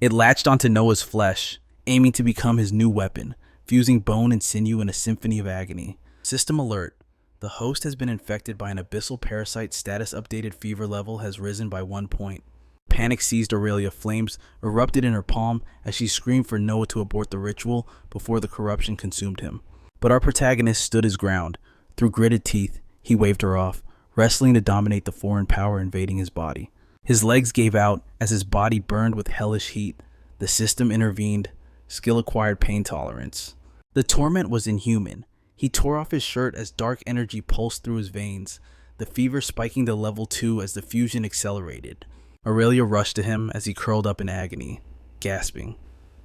It latched onto Noah's flesh, aiming to become his new weapon, fusing bone and sinew in a symphony of agony. System alert. The host has been infected by an abyssal parasite. Status updated. Fever level has risen by 1 point. Panic seized Aurelia. Flames erupted in her palm as she screamed for Noah to abort the ritual before the corruption consumed him. But our protagonist stood his ground. Through gritted teeth, he waved her off, wrestling to dominate the foreign power invading his body. His legs gave out as his body burned with hellish heat. The system intervened. Skill acquired pain tolerance. The torment was inhuman. He tore off his shirt as dark energy pulsed through his veins, the fever spiking to level 2 as the fusion accelerated. Aurelia rushed to him as he curled up in agony, gasping.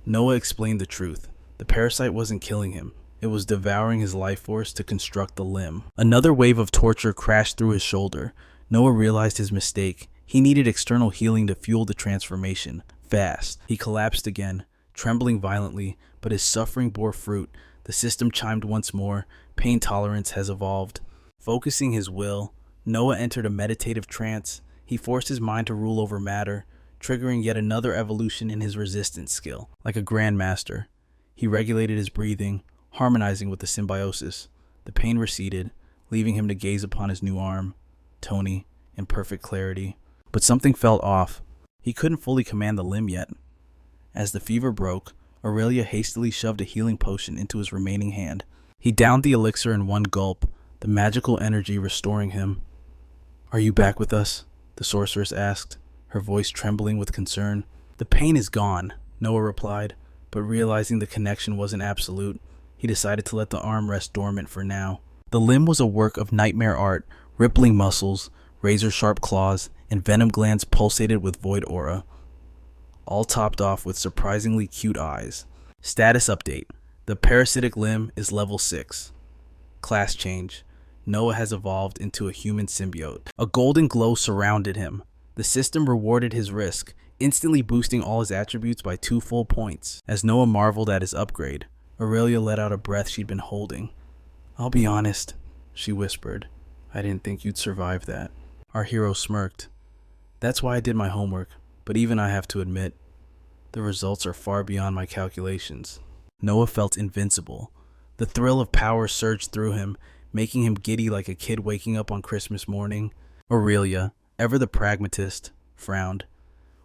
Noah explained the truth. The parasite wasn't killing him. It was devouring his life force to construct the limb. Another wave of torture crashed through his shoulder. Noah realized his mistake. He needed external healing to fuel the transformation. Fast. He collapsed again, trembling violently, but his suffering bore fruit. The system chimed once more. Pain tolerance has evolved. Focusing his will, Noah entered a meditative trance. He forced his mind to rule over matter, triggering yet another evolution in his resistance skill. Like a grandmaster, he regulated his breathing, harmonizing with the symbiosis. The pain receded, leaving him to gaze upon his new arm, Tony, in perfect clarity. But something felt off. He couldn't fully command the limb yet. As the fever broke, Aurelia hastily shoved a healing potion into his remaining hand. He downed the elixir in one gulp, the magical energy restoring him. "Are you back with us?" the sorceress asked, her voice trembling with concern. "The pain is gone," Noah replied, but realizing the connection wasn't absolute, he decided to let the arm rest dormant for now. The limb was a work of nightmare art, rippling muscles, razor-sharp claws, and venom glands pulsated with void aura, all topped off with surprisingly cute eyes. Status update. The parasitic limb is level 6. Class change. Noah has evolved into a human symbiote. A golden glow surrounded him. The system rewarded his risk, instantly boosting all his attributes by 2 full points. As Noah marveled at his upgrade, Aurelia let out a breath she'd been holding. "I'll be honest," she whispered. "I didn't think you'd survive that." Our hero smirked. "That's why I did my homework, but even I have to admit, the results are far beyond my calculations." Noah felt invincible. The thrill of power surged through him, making him giddy like a kid waking up on Christmas morning. Aurelia, ever the pragmatist, frowned.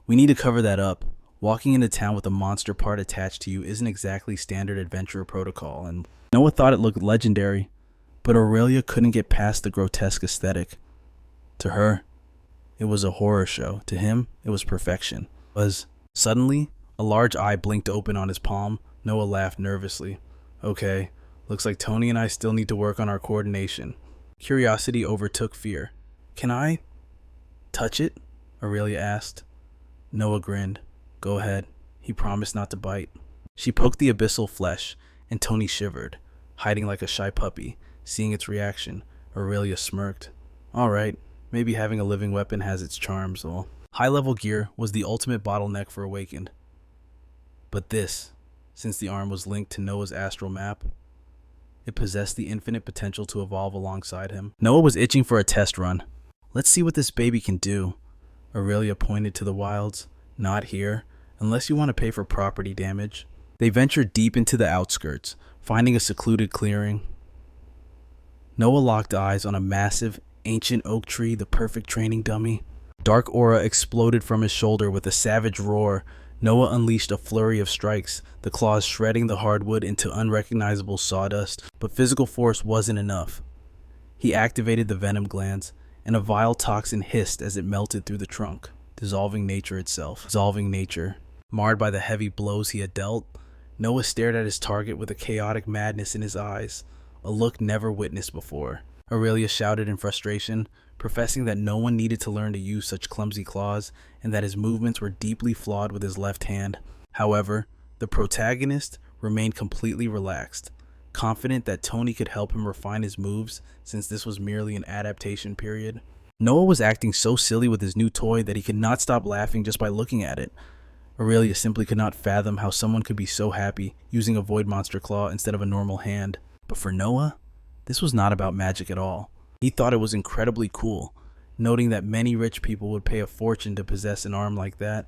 "We need to cover that up. Walking into town with a monster part attached to you isn't exactly standard adventurer protocol," and Noah thought it looked legendary, but Aurelia couldn't get past the grotesque aesthetic. To her, it was a horror show. To him, it was perfection. Suddenly, a large eye blinked open on his palm. Noah laughed nervously. "Okay, looks like Tony and I still need to work on our coordination." Curiosity overtook fear. "Can I touch it?" Aurelia asked. Noah grinned. "Go ahead." He promised not to bite. She poked the abyssal flesh, and Tony shivered, hiding like a shy puppy. Seeing its reaction, Aurelia smirked. "All right, Maybe having a living weapon has its charms, though. High-level gear was the ultimate bottleneck for Awakened. But this, since the arm was linked to Noah's astral map, it possessed the infinite potential to evolve alongside him. Noah was itching for a test run. Let's see what this baby can do. Aurelia pointed to the wilds. Not here, unless you want to pay for property damage. They ventured deep into the outskirts, finding a secluded clearing. Noah locked eyes on a massive, ancient oak tree, the perfect training dummy. Dark aura exploded from his shoulder with a savage roar. Noah unleashed a flurry of strikes, the claws shredding the hardwood into unrecognizable sawdust, but physical force wasn't enough. He activated the venom glands, and a vile toxin hissed as it melted through the trunk, dissolving nature itself. Dissolving nature. Marred by the heavy blows he had dealt, Noah stared at his target with a chaotic madness in his eyes, a look never witnessed before. Aurelia shouted in frustration, professing that no one needed to learn to use such clumsy claws and that his movements were deeply flawed with his left hand. However, the protagonist remained completely relaxed, confident that Tony could help him refine his moves since this was merely an adaptation period. Noah was acting so silly with his new toy that he could not stop laughing just by looking at it. Aurelia simply could not fathom how someone could be so happy using a void monster claw instead of a normal hand. But for Noah, this was not about magic at all. He thought it was incredibly cool, noting that many rich people would pay a fortune to possess an arm like that.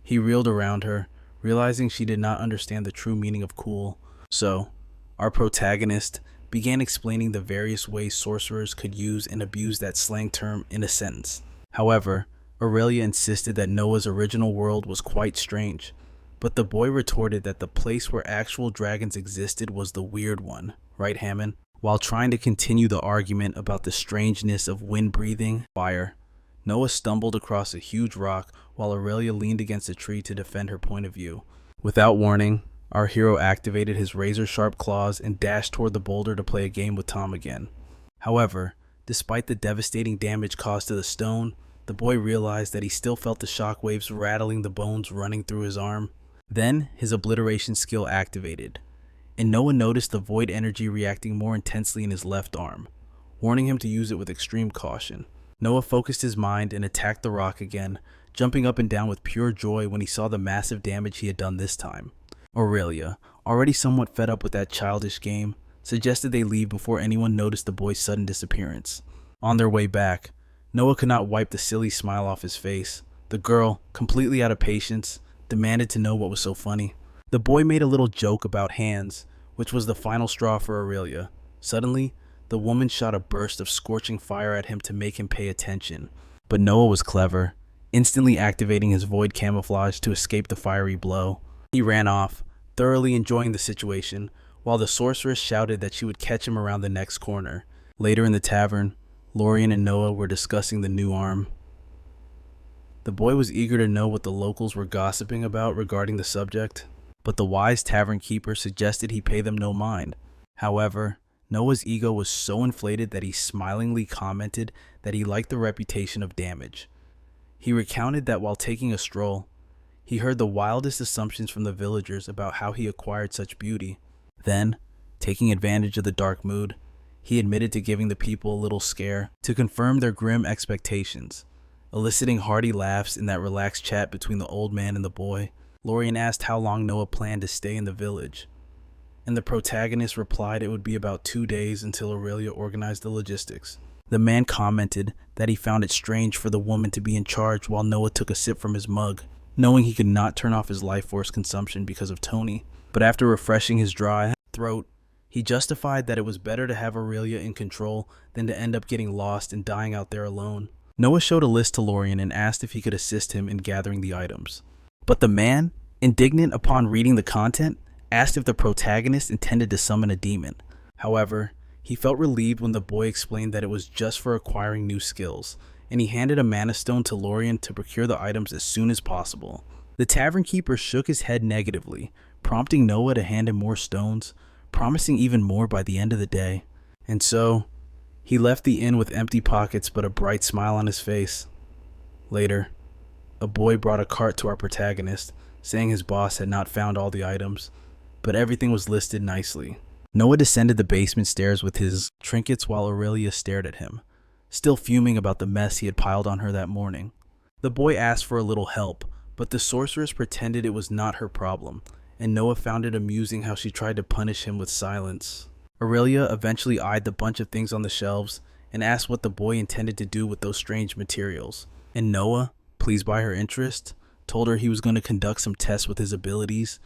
He reeled around her, realizing she did not understand the true meaning of cool. So, our protagonist began explaining the various ways sorcerers could use and abuse that slang term in a sentence. However, Aurelia insisted that Noah's original world was quite strange, but the boy retorted that the place where actual dragons existed was the weird one, right, Hammond? While trying to continue the argument about the strangeness of wind-breathing fire, Noah stumbled across a huge rock while Aurelia leaned against a tree to defend her point of view. Without warning, our hero activated his razor-sharp claws and dashed toward the boulder to play a game with Tom again. However, despite the devastating damage caused to the stone, the boy realized that he still felt the shockwaves rattling the bones running through his arm. Then, his obliteration skill activated, and Noah noticed the void energy reacting more intensely in his left arm, warning him to use it with extreme caution. Noah focused his mind and attacked the rock again, jumping up and down with pure joy when he saw the massive damage he had done this time. Aurelia, already somewhat fed up with that childish game, suggested they leave before anyone noticed the boy's sudden disappearance. On their way back, Noah could not wipe the silly smile off his face. The girl, completely out of patience, demanded to know what was so funny. The boy made a little joke about hands, which was the final straw for Aurelia. Suddenly, the woman shot a burst of scorching fire at him to make him pay attention. But Noah was clever, instantly activating his void camouflage to escape the fiery blow. He ran off, thoroughly enjoying the situation, while the sorceress shouted that she would catch him around the next corner. Later in the tavern, Lorien and Noah were discussing the new arm. The boy was eager to know what the locals were gossiping about regarding the subject, but the wise tavern keeper suggested he pay them no mind. However, Noah's ego was so inflated that he smilingly commented that he liked the reputation of damage. He recounted that while taking a stroll, he heard the wildest assumptions from the villagers about how he acquired such beauty. Then, taking advantage of the dark mood, he admitted to giving the people a little scare to confirm their grim expectations, eliciting hearty laughs in that relaxed chat between the old man and the boy. Lorien asked how long Noah planned to stay in the village, and the protagonist replied it would be about 2 days until Aurelia organized the logistics. The man commented that he found it strange for the woman to be in charge while Noah took a sip from his mug, knowing he could not turn off his life force consumption because of Tony. But after refreshing his dry throat, he justified that it was better to have Aurelia in control than to end up getting lost and dying out there alone. Noah showed a list to Lorien and asked if he could assist him in gathering the items. But the man, indignant upon reading the content, asked if the protagonist intended to summon a demon. However, he felt relieved when the boy explained that it was just for acquiring new skills, and he handed a mana stone to Lorien to procure the items as soon as possible. The tavern keeper shook his head negatively, prompting Noah to hand him more stones, promising even more by the end of the day. And so, he left the inn with empty pockets but a bright smile on his face. Later, a boy brought a cart to our protagonist, saying his boss had not found all the items, but everything was listed nicely. Noah descended the basement stairs with his trinkets while Aurelia stared at him, still fuming about the mess he had piled on her that morning. The boy asked for a little help, but the sorceress pretended it was not her problem, and Noah found it amusing how she tried to punish him with silence. Aurelia eventually eyed the bunch of things on the shelves and asked what the boy intended to do with those strange materials. And Noah, pleased by her interest, told her he was going to conduct some tests with his abilities,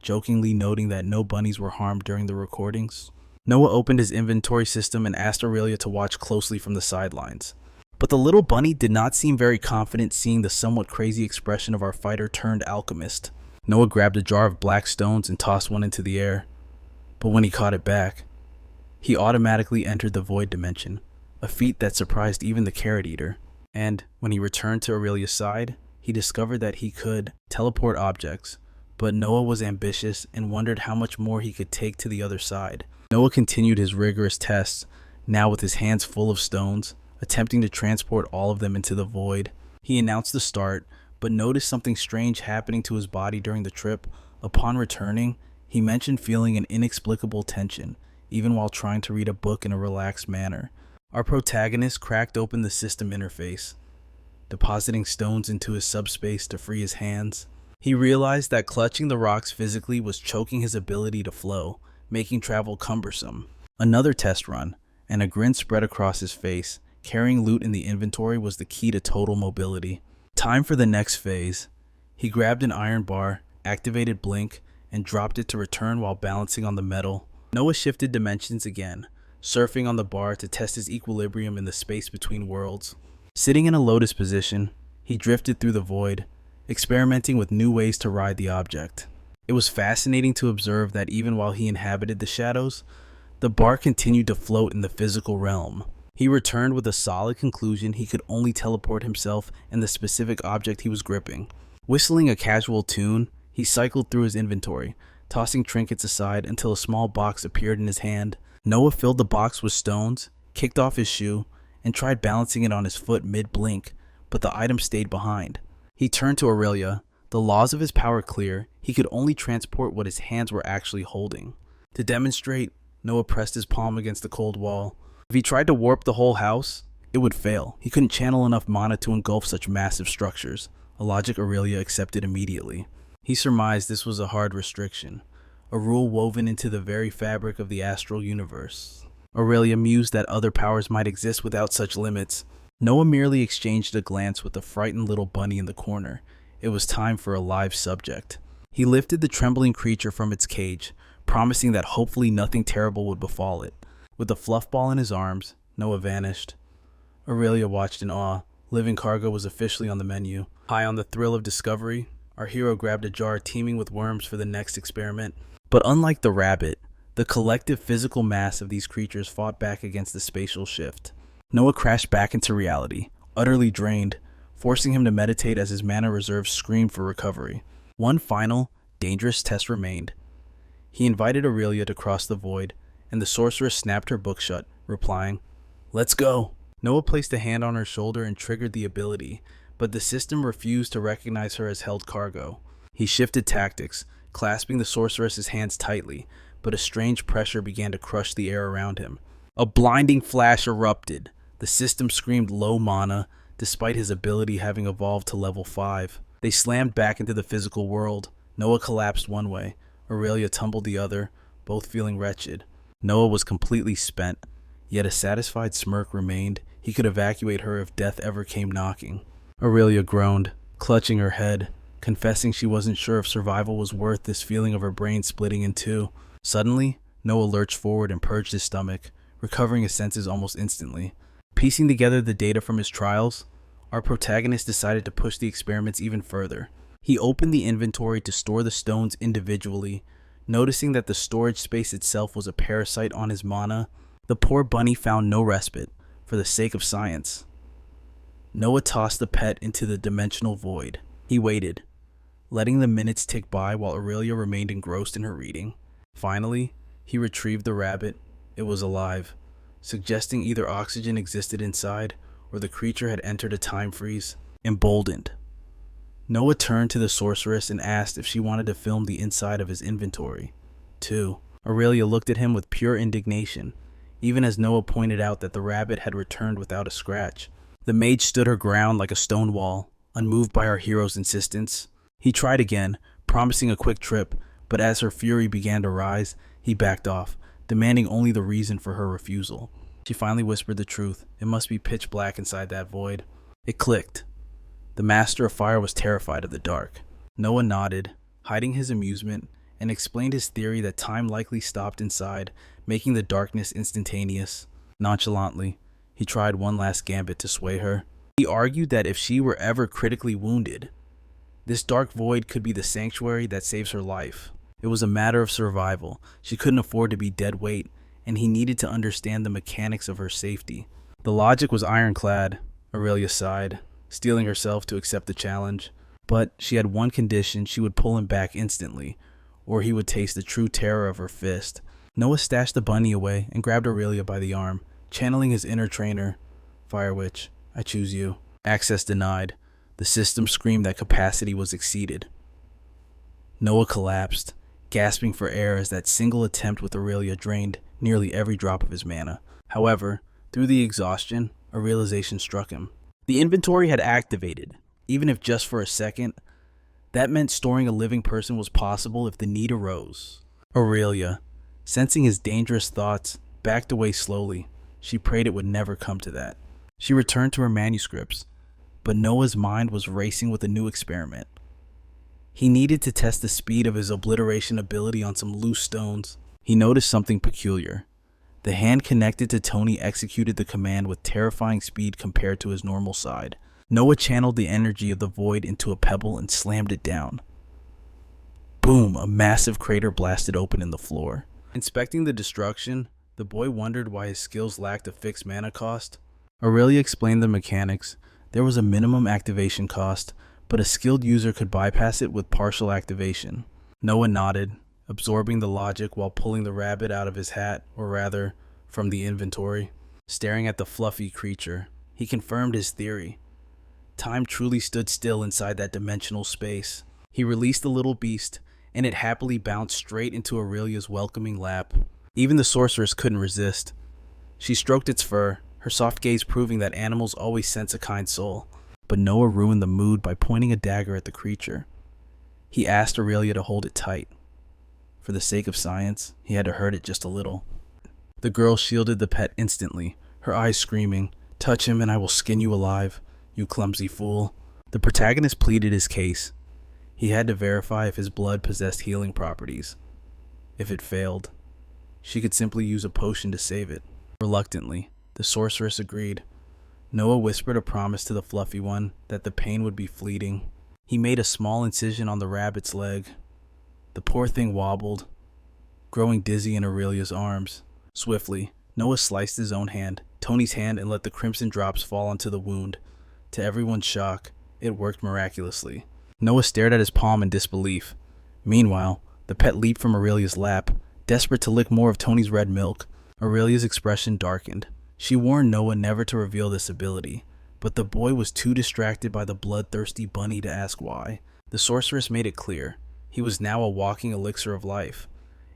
jokingly noting that no bunnies were harmed during the recordings. Noah opened his inventory system and asked Aurelia to watch closely from the sidelines. But the little bunny did not seem very confident seeing the somewhat crazy expression of our fighter-turned-alchemist. Noah grabbed a jar of black stones and tossed one into the air. But when he caught it back, he automatically entered the void dimension, a feat that surprised even the carrot eater. And when he returned to Aurelia's side, he discovered that he could teleport objects. But Noah was ambitious and wondered how much more he could take to the other side. Noah continued his rigorous tests, now with his hands full of stones, attempting to transport all of them into the void. He announced the start, but noticed something strange happening to his body during the trip. Upon returning, he mentioned feeling an inexplicable tension, even while trying to read a book in a relaxed manner. Our protagonist cracked open the system interface, depositing stones into his subspace to free his hands. He realized that clutching the rocks physically was choking his ability to flow, making travel cumbersome. Another test run, and a grin spread across his face. Carrying loot in the inventory was the key to total mobility. Time for the next phase. He grabbed an iron bar, activated Blink, and dropped it to return while balancing on the metal. Noah shifted dimensions again, surfing on the bar to test his equilibrium in the space between worlds. Sitting in a lotus position, he drifted through the void, experimenting with new ways to ride the object. It was fascinating to observe that even while he inhabited the shadows, the bar continued to float in the physical realm. He returned with a solid conclusion he could only teleport himself and the specific object he was gripping. Whistling a casual tune, he cycled through his inventory, tossing trinkets aside until a small box appeared in his hand. Noah filled the box with stones, kicked off his shoe, and tried balancing it on his foot mid-blink, but the item stayed behind. He turned to Aurelia. The laws of his power clear, he could only transport what his hands were actually holding. To demonstrate, Noah pressed his palm against the cold wall. If he tried to warp the whole house, it would fail. He couldn't channel enough mana to engulf such massive structures, a logic Aurelia accepted immediately. He surmised this was a hard restriction, a rule woven into the very fabric of the astral universe. Aurelia mused that other powers might exist without such limits. Noah merely exchanged a glance with the frightened little bunny in the corner. It was time for a live subject. He lifted the trembling creature from its cage, promising that hopefully nothing terrible would befall it. With the fluff ball in his arms, Noah vanished. Aurelia watched in awe. Living cargo was officially on the menu. High on the thrill of discovery, our hero grabbed a jar teeming with worms for the next experiment. But unlike the rabbit, the collective physical mass of these creatures fought back against the spatial shift. Noah crashed back into reality, utterly drained, forcing him to meditate as his mana reserves screamed for recovery. One final, dangerous test remained. He invited Aurelia to cross the void, and the sorceress snapped her book shut, replying, "Let's go." Noah placed a hand on her shoulder and triggered the ability, but the system refused to recognize her as held cargo. He shifted tactics, clasping the sorceress's hands tightly, but a strange pressure began to crush the air around him. A blinding flash erupted. The system screamed low mana, despite his ability having evolved to level 5. They slammed back into the physical world. Noah collapsed one way, Aurelia tumbled the other, both feeling wretched. Noah was completely spent, yet a satisfied smirk remained. He could evacuate her if death ever came knocking. Aurelia groaned, clutching her head, confessing she wasn't sure if survival was worth this feeling of her brain splitting in two. Suddenly, Noah lurched forward and purged his stomach, recovering his senses almost instantly. Piecing together the data from his trials, our protagonist decided to push the experiments even further. He opened the inventory to store the stones individually, noticing that the storage space itself was a parasite on his mana. The poor bunny found no respite, for the sake of science. Noah tossed the pet into the dimensional void. He waited, letting the minutes tick by while Aurelia remained engrossed in her reading. Finally, he retrieved the rabbit. It was alive, suggesting either oxygen existed inside or the creature had entered a time freeze. Emboldened, Noah turned to the sorceress and asked if she wanted to film the inside of his inventory, too. Aurelia looked at him with pure indignation. even as Noah pointed out that the rabbit had returned without a scratch. The mage stood her ground like a stone wall, unmoved by our hero's insistence. He tried again, promising a quick trip, but as her fury began to rise, he backed off, demanding only the reason for her refusal. She finally whispered the truth. It must be pitch black inside that void. It clicked. The master of fire was terrified of the dark. Noah nodded, hiding his amusement, and explained his theory that time likely stopped inside, making the darkness instantaneous. Nonchalantly, he tried one last gambit to sway her. He argued that if she were ever critically wounded, this dark void could be the sanctuary that saves her life. It was a matter of survival. She couldn't afford to be dead weight, and he needed to understand the mechanics of her safety. The logic was ironclad, Aurelia sighed, steeling herself to accept the challenge. But she had one condition: she would pull him back instantly, or he would taste the true terror of her fist. Noah stashed the bunny away and grabbed Aurelia by the arm, channeling his inner trainer. Fire Witch, I choose you. Access denied. The system screamed that capacity was exceeded. Noah collapsed, gasping for air as that single attempt with Aurelia drained nearly every drop of his mana. However, through the exhaustion, a realization struck him. The inventory had activated, even if just for a second. That meant storing a living person was possible if the need arose. Aurelia, sensing his dangerous thoughts, backed away slowly. She prayed it would never come to that. She returned to her manuscripts, but Noah's mind was racing with a new experiment. He needed to test the speed of his obliteration ability on some loose stones. He noticed something peculiar. The hand connected to Tony executed the command with terrifying speed compared to his normal side. Noah channeled the energy of the void into a pebble and slammed it down. Boom! A massive crater blasted open in the floor. Inspecting the destruction, the boy wondered why his skills lacked a fixed mana cost. Aurelia explained the mechanics. There was a minimum activation cost, but a skilled user could bypass it with partial activation. Noah nodded, absorbing the logic while pulling the rabbit out of his hat, or rather, from the inventory. Staring at the fluffy creature, he confirmed his theory. Time truly stood still inside that dimensional space. He released the little beast, and it happily bounced straight into Aurelia's welcoming lap. Even the sorceress couldn't resist. She stroked its fur, her soft gaze proving that animals always sense a kind soul. But Noah ruined the mood by pointing a dagger at the creature. He asked Aurelia to hold it tight. For the sake of science, he had to hurt it just a little. The girl shielded the pet instantly, her eyes screaming, "Touch him and I will skin you alive, you clumsy fool." The protagonist pleaded his case. He had to verify if his blood possessed healing properties. If it failed, she could simply use a potion to save it. Reluctantly, the sorceress agreed. Noah whispered a promise to the fluffy one that the pain would be fleeting. He made a small incision on the rabbit's leg. The poor thing wobbled, growing dizzy in Aurelia's arms. Swiftly, Noah sliced his own hand, Tony's hand, and let the crimson drops fall onto the wound. To everyone's shock, it worked miraculously. Noah stared at his palm in disbelief. Meanwhile, the pet leaped from Aurelia's lap, desperate to lick more of Tony's red milk. Aurelia's expression darkened. She warned Noah never to reveal this ability, but the boy was too distracted by the bloodthirsty bunny to ask why. The sorceress made it clear. He was now a walking elixir of life.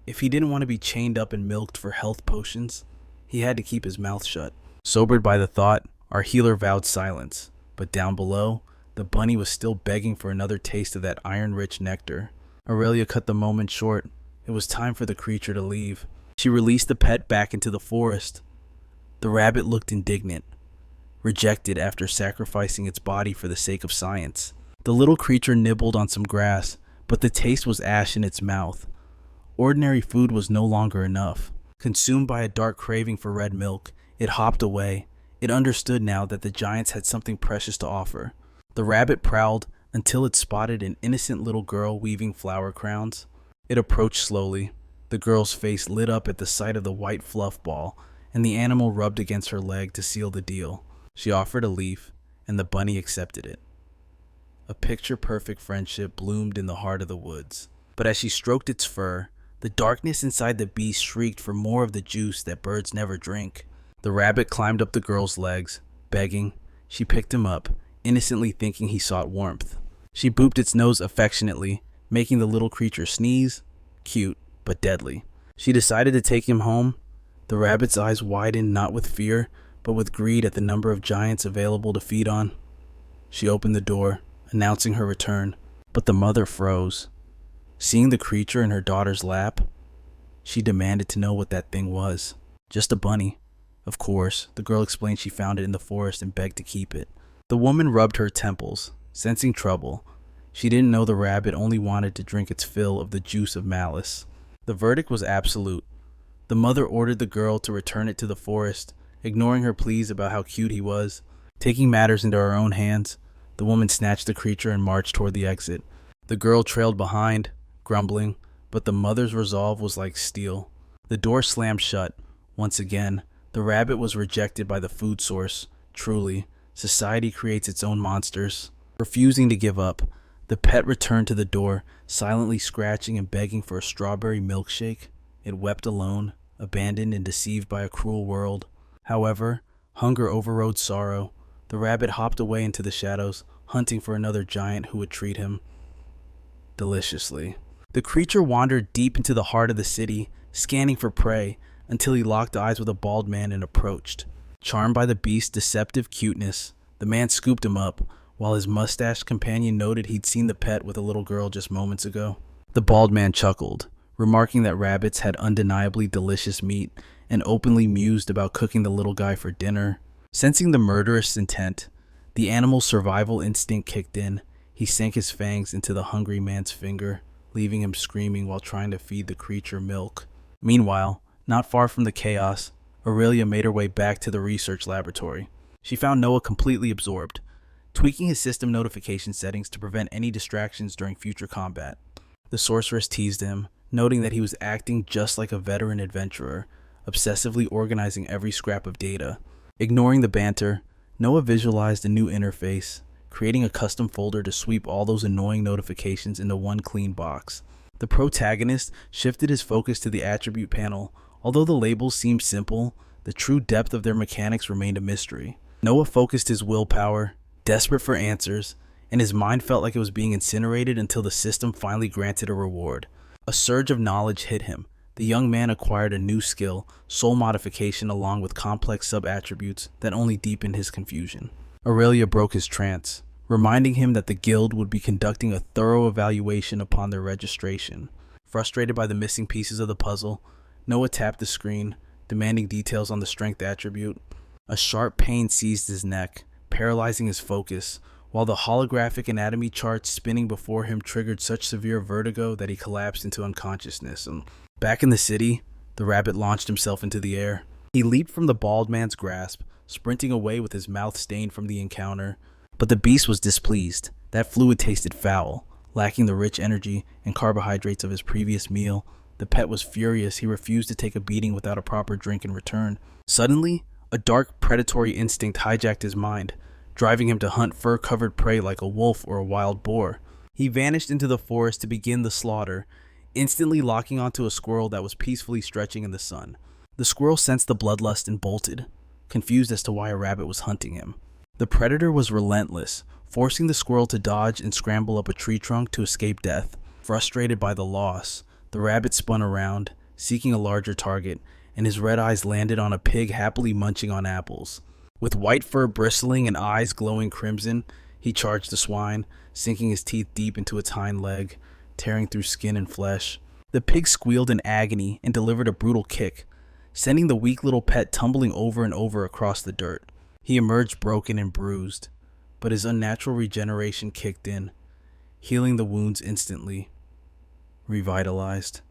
If he didn't want to be chained up and milked for health potions, he had to keep his mouth shut. Sobered by the thought, our healer vowed silence, but down below, the bunny was still begging for another taste of that iron-rich nectar. Aurelia cut the moment short. It was time for the creature to leave. She released the pet back into the forest. The rabbit looked indignant, rejected after sacrificing its body for the sake of science. The little creature nibbled on some grass, but the taste was ash in its mouth. Ordinary food was no longer enough. Consumed by a dark craving for red milk, it hopped away. It understood now that the giants had something precious to offer. The rabbit prowled until it spotted an innocent little girl weaving flower crowns. It approached slowly. The girl's face lit up at the sight of the white fluff ball, and the animal rubbed against her leg to seal the deal. She offered a leaf, and the bunny accepted it. A picture-perfect friendship bloomed in the heart of the woods. But as she stroked its fur, the darkness inside the beast shrieked for more of the juice that birds never drink. The rabbit climbed up the girl's legs, begging. She picked him up, innocently thinking he sought warmth. She booped its nose affectionately, making the little creature sneeze. Cute, but deadly. She decided to take him home, The rabbit's eyes widened not with fear, but with greed at the number of giants available to feed on. She opened the door, announcing her return, but the mother froze. Seeing the creature in her daughter's lap, she demanded to know what that thing was. Just a bunny. Of course, the girl explained she found it in the forest and begged to keep it. The woman rubbed her temples, sensing trouble. She didn't know the rabbit only wanted to drink its fill of the juice of malice. The verdict was absolute. The mother ordered the girl to return it to the forest, ignoring her pleas about how cute he was. Taking matters into her own hands, the woman snatched the creature and marched toward the exit. The girl trailed behind, grumbling, but the mother's resolve was like steel. The door slammed shut. Once again, the rabbit was rejected by the food source. Truly, society creates its own monsters. Refusing to give up, the pet returned to the door, silently scratching and begging for a strawberry milkshake. It wept alone, abandoned and deceived by a cruel world. However, hunger overrode sorrow. The rabbit hopped away into the shadows, hunting for another giant who would treat him deliciously. The creature wandered deep into the heart of the city, scanning for prey, until he locked eyes with a bald man and approached. Charmed by the beast's deceptive cuteness, the man scooped him up, while his mustached companion noted he'd seen the pet with a little girl just moments ago. The bald man chuckled, remarking that rabbits had undeniably delicious meat, and openly mused about cooking the little guy for dinner. Sensing the murderous intent, the animal's survival instinct kicked in. He sank his fangs into the hungry man's finger, leaving him screaming while trying to feed the creature milk. Meanwhile, not far from the chaos, Aurelia made her way back to the research laboratory. She found Noah completely absorbed, tweaking his system notification settings to prevent any distractions during future combat. The sorceress teased him, noting that he was acting just like a veteran adventurer, obsessively organizing every scrap of data. Ignoring the banter, Noah visualized a new interface, creating a custom folder to sweep all those annoying notifications into one clean box. The protagonist shifted his focus to the attribute panel. Although the labels seemed simple, the true depth of their mechanics remained a mystery. Noah focused his willpower, desperate for answers, and his mind felt like it was being incinerated until the system finally granted a reward. A surge of knowledge hit him. The young man acquired a new skill, soul modification, along with complex sub-attributes that only deepened his confusion. Aurelia broke his trance, reminding him that the guild would be conducting a thorough evaluation upon their registration. Frustrated by the missing pieces of the puzzle, Noah tapped the screen, demanding details on the strength attribute. A sharp pain seized his neck, paralyzing his focus, while the holographic anatomy charts spinning before him triggered such severe vertigo that he collapsed into unconsciousness. Back in the city, the rabbit launched himself into the air. He leaped from the bald man's grasp, sprinting away with his mouth stained from the encounter. But the beast was displeased. That fluid tasted foul, lacking the rich energy and carbohydrates of his previous meal. The pet was furious. He refused to take a beating without a proper drink in return. Suddenly, a dark predatory instinct hijacked his mind, driving him to hunt fur-covered prey like a wolf or a wild boar. He vanished into the forest to begin the slaughter, instantly locking onto a squirrel that was peacefully stretching in the sun. The squirrel sensed the bloodlust and bolted, confused as to why a rabbit was hunting him. The predator was relentless, forcing the squirrel to dodge and scramble up a tree trunk to escape death. Frustrated by the loss, the rabbit spun around, seeking a larger target, and his red eyes landed on a pig happily munching on apples. With white fur bristling and eyes glowing crimson, he charged the swine, sinking his teeth deep into its hind leg, tearing through skin and flesh. The pig squealed in agony and delivered a brutal kick, sending the weak little pet tumbling over and over across the dirt. He emerged broken and bruised, but his unnatural regeneration kicked in, healing the wounds instantly. Revitalized,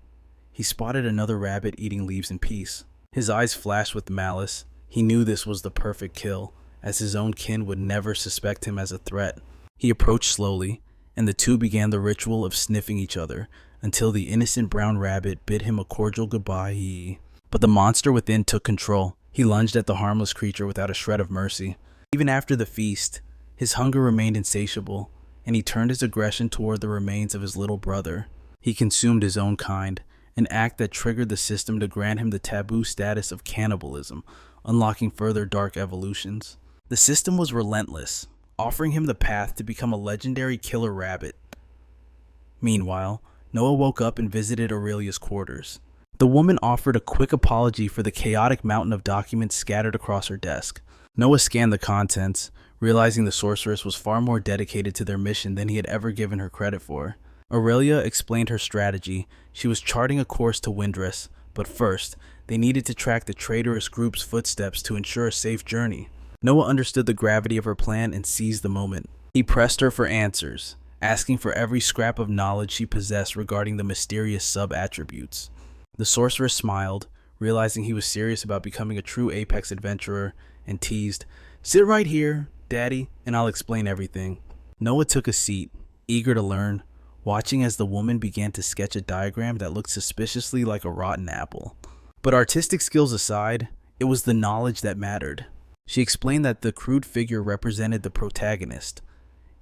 he spotted another rabbit eating leaves in peace. His eyes flashed with malice. He knew this was the perfect kill, as his own kin would never suspect him as a threat. He approached slowly, and the two began the ritual of sniffing each other until the innocent brown rabbit bid him a cordial goodbye. But the monster within took control. He lunged at the harmless creature without a shred of mercy. Even after the feast, his hunger remained insatiable, and he turned his aggression toward the remains of his little brother. He consumed his own kind, an act that triggered the system to grant him the taboo status of cannibalism, unlocking further dark evolutions. The system was relentless, offering him the path to become a legendary killer rabbit. Meanwhile, Noah woke up and visited Aurelia's quarters. The woman offered a quick apology for the chaotic mountain of documents scattered across her desk. Noah scanned the contents, realizing the sorceress was far more dedicated to their mission than he had ever given her credit for. Aurelia explained her strategy. She was charting a course to Windrest, but first, they needed to track the traitorous group's footsteps to ensure a safe journey. Noah understood the gravity of her plan and seized the moment. He pressed her for answers, asking for every scrap of knowledge she possessed regarding the mysterious sub-attributes. The sorceress smiled, realizing he was serious about becoming a true apex adventurer, and teased, "Sit right here, Daddy, and I'll explain everything." Noah took a seat, eager to learn, watching as the woman began to sketch a diagram that looked suspiciously like a rotten apple. But artistic skills aside, it was the knowledge that mattered. She explained that the crude figure represented the protagonist,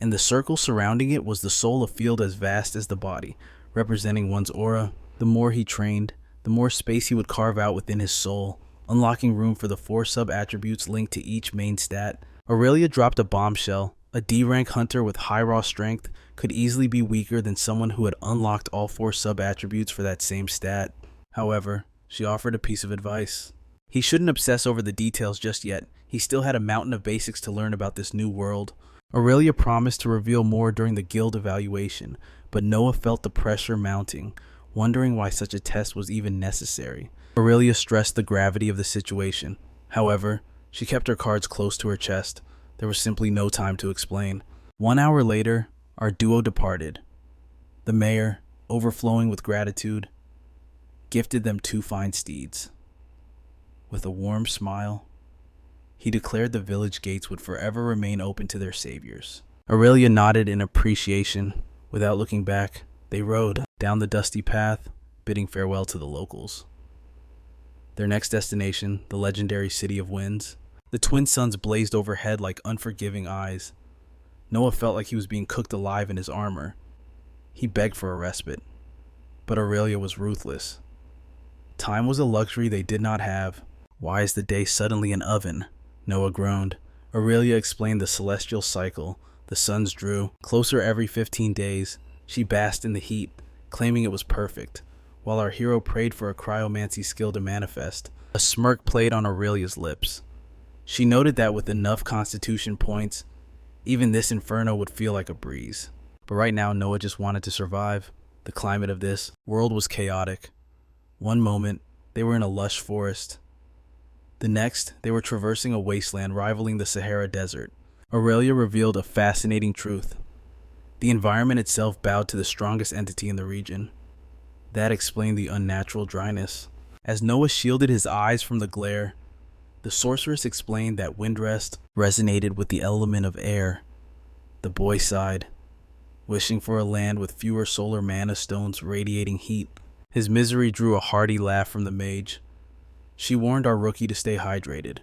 and the circle surrounding it was the soul, a field as vast as the body, representing one's aura. The more he trained, the more space he would carve out within his soul, unlocking room for the 4 sub-attributes linked to each main stat. Aurelia dropped a bombshell. A D-rank hunter with high raw strength could easily be weaker than someone who had unlocked all 4 sub-attributes for that same stat. However, she offered a piece of advice. He shouldn't obsess over the details just yet. He still had a mountain of basics to learn about this new world. Aurelia promised to reveal more during the guild evaluation, but Noah felt the pressure mounting, wondering why such a test was even necessary. Aurelia stressed the gravity of the situation. However, she kept her cards close to her chest. There was simply no time to explain. 1 hour later, our duo departed. The mayor, overflowing with gratitude, gifted them 2 fine steeds. With a warm smile, he declared the village gates would forever remain open to their saviors. Aurelia nodded in appreciation. Without looking back, they rode down the dusty path, bidding farewell to the locals. Their next destination, the legendary City of Winds. The twin suns blazed overhead like unforgiving eyes. Noah felt like he was being cooked alive in his armor. He begged for a respite, but Aurelia was ruthless. Time was a luxury they did not have. "Why is the day suddenly an oven?" Noah groaned. Aurelia explained the celestial cycle. The suns drew closer every 15 days. She basked in the heat, claiming it was perfect, while our hero prayed for a cryomancy skill to manifest. A smirk played on Aurelia's lips. She noted that with enough constitution points, even this inferno would feel like a breeze. But right now, Noah just wanted to survive. The climate of this world was chaotic. One moment, they were in a lush forest. The next, they were traversing a wasteland rivaling the Sahara Desert. Aurelia revealed a fascinating truth. The environment itself bowed to the strongest entity in the region. That explained the unnatural dryness. As Noah shielded his eyes from the glare, the sorceress explained that Windrest resonated with the element of air. The boy sighed, wishing for a land with fewer solar mana stones radiating heat. His misery drew a hearty laugh from the mage. She warned our rookie to stay hydrated,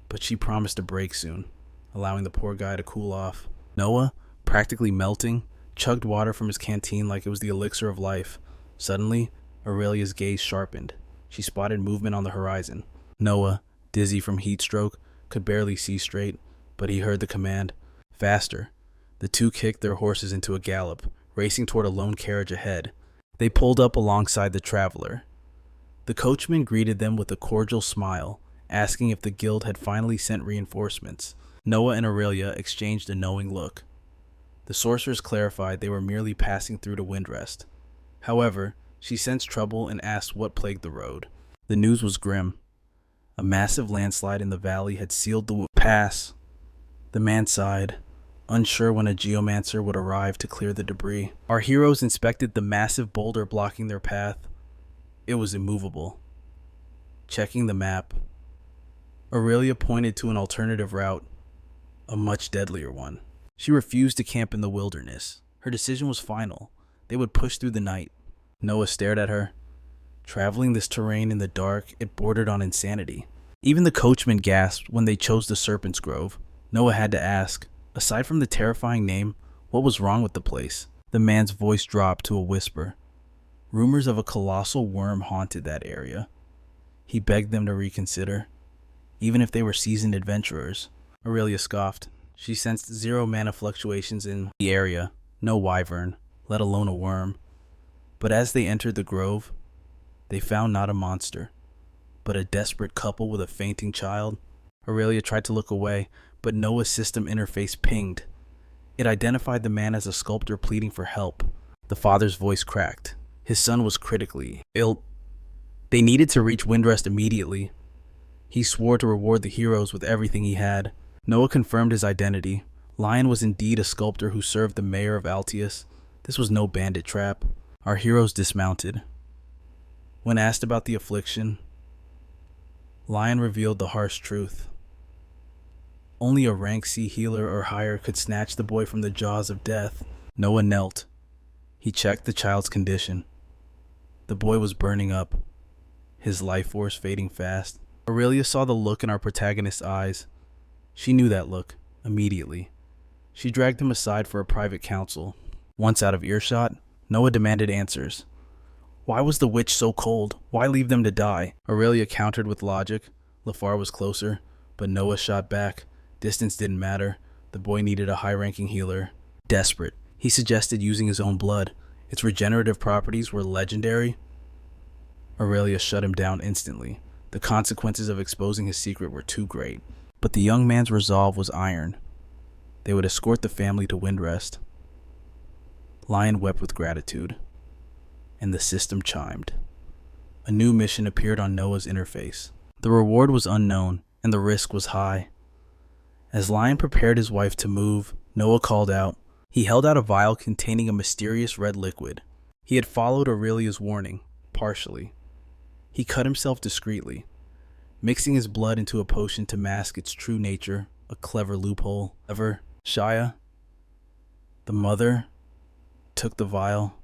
but she promised a break soon, allowing the poor guy to cool off. Noah, practically melting, chugged water from his canteen like it was the elixir of life. Suddenly, Aurelia's gaze sharpened. She spotted movement on the horizon. Noah, dizzy from heat stroke, could barely see straight, but he heard the command, "Faster." The 2 kicked their horses into a gallop, racing toward a lone carriage ahead. They pulled up alongside the traveler. The coachman greeted them with a cordial smile, asking if the guild had finally sent reinforcements. Noah and Aurelia exchanged a knowing look. The sorceress clarified they were merely passing through to Windrest. However, she sensed trouble and asked what plagued the road. The news was grim. A massive landslide in the valley had sealed the pass. The man sighed, unsure when a geomancer would arrive to clear the debris. Our heroes inspected the massive boulder blocking their path. It was immovable. Checking the map, Aurelia pointed to an alternative route, a much deadlier one. She refused to camp in the wilderness. Her decision was final. They would push through the night. Noah stared at her. Traveling this terrain in the dark, it bordered on insanity. Even the coachman gasped when they chose the Serpent's Grove. Noah had to ask, aside from the terrifying name, what was wrong with the place? The man's voice dropped to a whisper. Rumors of a colossal worm haunted that area. He begged them to reconsider, even if they were seasoned adventurers. Aurelia scoffed. She sensed 0 mana fluctuations in the area, no wyvern, let alone a worm. But as they entered the grove, They found not a monster, but a desperate couple with a fainting child. Aurelia tried to look away, but Noah's system interface pinged. It identified the man as a sculptor pleading for help. The father's voice cracked. His son was critically ill. They needed to reach Windrest immediately. He swore to reward the heroes with everything he had. Noah confirmed his identity. Lion was indeed a sculptor who served the mayor of Altius. This was no bandit trap. Our heroes dismounted. When asked about the affliction, Lion revealed the harsh truth. Only a rank C healer or higher could snatch the boy from the jaws of death. Noah knelt. He checked the child's condition. The boy was burning up, his life force fading fast. Aurelia saw the look in our protagonist's eyes. She knew that look, immediately. She dragged him aside for a private council. Once out of earshot, Noah demanded answers. Why was the witch so cold? Why leave them to die? Aurelia countered with logic. Lafar was closer, but Noah shot back. Distance didn't matter. The boy needed a high-ranking healer. Desperate, he suggested using his own blood. Its regenerative properties were legendary. Aurelia shut him down instantly. The consequences of exposing his secret were too great. But the young man's resolve was iron. They would escort the family to Windrest. Lion wept with gratitude, and the system chimed. A new mission appeared on Noah's interface. The reward was unknown, and the risk was high. As Lion prepared his wife to move, Noah called out. He held out a vial containing a mysterious red liquid. He had followed Aurelia's warning, partially. He cut himself discreetly, mixing his blood into a potion to mask its true nature, a clever loophole. However, Shia, the mother, took the vial.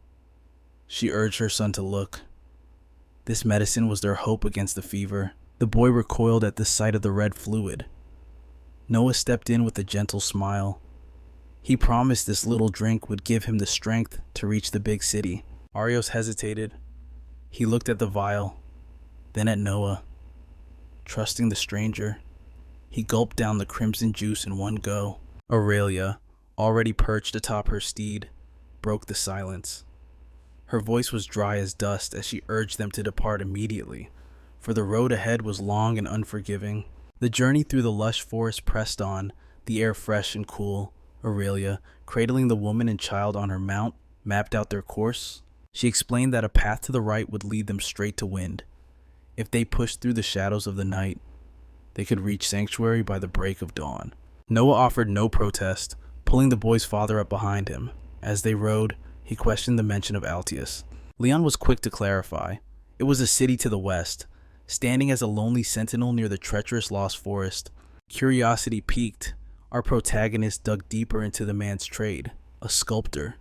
She urged her son to look. This medicine was their hope against the fever. The boy recoiled at the sight of the red fluid. Noah stepped in with a gentle smile. He promised this little drink would give him the strength to reach the big city. Arios hesitated. He looked at the vial, then at Noah. Trusting the stranger, he gulped down the crimson juice in one go. Aurelia, already perched atop her steed, broke the silence. Her voice was dry as dust as she urged them to depart immediately, for the road ahead was long and unforgiving. The journey through the lush forest pressed on, the air fresh and cool. Aurelia, cradling the woman and child on her mount, mapped out their course. She explained that a path to the right would lead them straight to Wind. If they pushed through the shadows of the night, they could reach Sanctuary by the break of dawn. Noah offered no protest, pulling the boy's father up behind him. As they rode, he questioned the mention of Altius. Leon was quick to clarify. It was a city to the west, standing as a lonely sentinel near the treacherous lost forest. Curiosity piqued. Our protagonist dug deeper into the man's trade, a sculptor.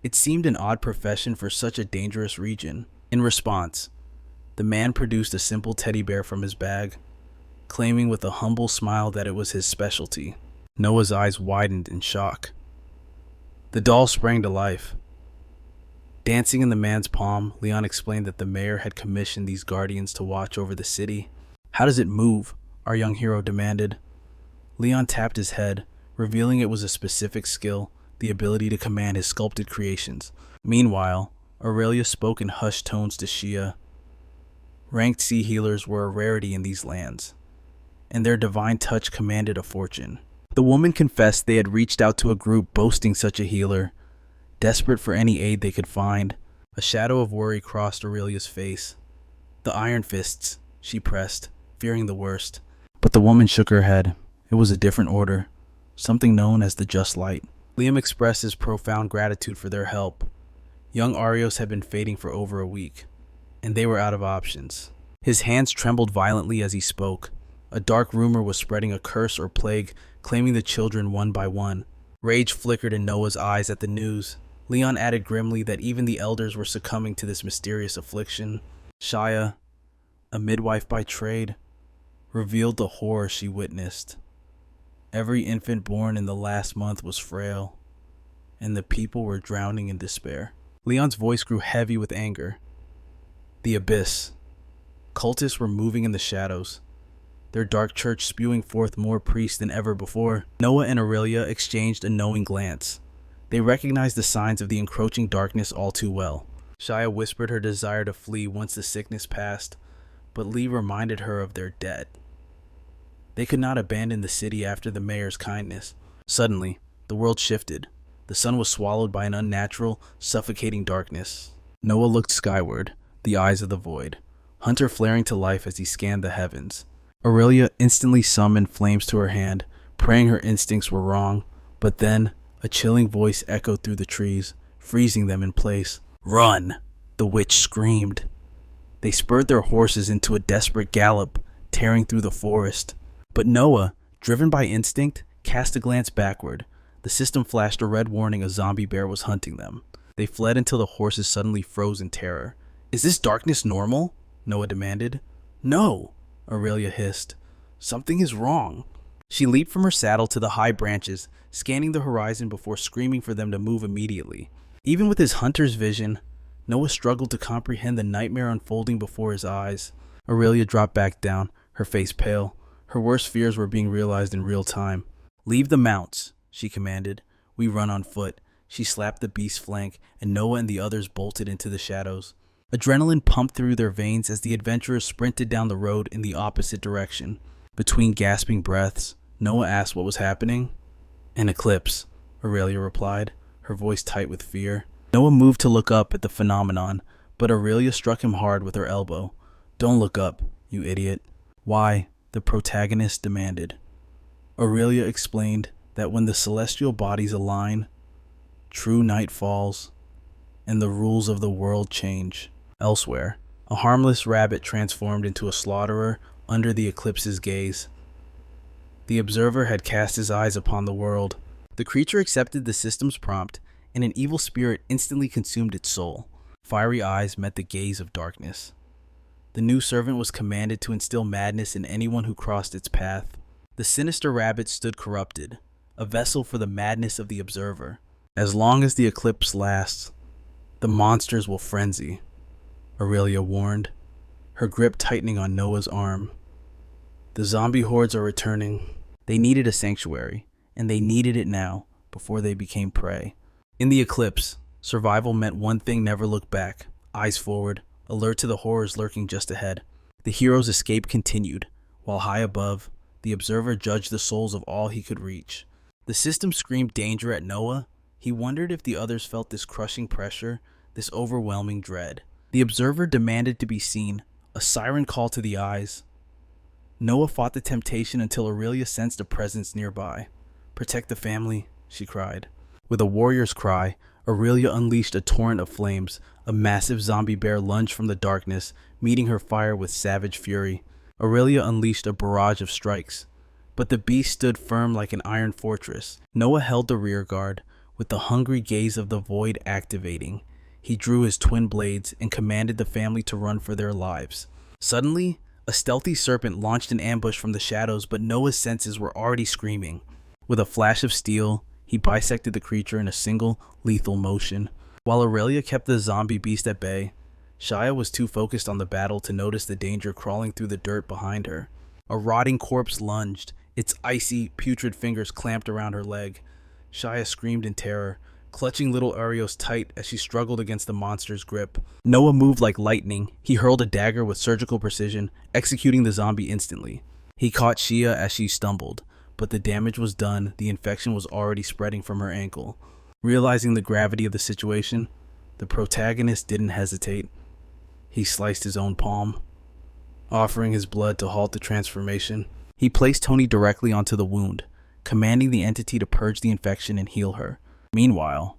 It seemed an odd profession for such a dangerous region. In response, the man produced a simple teddy bear from his bag, claiming with a humble smile that it was his specialty. Noah's eyes widened in shock. The doll sprang to life. Dancing in the man's palm, Leon explained that the mayor had commissioned these guardians to watch over the city. How does it move? Our young hero demanded. Leon tapped his head, revealing it was a specific skill, the ability to command his sculpted creations. Meanwhile, Aurelia spoke in hushed tones to Shia. Ranked sea healers were a rarity in these lands, and their divine touch commanded a fortune. The woman confessed they had reached out to a group boasting such a healer, desperate for any aid they could find. A shadow of worry crossed Aurelia's face. The iron fists, she pressed, fearing the worst. But the woman shook her head. It was a different order, something known as the Just Light. Liam expressed his profound gratitude for their help. Young Arios had been fading for over a week, and they were out of options. His hands trembled violently as he spoke. A dark rumor was spreading, a curse or plague, claiming the children one by one. Rage flickered in Noah's eyes at the news. Leon added grimly that even the elders were succumbing to this mysterious affliction. Shia, a midwife by trade, revealed the horror she witnessed. Every infant born in the last month was frail, and the people were drowning in despair. Leon's voice grew heavy with anger. The abyss. Cultists were moving in the shadows, their dark church spewing forth more priests than ever before. Noah and Aurelia exchanged a knowing glance. They recognized the signs of the encroaching darkness all too well. Shia whispered her desire to flee once the sickness passed, but Lee reminded her of their debt. They could not abandon the city after the mayor's kindness. Suddenly, the world shifted. The sun was swallowed by an unnatural, suffocating darkness. Noah looked skyward, the eyes of the void, Hunter flaring to life as he scanned the heavens. Aurelia instantly summoned flames to her hand, praying her instincts were wrong, but then a chilling voice echoed through the trees, freezing them in place. "Run!" the witch screamed. They spurred their horses into a desperate gallop, tearing through the forest. But Noah, driven by instinct, cast a glance backward. The system flashed a red warning a zombie bear was hunting them. They fled until the horses suddenly froze in terror. "Is this darkness normal?" Noah demanded. "No," Aurelia hissed. "Something is wrong." She leaped from her saddle to the high branches, scanning the horizon before screaming for them to move immediately. Even with his hunter's vision, Noah struggled to comprehend the nightmare unfolding before his eyes. Aurelia dropped back down, her face pale. Her worst fears were being realized in real time. "Leave the mounts," she commanded. "We run on foot." She slapped the beast's flank, and Noah and the others bolted into the shadows. Adrenaline pumped through their veins as the adventurers sprinted down the road in the opposite direction. Between gasping breaths, Noah asked what was happening. "An eclipse," Aurelia replied, her voice tight with fear. Noah moved to look up at the phenomenon, but Aurelia struck him hard with her elbow. "Don't look up, you idiot." "Why?" the protagonist demanded. Aurelia explained that when the celestial bodies align, true night falls, and the rules of the world change. Elsewhere, a harmless rabbit transformed into a slaughterer under the eclipse's gaze. The observer had cast his eyes upon the world. The creature accepted the system's prompt, and an evil spirit instantly consumed its soul. Fiery eyes met the gaze of darkness. The new servant was commanded to instill madness in anyone who crossed its path. The sinister rabbit stood corrupted, a vessel for the madness of the observer. "As long as the eclipse lasts, the monsters will frenzy," Aurelia warned, her grip tightening on Noah's arm. "The zombie hordes are returning." They needed a sanctuary, and they needed it now, before they became prey. In the eclipse, survival meant one thing: never look back, eyes forward, alert to the horrors lurking just ahead. The hero's escape continued, while high above, the observer judged the souls of all he could reach. The system screamed danger at Noah. He wondered if the others felt this crushing pressure, this overwhelming dread. The observer demanded to be seen, a siren call to the eyes. Noah fought the temptation until Aurelia sensed a presence nearby. "Protect the family," she cried. With a warrior's cry, Aurelia unleashed a torrent of flames. A massive zombie bear lunged from the darkness, meeting her fire with savage fury. Aurelia unleashed a barrage of strikes, but the beast stood firm like an iron fortress. Noah held the rear guard, with the hungry gaze of the void activating. He drew his twin blades and commanded the family to run for their lives. Suddenly, a stealthy serpent launched an ambush from the shadows, but Noah's senses were already screaming. With a flash of steel, he bisected the creature in a single, lethal motion. While Aurelia kept the zombie beast at bay, Shia was too focused on the battle to notice the danger crawling through the dirt behind her. A rotting corpse lunged, its icy, putrid fingers clamped around her leg. Shia screamed in terror, clutching little Arios tight as she struggled against the monster's grip. Noah moved like lightning. He hurled a dagger with surgical precision, executing the zombie instantly. He caught Shia as she stumbled, but the damage was done. The infection was already spreading from her ankle. Realizing the gravity of the situation, the protagonist didn't hesitate. He sliced his own palm, offering his blood to halt the transformation. He placed Tony directly onto the wound, commanding the entity to purge the infection and heal her. Meanwhile,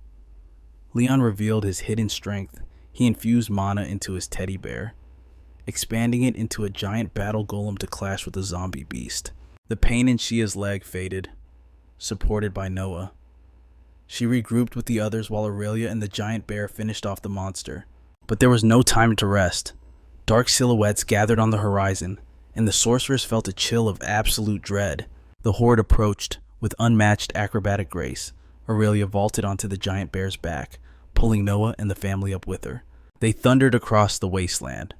Leon revealed his hidden strength. He infused mana into his teddy bear, expanding it into a giant battle golem to clash with the zombie beast. The pain in Shia's leg faded, supported by Noah. She regrouped with the others while Aurelia and the giant bear finished off the monster. But there was no time to rest. Dark silhouettes gathered on the horizon, and the sorceress felt a chill of absolute dread. The horde approached with unmatched acrobatic grace. Aurelia vaulted onto the giant bear's back, pulling Noah and the family up with her. They thundered across the wasteland.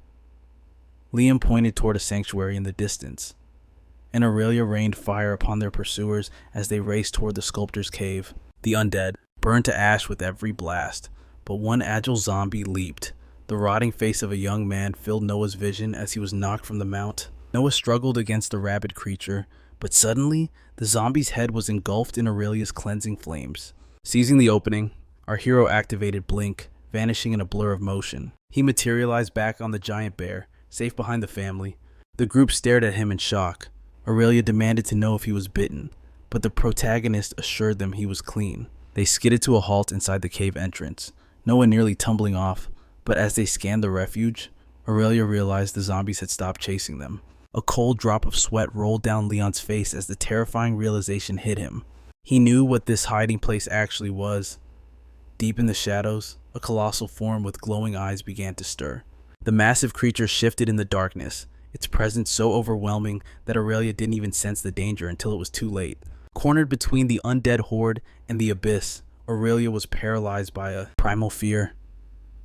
Liam pointed toward a sanctuary in the distance, and Aurelia rained fire upon their pursuers as they raced toward the sculptor's cave. The undead burned to ash with every blast, but one agile zombie leaped, The rotting face of a young man filled Noah's vision as he was knocked from the mount. Noah struggled against the rabid creature, but suddenly, the zombie's head was engulfed in Aurelia's cleansing flames. Seizing the opening, our hero activated Blink, vanishing in a blur of motion. He materialized back on the giant bear, safe behind the family. The group stared at him in shock. Aurelia demanded to know if he was bitten, but the protagonist assured them he was clean. They skidded to a halt inside the cave entrance, Noah nearly tumbling off, but as they scanned the refuge, Aurelia realized the zombies had stopped chasing them. A cold drop of sweat rolled down Leon's face as the terrifying realization hit him. He knew what this hiding place actually was. Deep in the shadows, a colossal form with glowing eyes began to stir. The massive creature shifted in the darkness, its presence so overwhelming that Aurelia didn't even sense the danger until it was too late. Cornered between the undead horde and the abyss, Aurelia was paralyzed by a primal fear.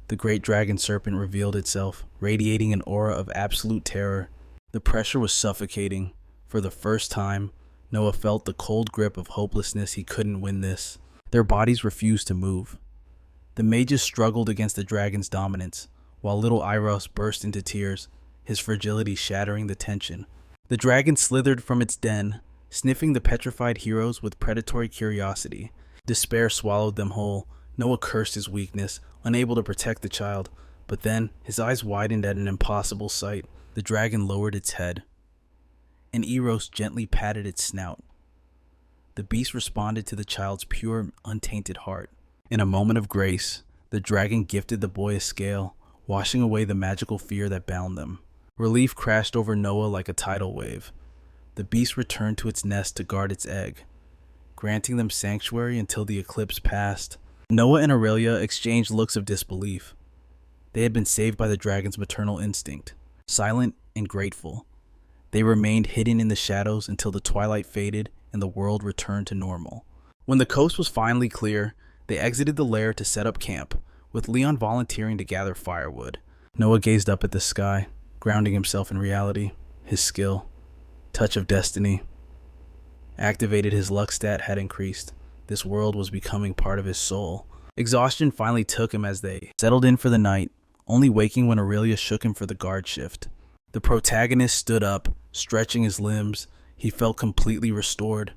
The great dragon serpent revealed itself, radiating an aura of absolute terror. The pressure was suffocating. For the first time, Noah felt the cold grip of hopelessness. He couldn't win this. Their bodies refused to move. The mages struggled against the dragon's dominance, while little Iros burst into tears, his fragility shattering the tension. The dragon slithered from its den, sniffing the petrified heroes with predatory curiosity. Despair swallowed them whole. Noah cursed his weakness, unable to protect the child, but then his eyes widened at an impossible sight. The dragon lowered its head, and Eros gently patted its snout. The beast responded to the child's pure, untainted heart. In a moment of grace, the dragon gifted the boy a scale, washing away the magical fear that bound them. Relief crashed over Noah like a tidal wave. The beast returned to its nest to guard its egg, granting them sanctuary until the eclipse passed. Noah and Aurelia exchanged looks of disbelief. They had been saved by the dragon's maternal instinct. Silent and grateful, they remained hidden in the shadows until the twilight faded and the world returned to normal. When the coast was finally clear, they exited the lair to set up camp, with Leon volunteering to gather firewood. Noah gazed up at the sky, grounding himself in reality. His skill, touch of destiny, activated. His luck stat had increased. This world was becoming part of his soul. Exhaustion finally took him as they settled in for the night, only waking when Aurelia shook him for the guard shift. The protagonist stood up, stretching his limbs. He felt completely restored.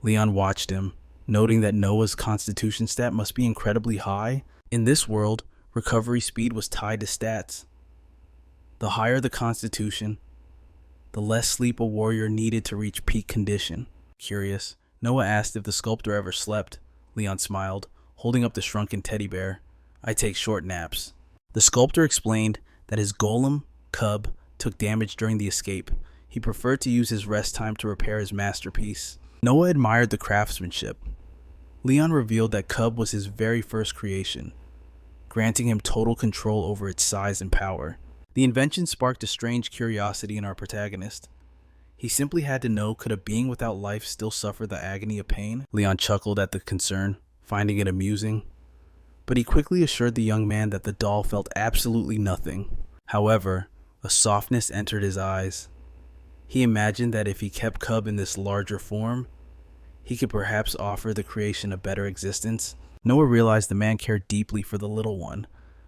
Leon watched him, noting that Noah's constitution stat must be incredibly high. In this world, recovery speed was tied to stats. The higher the constitution, the less sleep a warrior needed to reach peak condition. Curious, Noah asked if the sculptor ever slept. Leon smiled, holding up the shrunken teddy bear. I take short naps. The sculptor explained that his golem, Cub, took damage during the escape. He preferred to use his rest time to repair his masterpiece. Noah admired the craftsmanship. Leon revealed that Cub was his very first creation, granting him total control over its size and power. The invention sparked a strange curiosity in our protagonist. He simply had to know, could a being without life still suffer the agony of pain? Leon chuckled at the concern, finding it amusing. But he quickly assured the young man that the doll felt absolutely nothing. However, a softness entered his eyes. He imagined that if he kept Cub in this larger form, he could perhaps offer the creation a better existence. Noah realized the man cared deeply for the little one.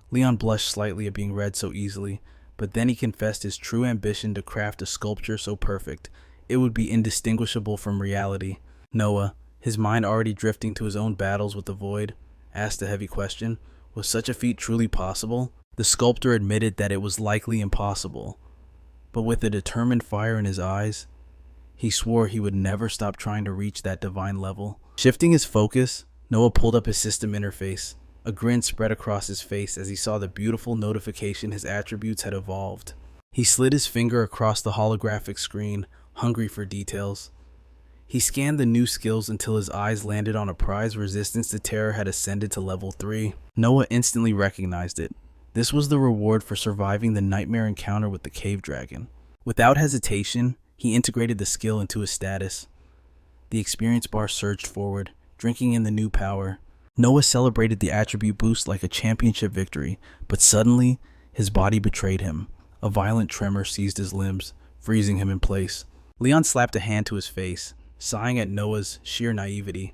Leon blushed slightly at being read so easily, but then he confessed his true ambition to craft a sculpture so perfect it would be indistinguishable from reality. Noah, his mind already drifting to his own battles with the void, asked a heavy question. Was such a feat truly possible? The sculptor admitted that it was likely impossible, but with a determined fire in his eyes, he swore he would never stop trying to reach that divine level. Shifting his focus, Noah pulled up his system interface. A grin spread across his face as he saw the beautiful notification his attributes had evolved. He slid his finger across the holographic screen, hungry for details. He scanned the new skills until his eyes landed on a prize. Resistance to terror had ascended to level 3. Noah instantly recognized it. This was the reward for surviving the nightmare encounter with the cave dragon. Without hesitation, he integrated the skill into his status. The experience bar surged forward, drinking in the new power. Noah celebrated the attribute boost like a championship victory, but suddenly, his body betrayed him. A violent tremor seized his limbs, freezing him in place. Leon slapped a hand to his face, sighing at Noah's sheer naivety.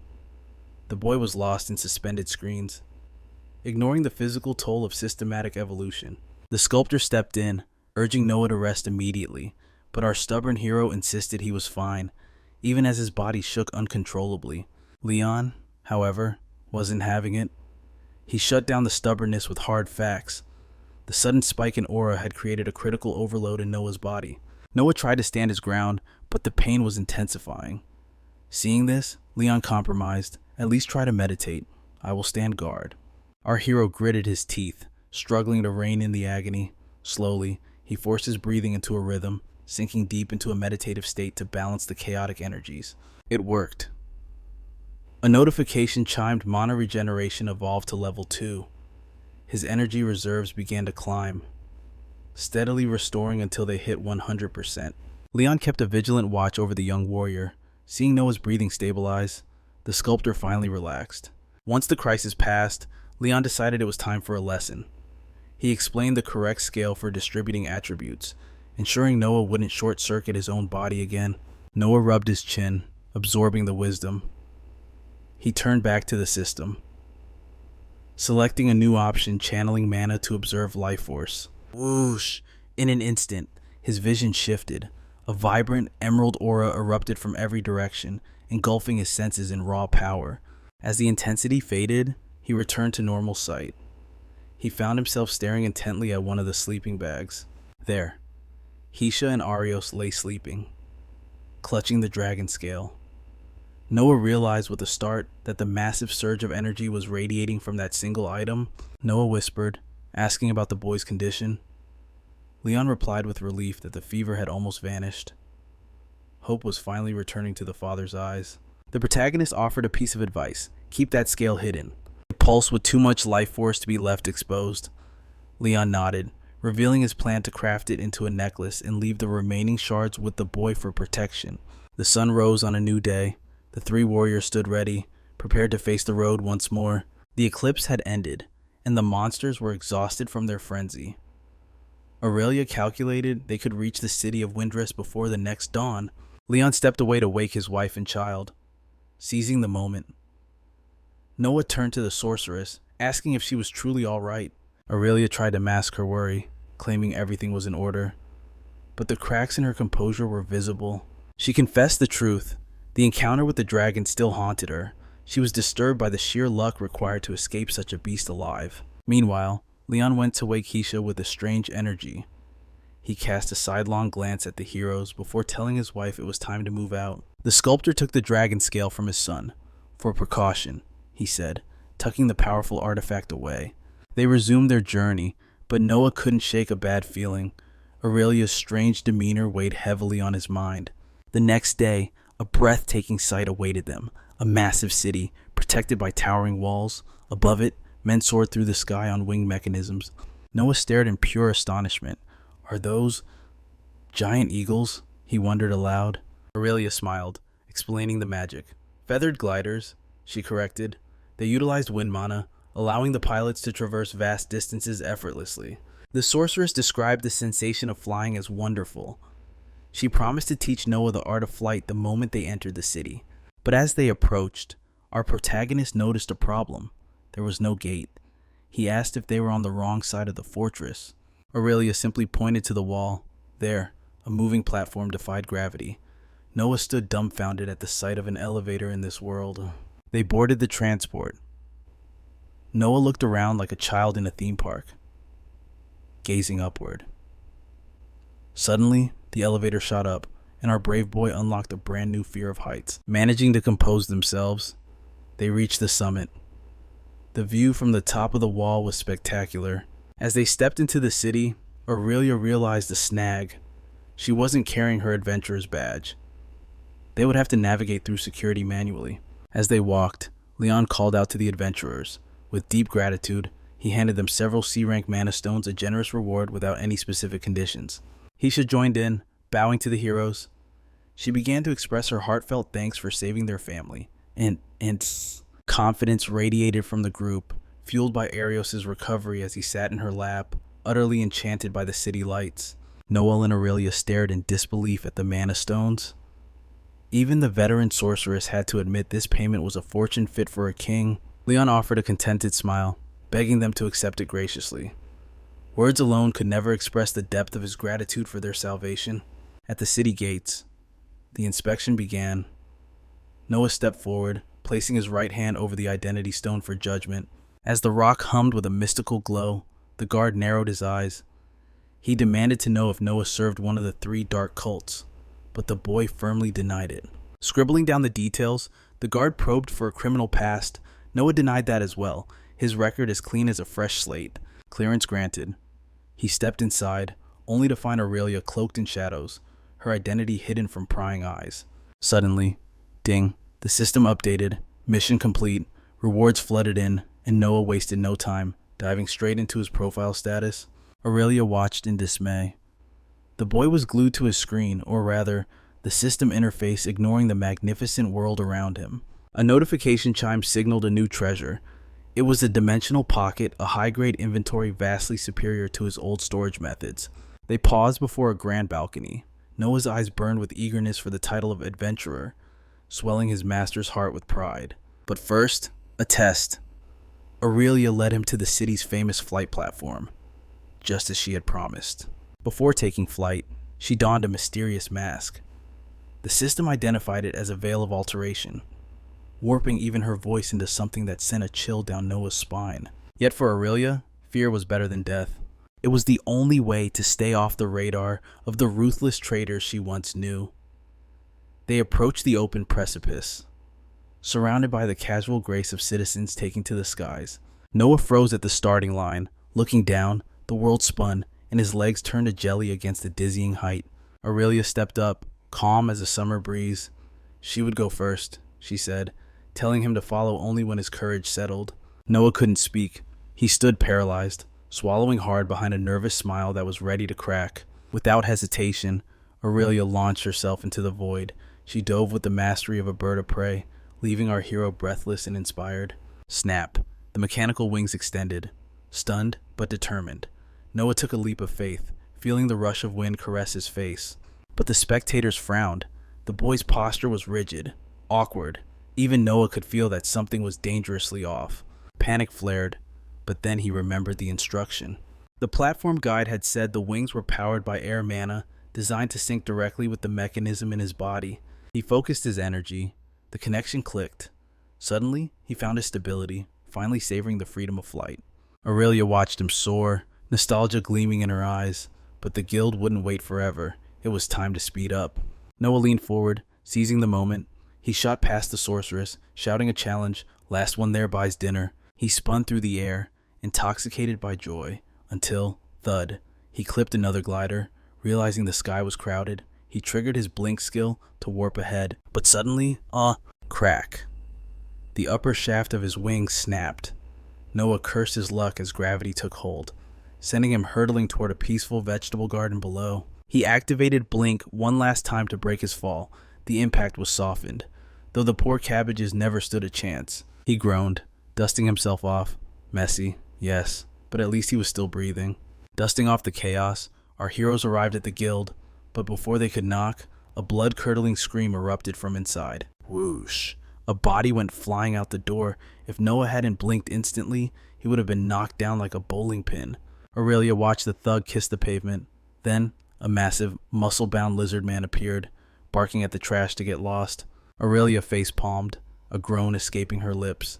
The boy was lost in suspended screens. ignoring the physical toll of systematic evolution. The sculptor stepped in, urging Noah to rest immediately, but our stubborn hero insisted he was fine, even as his body shook uncontrollably. Leon, however, wasn't having it. He shut down the stubbornness with hard facts. The sudden spike in aura had created a critical overload in Noah's body. Noah tried to stand his ground, but the pain was intensifying. Seeing this, Leon compromised. At least try to meditate. I will stand guard. Our hero gritted his teeth, struggling to rein in the agony. Slowly, he forced his breathing into a rhythm, sinking deep into a meditative state to balance the chaotic energies. It worked. A notification chimed. Mana regeneration evolved to level 2. His energy reserves began to climb, steadily restoring until they hit 100%. Leon kept a vigilant watch over the young warrior. Seeing Noah's breathing stabilize, the sculptor finally relaxed. Once the crisis passed, Leon decided it was time for a lesson. He explained the correct scale for distributing attributes, ensuring Noah wouldn't short-circuit his own body again. Noah rubbed his chin, absorbing the wisdom. He turned back to the system, selecting a new option, channeling mana to observe life force. Whoosh! In an instant, his vision shifted. A vibrant, emerald aura erupted from every direction, engulfing his senses in raw power. As the intensity faded, he returned to normal sight. He found himself staring intently at one of the sleeping bags. There, Hisha and Arios lay sleeping, clutching the dragon scale. Noah realized with a start that the massive surge of energy was radiating from that single item. Noah whispered, asking about the boy's condition. Leon replied with relief that the fever had almost vanished. Hope was finally returning to the father's eyes. The protagonist offered a piece of advice: keep that scale hidden. It pulsed with too much life force to be left exposed. Leon nodded, revealing his plan to craft it into a necklace and leave the remaining shards with the boy for protection. The sun rose on a new day. The three warriors stood ready, prepared to face the road once more. The eclipse had ended, and the monsters were exhausted from their frenzy. Aurelia calculated they could reach the city of Windrest before the next dawn. Leon stepped away to wake his wife and child, seizing the moment. Noah turned to the sorceress, asking if she was truly all right. Aurelia tried to mask her worry, claiming everything was in order, but the cracks in her composure were visible. She confessed the truth. The encounter with the dragon still haunted her. She was disturbed by the sheer luck required to escape such a beast alive. Meanwhile, Leon went to wake Hisha with a strange energy. He cast a sidelong glance at the heroes before telling his wife it was time to move out. The sculptor took the dragon scale from his son. For precaution, he said, tucking the powerful artifact away. They resumed their journey, but Noah couldn't shake a bad feeling. Aurelia's strange demeanor weighed heavily on his mind. The next day, a breathtaking sight awaited them. A massive city, protected by towering walls. Above it, men soared through the sky on winged mechanisms. Noah stared in pure astonishment. Are those giant eagles? He wondered aloud. Aurelia smiled, explaining the magic. Feathered gliders, she corrected. They utilized wind mana, allowing the pilots to traverse vast distances effortlessly. The sorceress described the sensation of flying as wonderful. She promised to teach Noah the art of flight the moment they entered the city. But as they approached, our protagonist noticed a problem. There was no gate. He asked if they were on the wrong side of the fortress. Aurelia simply pointed to the wall. There, a moving platform defied gravity. Noah stood dumbfounded at the sight of an elevator in this world. They boarded the transport. Noah looked around like a child in a theme park, gazing upward. Suddenly, the elevator shot up, and our brave boy unlocked a brand new fear of heights. Managing to compose themselves, they reached the summit. The view from the top of the wall was spectacular. As they stepped into the city, Aurelia realized a snag. She wasn't carrying her adventurer's badge. They would have to navigate through security manually. As they walked, Leon called out to the adventurers. With deep gratitude, he handed them several C-rank mana stones, a generous reward without any specific conditions. Hisha joined in, bowing to the heroes. She began to express her heartfelt thanks for saving their family, and confidence radiated from the group, fueled by Arios' recovery as he sat in her lap, utterly enchanted by the city lights. Noel and Aurelia stared in disbelief at the mana stones. Even the veteran sorceress had to admit this payment was a fortune fit for a king. Leon offered a contented smile. begging them to accept it graciously. Words alone could never express the depth of his gratitude for their salvation. At the city gates, the inspection began. Noah stepped forward, placing his right hand over the identity stone for judgment. As the rock hummed with a mystical glow, the guard narrowed his eyes. He demanded to know if Noah served one of the 3 dark cults, but the boy firmly denied it. Scribbling down the details, the guard probed for a criminal past. Noah denied that as well. His record as clean as a fresh slate. Clearance granted. He stepped inside, only to find Aurelia cloaked in shadows, her identity hidden from prying eyes. Suddenly, ding, the system updated, mission complete, rewards flooded in, and Noah wasted no time, diving straight into his profile status. Aurelia watched in dismay. The boy was glued to his screen, or rather, the system interface ignoring the magnificent world around him. A notification chime signaled a new treasure. It was a dimensional pocket, a high-grade inventory vastly superior to his old storage methods. They paused before a grand balcony. Noah's eyes burned with eagerness for the title of adventurer, swelling his master's heart with pride. But first, a test. Aurelia led him to the city's famous flight platform, just as she had promised. Before taking flight, she donned a mysterious mask. The system identified it as a veil of alteration, warping even her voice into something that sent a chill down Noah's spine. Yet for Aurelia, fear was better than death. It was the only way to stay off the radar of the ruthless traitors she once knew. They approached the open precipice, surrounded by the casual grace of citizens taking to the skies. Noah froze at the starting line. Looking down, the world spun, and his legs turned to jelly against the dizzying height. Aurelia stepped up, calm as a summer breeze. She would go first, she said, telling him to follow only when his courage settled. Noah couldn't speak. He stood paralyzed, swallowing hard behind a nervous smile that was ready to crack. Without hesitation, Aurelia launched herself into the void. She dove with the mastery of a bird of prey, leaving our hero breathless and inspired. Snap. The mechanical wings extended. Stunned, but determined, Noah took a leap of faith, feeling the rush of wind caress his face. But the spectators frowned. The boy's posture was rigid, awkward. Even Noah could feel that something was dangerously off. Panic flared, but then he remembered the instruction. The platform guide had said the wings were powered by air mana, designed to sync directly with the mechanism in his body. He focused his energy. The connection clicked. Suddenly, he found his stability, finally savoring the freedom of flight. Aurelia watched him soar, nostalgia gleaming in her eyes, but the guild wouldn't wait forever. It was time to speed up. Noah leaned forward, seizing the moment. He shot past the sorceress, shouting a challenge, "Last one there buys dinner." He spun through the air, intoxicated by joy, until, thud, he clipped another glider. Realizing the sky was crowded, he triggered his blink skill to warp ahead. But suddenly, crack. The upper shaft of his wing snapped. Noah cursed his luck as gravity took hold, sending him hurtling toward a peaceful vegetable garden below. He activated Blink one last time to break his fall. The impact was softened, though the poor cabbages never stood a chance. He groaned, dusting himself off. Messy, yes, but at least he was still breathing. Dusting off the chaos, our heroes arrived at the guild, but before they could knock, a blood-curdling scream erupted from inside. Whoosh! A body went flying out the door. If Noah hadn't blinked instantly, he would have been knocked down like a bowling pin. Aurelia watched the thug kiss the pavement. Then, a massive, muscle-bound lizard man appeared, barking at the trash to get lost. Aurelia face-palmed, a groan escaping her lips.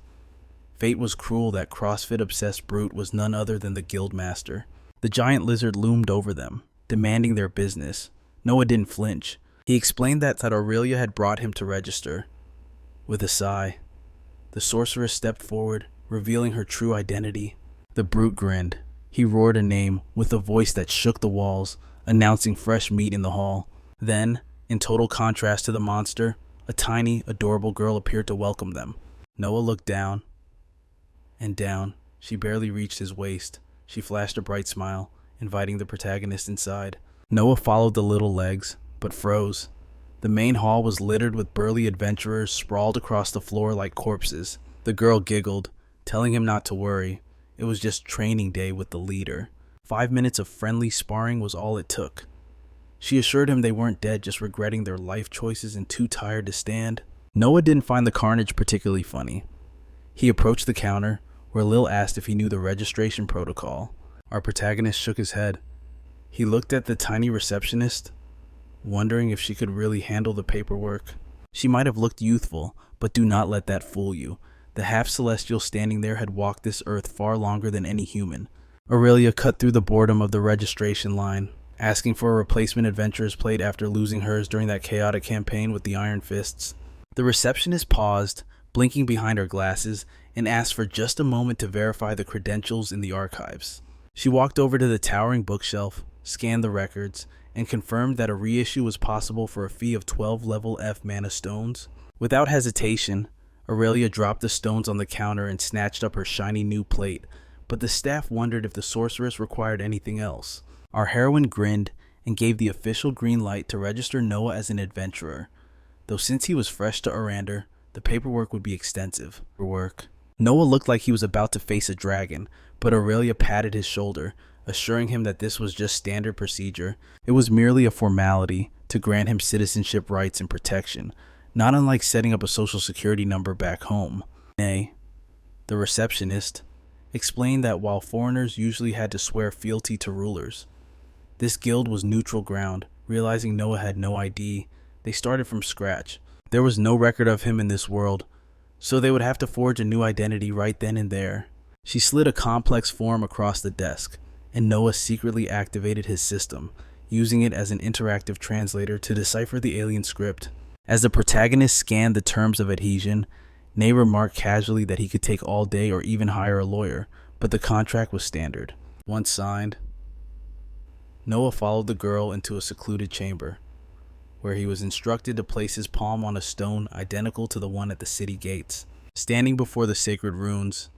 Fate was cruel. That CrossFit-obsessed brute was none other than the guildmaster. The giant lizard loomed over them, demanding their business. Noah didn't flinch. He explained that Aurelia had brought him to register. With a sigh, the sorceress stepped forward, revealing her true identity. The brute grinned. He roared a name with a voice that shook the walls, announcing fresh meat in the hall. Then, in total contrast to the monster, a tiny, adorable girl appeared to welcome them. Noah looked down and down. She barely reached his waist. She flashed a bright smile, inviting the protagonist inside. Noah followed the little legs, but froze. The main hall was littered with burly adventurers sprawled across the floor like corpses. The girl giggled, telling him not to worry. It was just training day with the leader. 5 minutes of friendly sparring was all it took. She assured him they weren't dead, just regretting their life choices and too tired to stand. Noah didn't find the carnage particularly funny. He approached the counter, where Lil asked if he knew the registration protocol. Our protagonist shook his head. He looked at the tiny receptionist, wondering if she could really handle the paperwork. She might have looked youthful, but do not let that fool you. The half-celestial standing there had walked this earth far longer than any human. Aurelia cut through the boredom of the registration line, asking for a replacement adventurer's plate after losing hers during that chaotic campaign with the Iron Fists. The receptionist paused, blinking behind her glasses, and asked for just a moment to verify the credentials in the archives. She walked over to the towering bookshelf, scanned the records, and confirmed that a reissue was possible for a fee of 12 level F mana stones. Without hesitation, Aurelia dropped the stones on the counter and snatched up her shiny new plate, but the staff wondered if the sorceress required anything else. Our heroine grinned and gave the official green light to register Noah as an adventurer, though since he was fresh to Orander, the paperwork would be extensive. Noah looked like he was about to face a dragon, but Aurelia patted his shoulder, assuring him that this was just standard procedure. It was merely a formality to grant him citizenship rights and protection, not unlike setting up a social security number back home. Nay, the receptionist explained that while foreigners usually had to swear fealty to rulers, this guild was neutral ground. Realizing Noah had no ID, they started from scratch. There was no record of him in this world, so they would have to forge a new identity right then and there. She slid a complex form across the desk, and Noah secretly activated his system, using it as an interactive translator to decipher the alien script. As the protagonist scanned the terms of adhesion, Nay remarked casually that he could take all day or even hire a lawyer, but the contract was standard. Once signed, Noah followed the girl into a secluded chamber, where he was instructed to place his palm on a stone identical to the one at the city gates. Standing before the sacred runes,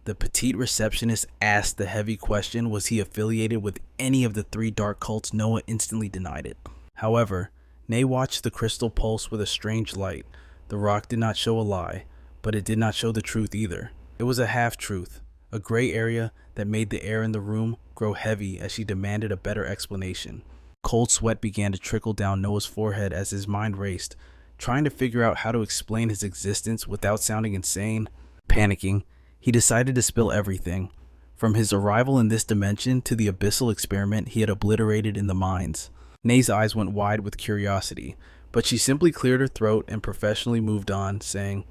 the petite receptionist asked the heavy question, was he affiliated with any of the 3 dark cults? Noah instantly denied it. However, Nay watched the crystal pulse with a strange light. The rock did not show a lie, but it did not show the truth either. It was a half-truth, a gray area that made the air in the room grow heavy as she demanded a better explanation. Cold sweat began to trickle down Noah's forehead as his mind raced, trying to figure out how to explain his existence without sounding insane. Panicking, he decided to spill everything, from his arrival in this dimension to the abyssal experiment he had obliterated in the mines. Nay's eyes went wide with curiosity, but she simply cleared her throat and professionally moved on, saying,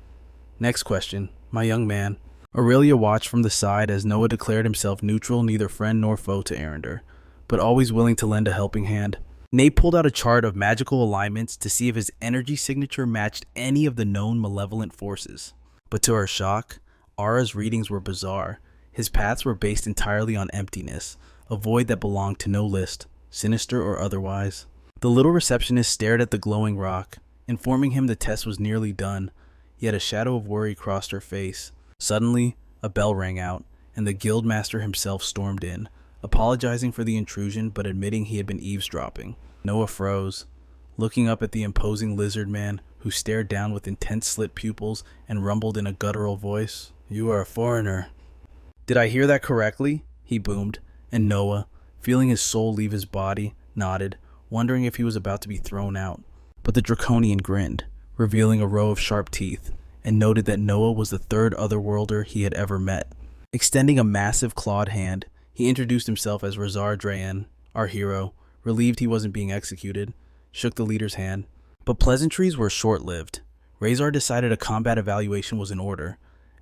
"Next question, my young man." Aurelia watched from the side as Noah declared himself neutral, neither friend nor foe to Arander, but always willing to lend a helping hand. Nay pulled out a chart of magical alignments to see if his energy signature matched any of the known malevolent forces. But to her shock, Ara's readings were bizarre. His paths were based entirely on emptiness, a void that belonged to no list, sinister or otherwise. The little receptionist stared at the glowing rock, informing him the test was nearly done, yet a shadow of worry crossed her face. Suddenly, a bell rang out, and the guildmaster himself stormed in, apologizing for the intrusion but admitting he had been eavesdropping. Noah froze, looking up at the imposing lizard man who stared down with intense slit pupils and rumbled in a guttural voice, "You are a foreigner." "Did I hear that correctly?" he boomed, and Noah, feeling his soul leave his body, nodded, wondering if he was about to be thrown out. But the draconian grinned, revealing a row of sharp teeth, and noted that Noah was the 3rd otherworlder he had ever met. Extending a massive clawed hand, he introduced himself as Razar Drayan, our hero, relieved he wasn't being executed, shook the leader's hand. But pleasantries were short-lived. Razar decided a combat evaluation was in order,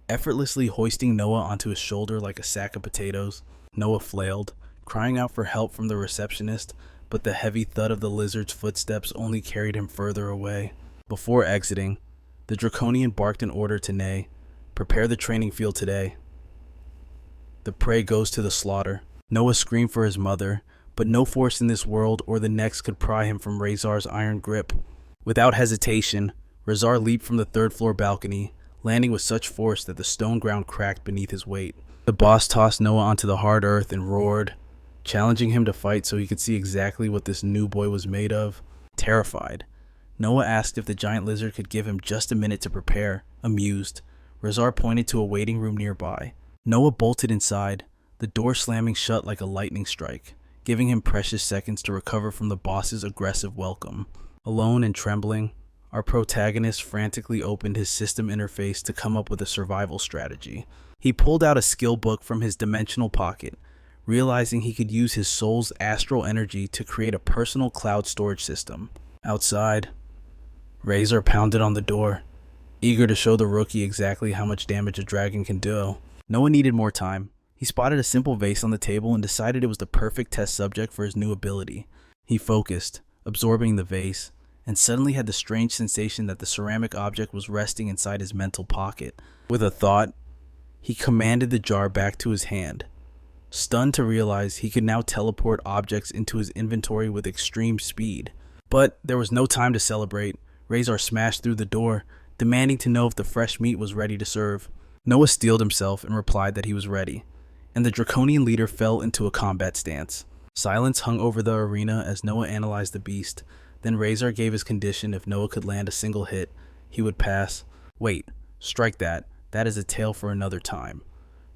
effortlessly hoisting Noah onto his shoulder like a sack of potatoes. Noah flailed, crying out for help from the receptionist, but the heavy thud of the lizard's footsteps only carried him further away. Before exiting, the draconian barked an order to Nay, "Prepare the training field today. The prey goes to the slaughter." Noah screamed for his mother, but no force in this world or the next could pry him from Razar's iron grip. Without hesitation, Razar leaped from the 3rd-floor balcony, landing with such force that the stone ground cracked beneath his weight. The boss tossed Noah onto the hard earth and roared, challenging him to fight so he could see exactly what this new boy was made of. Terrified, Noah asked if the giant lizard could give him just a minute to prepare. Amused, Razar pointed to a waiting room nearby. Noah bolted inside, the door slamming shut like a lightning strike, giving him precious seconds to recover from the boss's aggressive welcome. Alone and trembling, our protagonist frantically opened his system interface to come up with a survival strategy. He pulled out a skill book from his dimensional pocket, realizing he could use his soul's astral energy to create a personal cloud storage system. Outside, Razor pounded on the door, eager to show the rookie exactly how much damage a dragon can do. Noah needed more time. He spotted a simple vase on the table and decided it was the perfect test subject for his new ability. He focused, absorbing the vase, and suddenly had the strange sensation that the ceramic object was resting inside his mental pocket. With a thought, he commanded the jar back to his hand, stunned to realize he could now teleport objects into his inventory with extreme speed. But there was no time to celebrate. Razor smashed through the door, demanding to know if the fresh meat was ready to serve. Noah steeled himself and replied that he was ready, and the draconian leader fell into a combat stance. Silence hung over the arena as Noah analyzed the beast. Then Razor gave his condition: if Noah could land a single hit, he would pass. Wait, strike that. That is a tale for another time.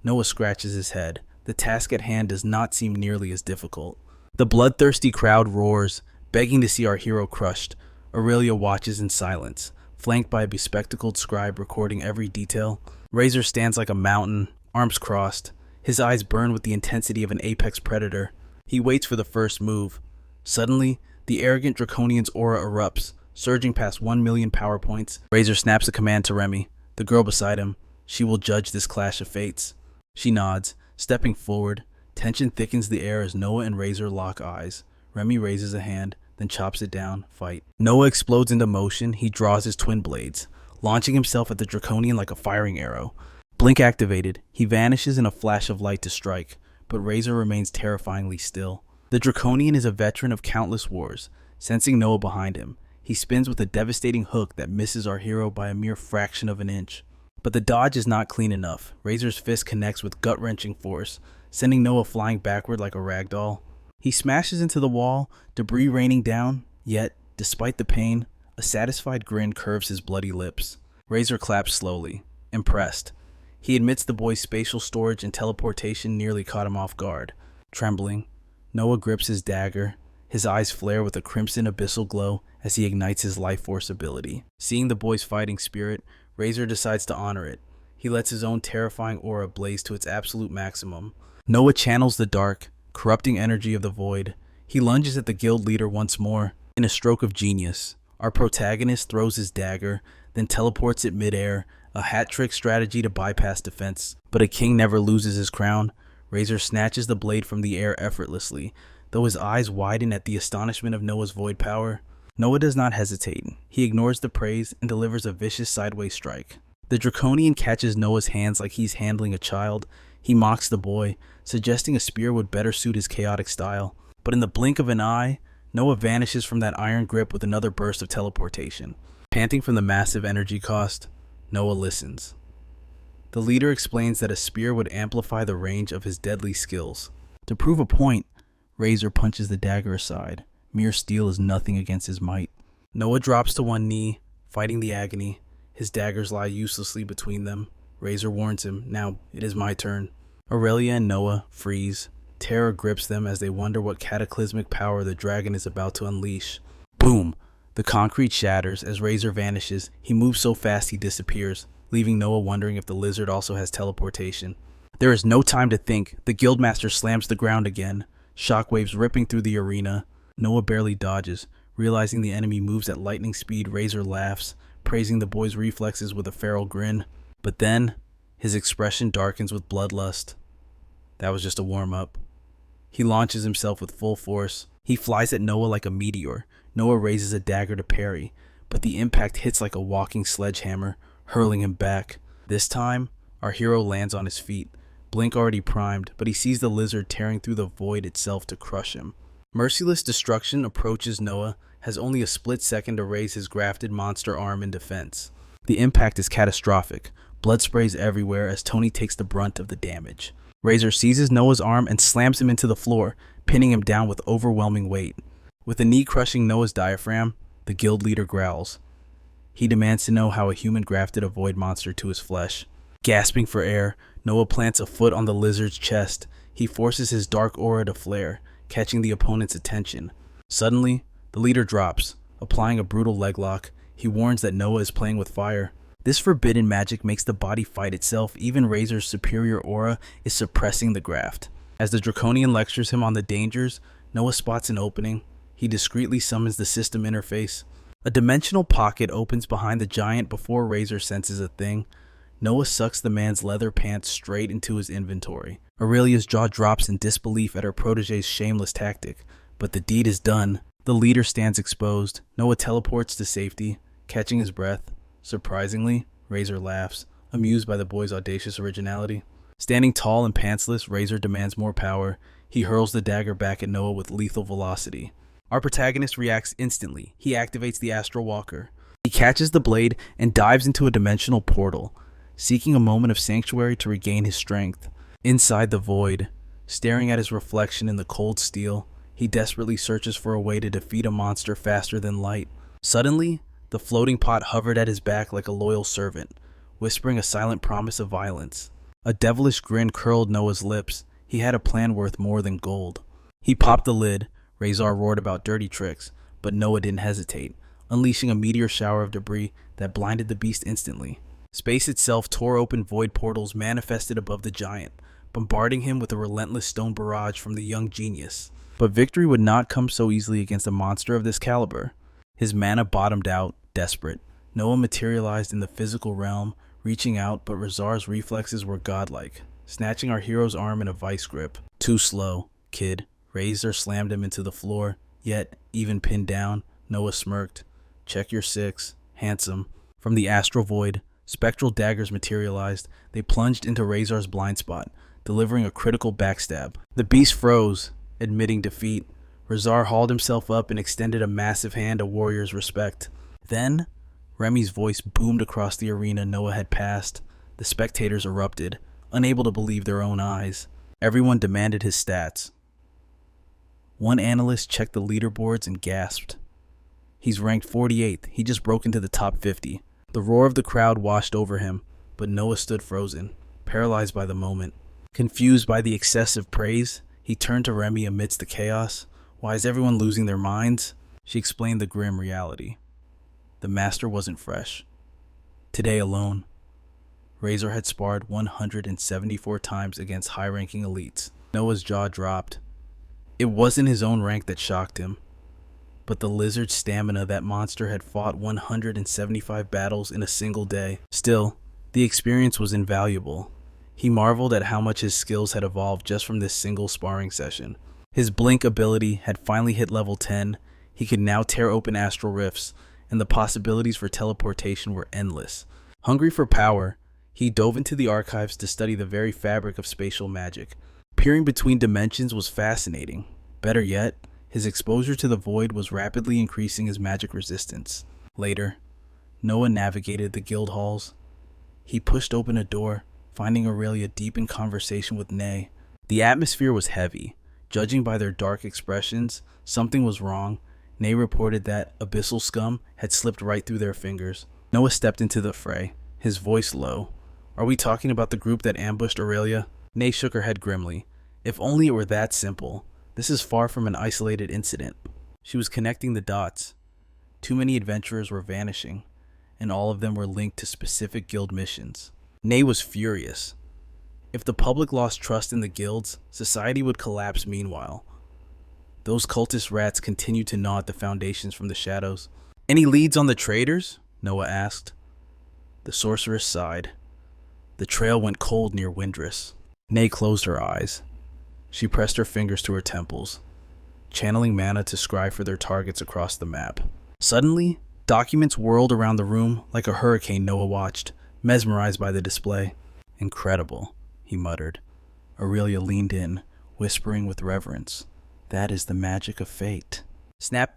Noah scratches his head. The task at hand does not seem nearly as difficult. The bloodthirsty crowd roars, begging to see our hero crushed. Aurelia watches in silence, flanked by a bespectacled scribe recording every detail. Razor stands like a mountain, arms crossed. His eyes burn with the intensity of an apex predator. He waits for the first move. Suddenly, the arrogant draconian's aura erupts, surging past 1 million power points. Razor snaps a command to Remy, the girl beside him. She will judge this clash of fates. She nods, stepping forward. Tension thickens the air as Noah and Razor lock eyes. Remy raises a hand, then chops it down. Fight. Noah explodes into motion. He draws his twin blades, launching himself at the draconian like a firing arrow. Blink activated. He vanishes in a flash of light to strike, but Razor remains terrifyingly still. The draconian is a veteran of countless wars. Sensing Noah behind him, he spins with a devastating hook that misses our hero by a mere fraction of an inch. But the dodge is not clean enough. Razor's fist connects with gut-wrenching force, sending Noah flying backward like a rag doll. He smashes into the wall, debris raining down, yet, despite the pain, a satisfied grin curves his bloody lips. Razor claps slowly, impressed. He admits the boy's spatial storage and teleportation nearly caught him off guard. Trembling, Noah grips his dagger. His eyes flare with a crimson abyssal glow as he ignites his life force ability. Seeing the boy's fighting spirit, Razor decides to honor it. He lets his own terrifying aura blaze to its absolute maximum. Noah channels the dark, corrupting energy of the void. He lunges at the guild leader once more. In a stroke of genius, our protagonist throws his dagger, then teleports it midair, a hat-trick strategy to bypass defense. But a king never loses his crown. Razor snatches the blade from the air effortlessly, though his eyes widen at the astonishment of Noah's void power. Noah does not hesitate. He ignores the praise and delivers a vicious sideways strike. The draconian catches Noah's hands like he's handling a child. He mocks the boy, suggesting a spear would better suit his chaotic style. But in the blink of an eye, Noah vanishes from that iron grip with another burst of teleportation. Panting from the massive energy cost, Noah listens. The leader explains that a spear would amplify the range of his deadly skills. To prove a point, Razor punches the dagger aside. Mere steel is nothing against his might. Noah drops to one knee, fighting the agony. His daggers lie uselessly between them. Razor warns him, "Now it is my turn." Aurelia and Noah freeze. Terror grips them as they wonder what cataclysmic power the dragon is about to unleash. Boom! The concrete shatters as Razor vanishes. He moves so fast he disappears, leaving Noah wondering if the lizard also has teleportation. There is no time to think. The guildmaster slams the ground again, shockwaves ripping through the arena. Noah barely dodges. Realizing the enemy moves at lightning speed, Razor laughs, praising the boy's reflexes with a feral grin. But then, his expression darkens with bloodlust. That was just a warm-up. He launches himself with full force. He flies at Noah like a meteor. Noah raises a dagger to parry, but the impact hits like a walking sledgehammer, hurling him back. This time, our hero lands on his feet, blink already primed, but he sees the lizard tearing through the void itself to crush him. Merciless destruction approaches Noah, has only a split second to raise his grafted monster arm in defense. The impact is catastrophic. Blood sprays everywhere as Tony takes the brunt of the damage. Razor seizes Noah's arm and slams him into the floor, pinning him down with overwhelming weight. With a knee crushing Noah's diaphragm, the guild leader growls. He demands to know how a human grafted a void monster to his flesh. Gasping for air, Noah plants a foot on the lizard's chest. He forces his dark aura to flare, catching the opponent's attention. Suddenly, the leader drops, applying a brutal leg lock. He warns that Noah is playing with fire. This forbidden magic makes the body fight itself. Even Razor's superior aura is suppressing the graft. As the Draconian lectures him on the dangers, Noah spots an opening. He discreetly summons the system interface. A dimensional pocket opens behind the giant before Razor senses a thing. Noah sucks the man's leather pants straight into his inventory. Aurelia's jaw drops in disbelief at her protege's shameless tactic, but the deed is done. The leader stands exposed. Noah teleports to safety, catching his breath. Surprisingly, Razor laughs, amused by the boy's audacious originality. Standing tall and pantsless, Razor demands more power. He hurls the dagger back at Noah with lethal velocity. Our protagonist reacts instantly. He activates the Astral Walker. He catches the blade and dives into a dimensional portal, seeking a moment of sanctuary to regain his strength. Inside the void, staring at his reflection in the cold steel, he desperately searches for a way to defeat a monster faster than light. Suddenly, the floating pot hovered at his back like a loyal servant, whispering a silent promise of violence. A devilish grin curled Noah's lips. He had a plan worth more than gold. He popped the lid. Razor roared about dirty tricks, but Noah didn't hesitate, unleashing a meteor shower of debris that blinded the beast instantly. Space itself tore open void portals manifested above the giant, bombarding him with a relentless stone barrage from the young genius. But victory would not come so easily against a monster of this caliber. His mana bottomed out, desperate. Noah materialized in the physical realm, reaching out, but Razor's reflexes were godlike, snatching our hero's arm in a vice grip. Too slow, kid. Razor slammed him into the floor, yet, even pinned down, Noah smirked. Check your six. Handsome. From the astral void, spectral daggers materialized. They plunged into Razor's blind spot, delivering a critical backstab. The beast froze, admitting defeat. Razor hauled himself up and extended a massive hand a warrior's respect. Then, Remy's voice boomed across the arena Noah had passed. The spectators erupted, unable to believe their own eyes. Everyone demanded his stats. One analyst checked the leaderboards and gasped. He's ranked 48th. He just broke into the top 50. The roar of the crowd washed over him, but Noah stood frozen, paralyzed by the moment. Confused by the excessive praise, he turned to Remy amidst the chaos. Why is everyone losing their minds? She explained the grim reality. The master wasn't fresh. Today alone, Razor had sparred 174 times against high-ranking elites. Noah's jaw dropped. It wasn't his own rank that shocked him, but the lizard stamina that monster had fought 175 battles in a single day. Still, the experience was invaluable. He marveled at how much his skills had evolved just from this single sparring session. His blink ability had finally hit level 10. He could now tear open astral rifts, and the possibilities for teleportation were endless. Hungry for power, he dove into the archives to study the very fabric of spatial magic. Peering between dimensions was fascinating. Better yet, his exposure to the void was rapidly increasing his magic resistance. Later, Noah navigated the guild halls. He pushed open a door, finding Aurelia deep in conversation with Nay. The atmosphere was heavy. Judging by their dark expressions, something was wrong. Nay reported that abyssal scum had slipped right through their fingers. Noah stepped into the fray, his voice low. Are we talking about the group that ambushed Aurelia? Nay shook her head grimly. If only it were that simple. This is far from an isolated incident. She was connecting the dots. Too many adventurers were vanishing, and all of them were linked to specific guild missions. Nay was furious. If the public lost trust in the guilds, society would collapse meanwhile. Those cultist rats continued to gnaw at the foundations from the shadows. Any leads on the traitors? Noah asked. The sorceress sighed. The trail went cold near Windrest. Nay closed her eyes. She pressed her fingers to her temples, channeling mana to scry for their targets across the map. Suddenly, documents whirled around the room like a hurricane. Noah watched, mesmerized by the display. Incredible, he muttered. Aurelia leaned in, whispering with reverence. That is the magic of fate.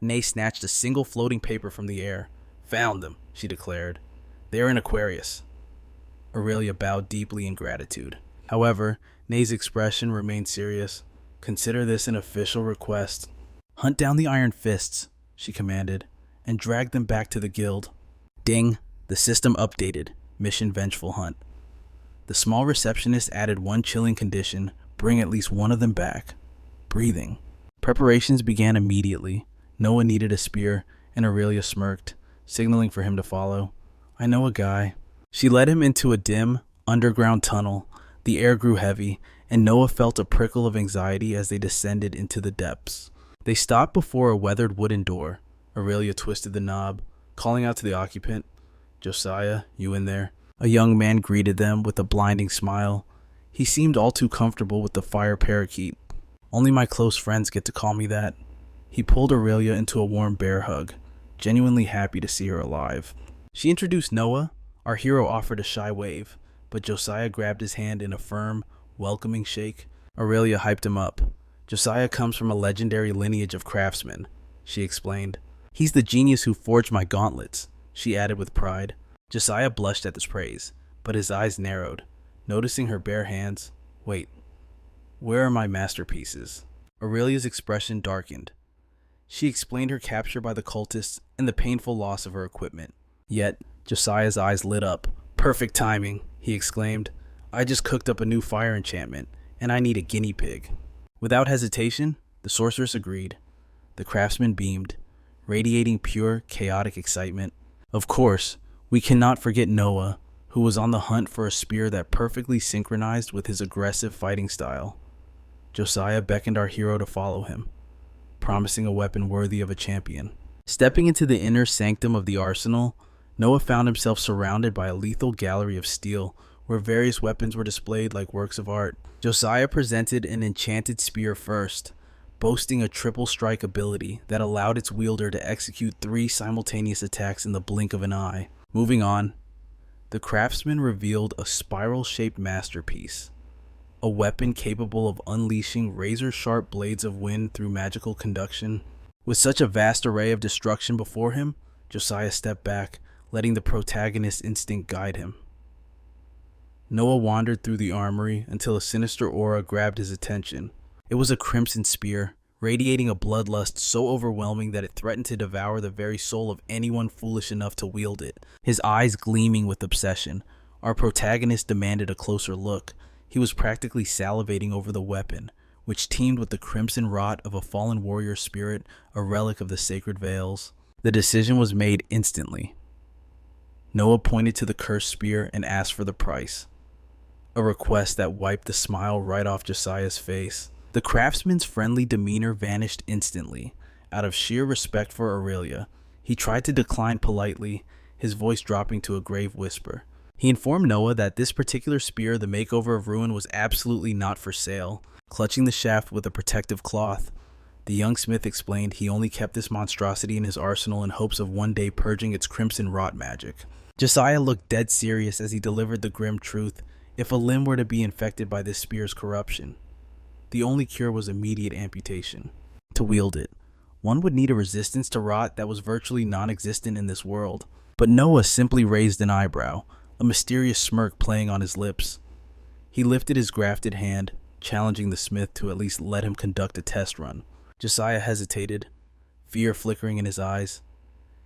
Nay snatched a single floating paper from the air. Found them, she declared. They are in Aquarius. Aurelia bowed deeply in gratitude. However, Nay's expression remained serious. Consider this an official request. Hunt down the Iron Fists, she commanded, and drag them back to the guild. Ding, the system updated. Mission Vengeful Hunt. The small receptionist added one chilling condition. Bring at least one of them back. Breathing. Preparations began immediately. Noah needed a spear, and Aurelia smirked. signaling for him to follow. I know a guy. She led him into a dim, underground tunnel. The air grew heavy, and Noah felt a prickle of anxiety as they descended into the depths. They stopped before a weathered wooden door. Aurelia twisted the knob, calling out to the occupant, "Josiah, you in there?" A young man greeted them with a blinding smile. He seemed all too comfortable with the fire parakeet. "Only my close friends get to call me that." He pulled Aurelia into a warm bear hug, genuinely happy to see her alive. She introduced Noah. Our hero offered a shy wave, but Josiah grabbed his hand in a firm, welcoming shake. Aurelia hyped him up. "Josiah comes from a legendary lineage of craftsmen," she explained. "He's the genius who forged my gauntlets," she added with pride. Josiah blushed at this praise, but his eyes narrowed, noticing her bare hands. "Wait, where are my masterpieces?" Aurelia's expression darkened. She explained her capture by the cultists and the painful loss of her equipment. Yet, Josiah's eyes lit up. "Perfect timing," he exclaimed. "I just cooked up a new fire enchantment, and I need a guinea pig." Without hesitation, the sorceress agreed. The craftsman beamed, radiating pure, chaotic excitement. Of course, we cannot forget Noah, who was on the hunt for a spear that perfectly synchronized with his aggressive fighting style. Josiah beckoned our hero to follow him, promising a weapon worthy of a champion. Stepping into the inner sanctum of the arsenal, Noah found himself surrounded by a lethal gallery of steel, where various weapons were displayed like works of art. Josiah presented an enchanted spear first, boasting a triple strike ability that allowed its wielder to execute 3 simultaneous attacks in the blink of an eye. Moving on, the craftsman revealed a spiral-shaped masterpiece, a weapon capable of unleashing razor-sharp blades of wind through magical conduction. With such a vast array of destruction before him, Josiah stepped back, letting the protagonist's instinct guide him. Noah wandered through the armory until a sinister aura grabbed his attention. It was a crimson spear, radiating a bloodlust so overwhelming that it threatened to devour the very soul of anyone foolish enough to wield it. His eyes gleaming with obsession, our protagonist demanded a closer look. He was practically salivating over the weapon, which teemed with the crimson rot of a fallen warrior spirit, a relic of the sacred veils. The decision was made instantly. Noah pointed to the cursed spear and asked for the price, a request that wiped the smile right off Josiah's face. The craftsman's friendly demeanor vanished instantly. Out of sheer respect for Aurelia, he tried to decline politely, his voice dropping to a grave whisper. He informed Noah that this particular spear, the makeover of ruin, was absolutely not for sale. Clutching the shaft with a protective cloth, the young smith explained he only kept this monstrosity in his arsenal in hopes of one day purging its crimson rot magic. Josiah looked dead serious as he delivered the grim truth. If a limb were to be infected by this spear's corruption, the only cure was immediate amputation. To wield it, one would need a resistance to rot that was virtually non-existent in this world. But Noah simply raised an eyebrow, a mysterious smirk playing on his lips. He lifted his grafted hand, challenging the smith to at least let him conduct a test run. Josiah hesitated, fear flickering in his eyes.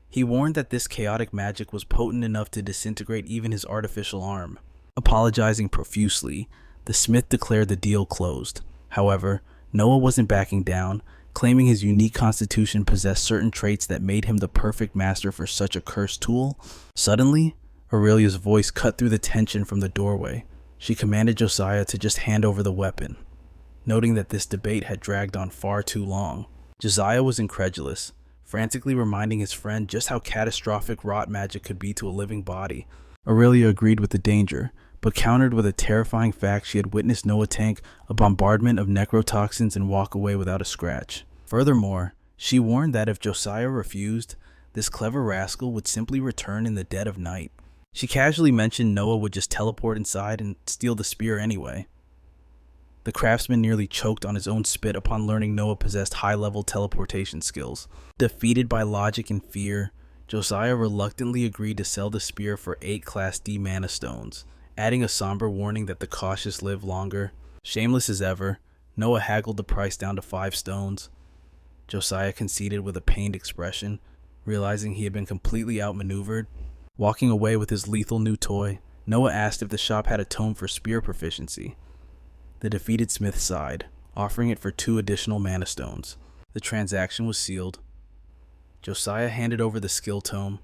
He warned that this chaotic magic was potent enough to disintegrate even his artificial arm. Apologizing profusely, the smith declared the deal closed. However, Noah wasn't backing down, claiming his unique constitution possessed certain traits that made him the perfect master for such a cursed tool. Suddenly, Aurelia's voice cut through the tension from the doorway. She commanded Josiah to just hand over the weapon, noting that this debate had dragged on far too long. Josiah was incredulous, frantically reminding his friend just how catastrophic rot magic could be to a living body. Aurelia agreed with the danger, but countered with a terrifying fact: she had witnessed Noah tank a bombardment of necrotoxins and walk away without a scratch. Furthermore, she warned that if Josiah refused, this clever rascal would simply return in the dead of night. She casually mentioned Noah would just teleport inside and steal the spear anyway. The craftsman nearly choked on his own spit upon learning Noah possessed high-level teleportation skills. Defeated by logic and fear, Josiah reluctantly agreed to sell the spear for 8 Class D mana stones, adding a somber warning that the cautious live longer. Shameless as ever, Noah haggled the price down to 5 stones. Josiah conceded with a pained expression, realizing he had been completely outmaneuvered. Walking away with his lethal new toy, Noah asked if the shop had a tome for spear proficiency. The defeated smith sighed, offering it for 2 additional mana stones. The transaction was sealed. Josiah handed over the skill tome,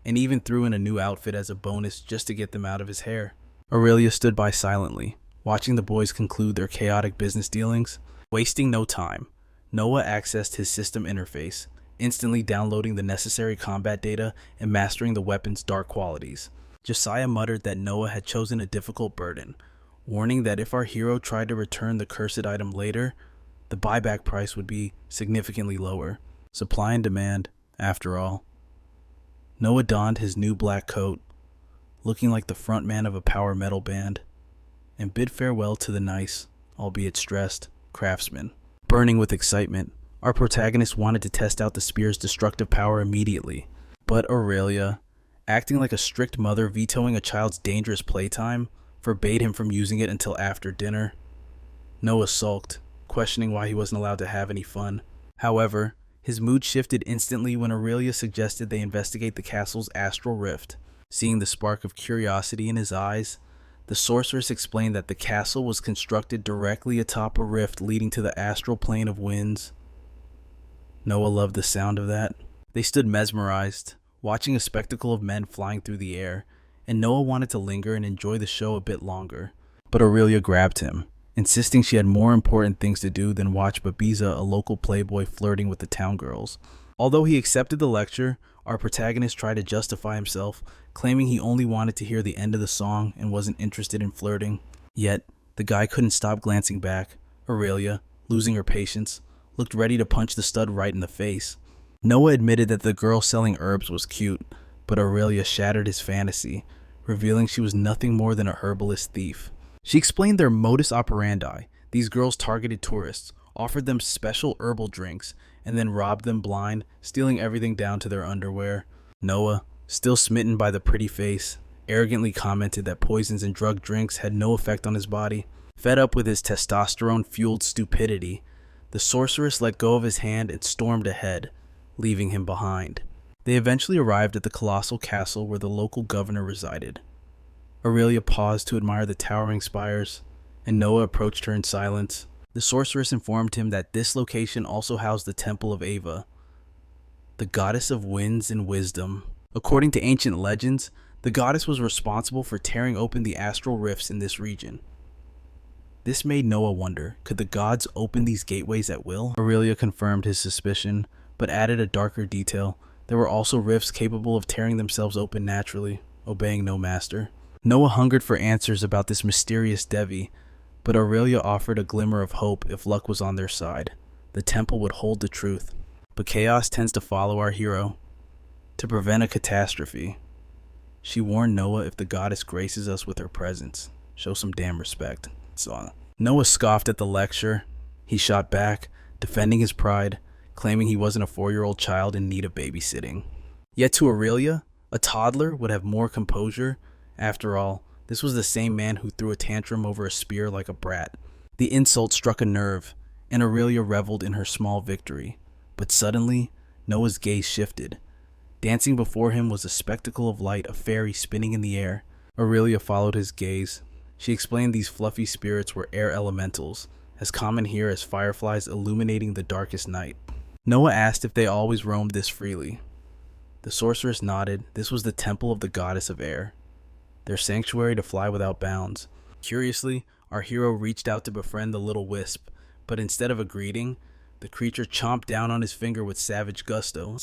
and even threw in a new outfit as a bonus just to get them out of his hair. Aurelia stood by silently, watching the boys conclude their chaotic business dealings. Wasting no time, Noah accessed his system interface, instantly downloading the necessary combat data and mastering the weapon's dark qualities. Josiah muttered that Noah had chosen a difficult burden, warning that if our hero tried to return the cursed item later, the buyback price would be significantly lower. Supply and demand, after all. Noah donned his new black coat, looking like the frontman of a power metal band, and bid farewell to the nice, albeit stressed, craftsman. Burning with excitement, our protagonist wanted to test out the spear's destructive power immediately, but Aurelia, acting like a strict mother vetoing a child's dangerous playtime, forbade him from using it until after dinner. Noah sulked, questioning why he wasn't allowed to have any fun. However, his mood shifted instantly when Aurelia suggested they investigate the castle's astral rift. Seeing the spark of curiosity in his eyes, the sorceress explained that the castle was constructed directly atop a rift leading to the astral plane of winds. Noah loved the sound of that. They stood mesmerized, watching a spectacle of men flying through the air, and Noah wanted to linger and enjoy the show a bit longer. But Aurelia grabbed him, insisting she had more important things to do than watch Babiza, a local playboy, flirting with the town girls. Although he accepted the lecture, our protagonist tried to justify himself, claiming he only wanted to hear the end of the song and wasn't interested in flirting. Yet, the guy couldn't stop glancing back. Aurelia, losing her patience, looked ready to punch the stud right in the face. Noah admitted that the girl selling herbs was cute, but Aurelia shattered his fantasy, revealing she was nothing more than a herbalist thief. She explained their modus operandi. These girls targeted tourists, offered them special herbal drinks, and then robbed them blind, stealing everything down to their underwear. Noah, still smitten by the pretty face, arrogantly commented that poisons and drug drinks had no effect on his body. Fed up with his testosterone-fueled stupidity, the sorceress let go of his hand and stormed ahead, leaving him behind. They eventually arrived at the colossal castle where the local governor resided. Aurelia paused to admire the towering spires, and Noah approached her in silence. The sorceress informed him that this location also housed the Temple of Ava, the goddess of winds and wisdom. According to ancient legends, the goddess was responsible for tearing open the astral rifts in this region. This made Noah wonder, could the gods open these gateways at will? Aurelia confirmed his suspicion, but added a darker detail. There were also rifts capable of tearing themselves open naturally, obeying no master. Noah hungered for answers about this mysterious Devi, but Aurelia offered a glimmer of hope if luck was on their side. The temple would hold the truth. But chaos tends to follow our hero. To prevent a catastrophe, she warned Noah, if the goddess graces us with her presence, show some damn respect. So, Noah scoffed at the lecture. He shot back, defending his pride, claiming he wasn't a 4-year-old child in need of babysitting. Yet to Aurelia, a toddler would have more composure. After all, this was the same man who threw a tantrum over a spear like a brat. The insult struck a nerve, and Aurelia reveled in her small victory. But suddenly, Noah's gaze shifted. Dancing before him was a spectacle of light, a fairy spinning in the air. Aurelia followed his gaze. She explained these fluffy spirits were air elementals, as common here as fireflies illuminating the darkest night. Noah asked if they always roamed this freely. The sorceress nodded. This was the temple of the goddess of air, their sanctuary to fly without bounds. Curiously, our hero reached out to befriend the little wisp, but instead of a greeting, the creature chomped down on his finger with savage gusto.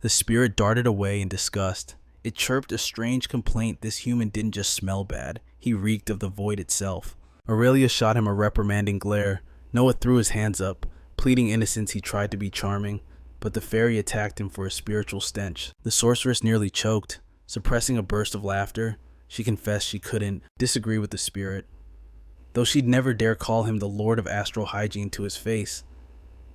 The spirit darted away in disgust. It chirped a strange complaint. This human didn't just smell bad, he reeked of the void itself. Aurelia shot him a reprimanding glare. Noah threw his hands up. Pleading innocence, he tried to be charming, but the fairy attacked him for a spiritual stench. The sorceress nearly choked. Suppressing a burst of laughter, she confessed she couldn't disagree with the spirit, though she'd never dare call him the Lord of Astral Hygiene to his face.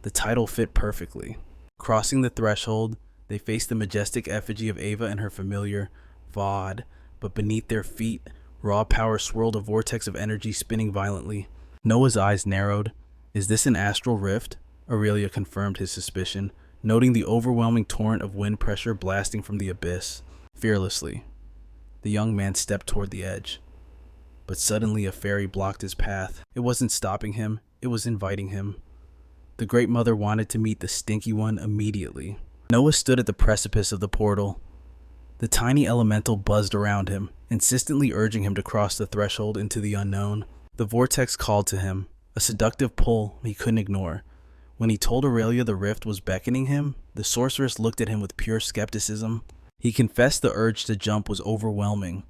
The title fit perfectly. Crossing the threshold, they faced the majestic effigy of Ava and her familiar, Vod, but beneath their feet, raw power swirled a vortex of energy spinning violently. Noah's eyes narrowed. Is this an astral rift? Aurelia confirmed his suspicion, noting the overwhelming torrent of wind pressure blasting from the abyss. Fearlessly, the young man stepped toward the edge. But suddenly a fairy blocked his path. It wasn't stopping him, it was inviting him. The Great Mother wanted to meet the stinky one immediately. Noah stood at the precipice of the portal. The tiny elemental buzzed around him, insistently urging him to cross the threshold into the unknown. The vortex called to him, a seductive pull he couldn't ignore. When he told Aurelia the rift was beckoning him, the sorceress looked at him with pure skepticism. He confessed the urge to jump was overwhelming.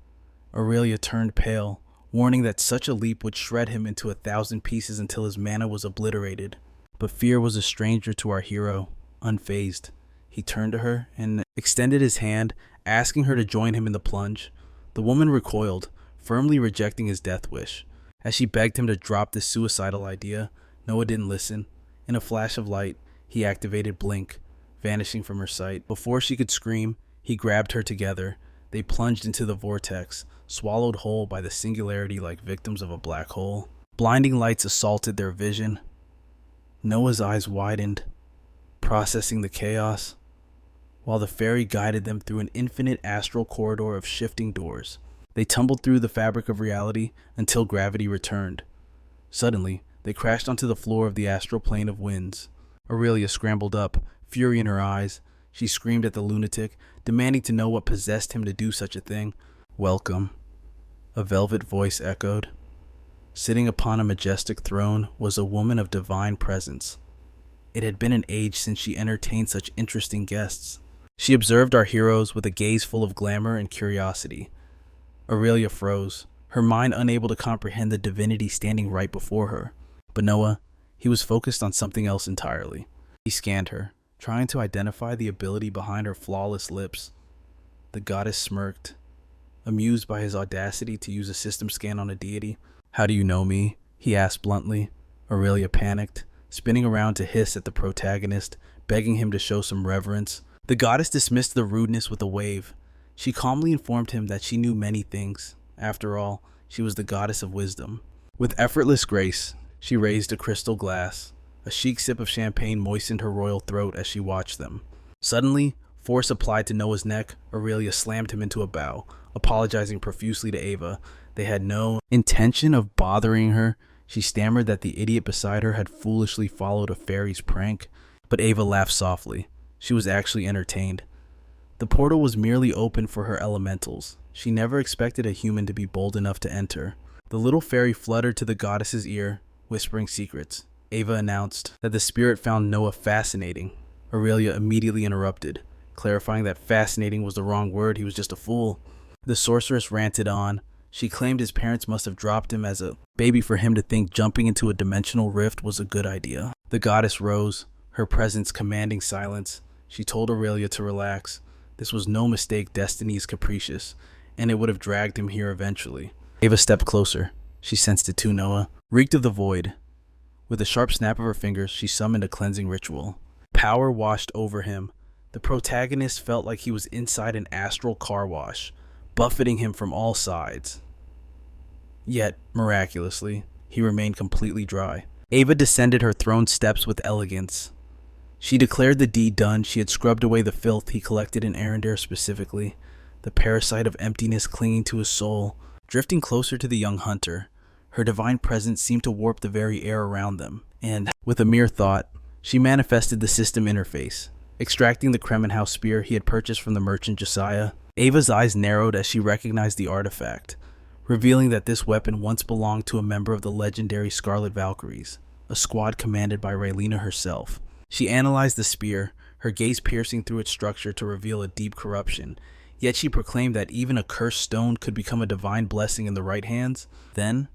Aurelia turned pale, warning that such a leap would shred him into 1,000 pieces until his mana was obliterated. But fear was a stranger to our hero, unfazed. He turned to her and extended his hand, asking her to join him in the plunge. The woman recoiled, firmly rejecting his death wish. As she begged him to drop this suicidal idea, Noah didn't listen. In a flash of light, he activated Blink, vanishing from her sight. Before she could scream, he grabbed her together. They plunged into the vortex, swallowed whole by the singularity like victims of a black hole. Blinding lights assaulted their vision. Noah's eyes widened, processing the chaos, while the fairy guided them through an infinite astral corridor of shifting doors. They tumbled through the fabric of reality until gravity returned. Suddenly, they crashed onto the floor of the astral plane of winds. Aurelia scrambled up, fury in her eyes. She screamed at the lunatic, demanding to know what possessed him to do such a thing. "Welcome," a velvet voice echoed. Sitting upon a majestic throne was a woman of divine presence. It had been an age since she entertained such interesting guests. She observed our heroes with a gaze full of glamour and curiosity. Aurelia froze, her mind unable to comprehend the divinity standing right before her. But Noah, he was focused on something else entirely. He scanned her, trying to identify the ability behind her flawless lips. The goddess smirked, amused by his audacity to use a system scan on a deity. "How do you know me?" he asked bluntly. Aurelia panicked, spinning around to hiss at the protagonist, begging him to show some reverence. The goddess dismissed the rudeness with a wave. She calmly informed him that she knew many things. After all, she was the goddess of wisdom. With effortless grace, she raised a crystal glass. A chic sip of champagne moistened her royal throat as she watched them. Suddenly, force applied to Noah's neck, Aurelia slammed him into a bow, apologizing profusely to Ava. They had no intention of bothering her. She stammered that the idiot beside her had foolishly followed a fairy's prank, but Ava laughed softly. She was actually entertained. The portal was merely open for her elementals. She never expected a human to be bold enough to enter. The little fairy fluttered to the goddess's ear, whispering secrets. Ava announced that the spirit found Noah fascinating. Aurelia immediately interrupted, clarifying that fascinating was the wrong word, he was just a fool. The sorceress ranted on. She claimed his parents must have dropped him as a baby for him to think jumping into a dimensional rift was a good idea. The goddess rose, her presence commanding silence. She told Aurelia to relax. This was no mistake. Destiny is capricious, and it would have dragged him here eventually. Ava stepped closer. She sensed it too, Noah. Reeked of the void. With a sharp snap of her fingers, she summoned a cleansing ritual. Power washed over him. The protagonist felt like he was inside an astral car wash, buffeting him from all sides. Yet, miraculously, he remained completely dry. Ava descended her throne steps with elegance. She declared the deed done. She had scrubbed away the filth he collected in Arendelle specifically, the parasite of emptiness clinging to his soul. Drifting closer to the young hunter, her divine presence seemed to warp the very air around them, and, with a mere thought, she manifested the system interface, extracting the Kremenhaus spear he had purchased from the merchant Josiah. Ava's eyes narrowed as she recognized the artifact, revealing that this weapon once belonged to a member of the legendary Scarlet Valkyries, a squad commanded by Reena herself. She analyzed the spear, her gaze piercing through its structure to reveal a deep corruption, yet she proclaimed that even a cursed stone could become a divine blessing in the right hands. Then,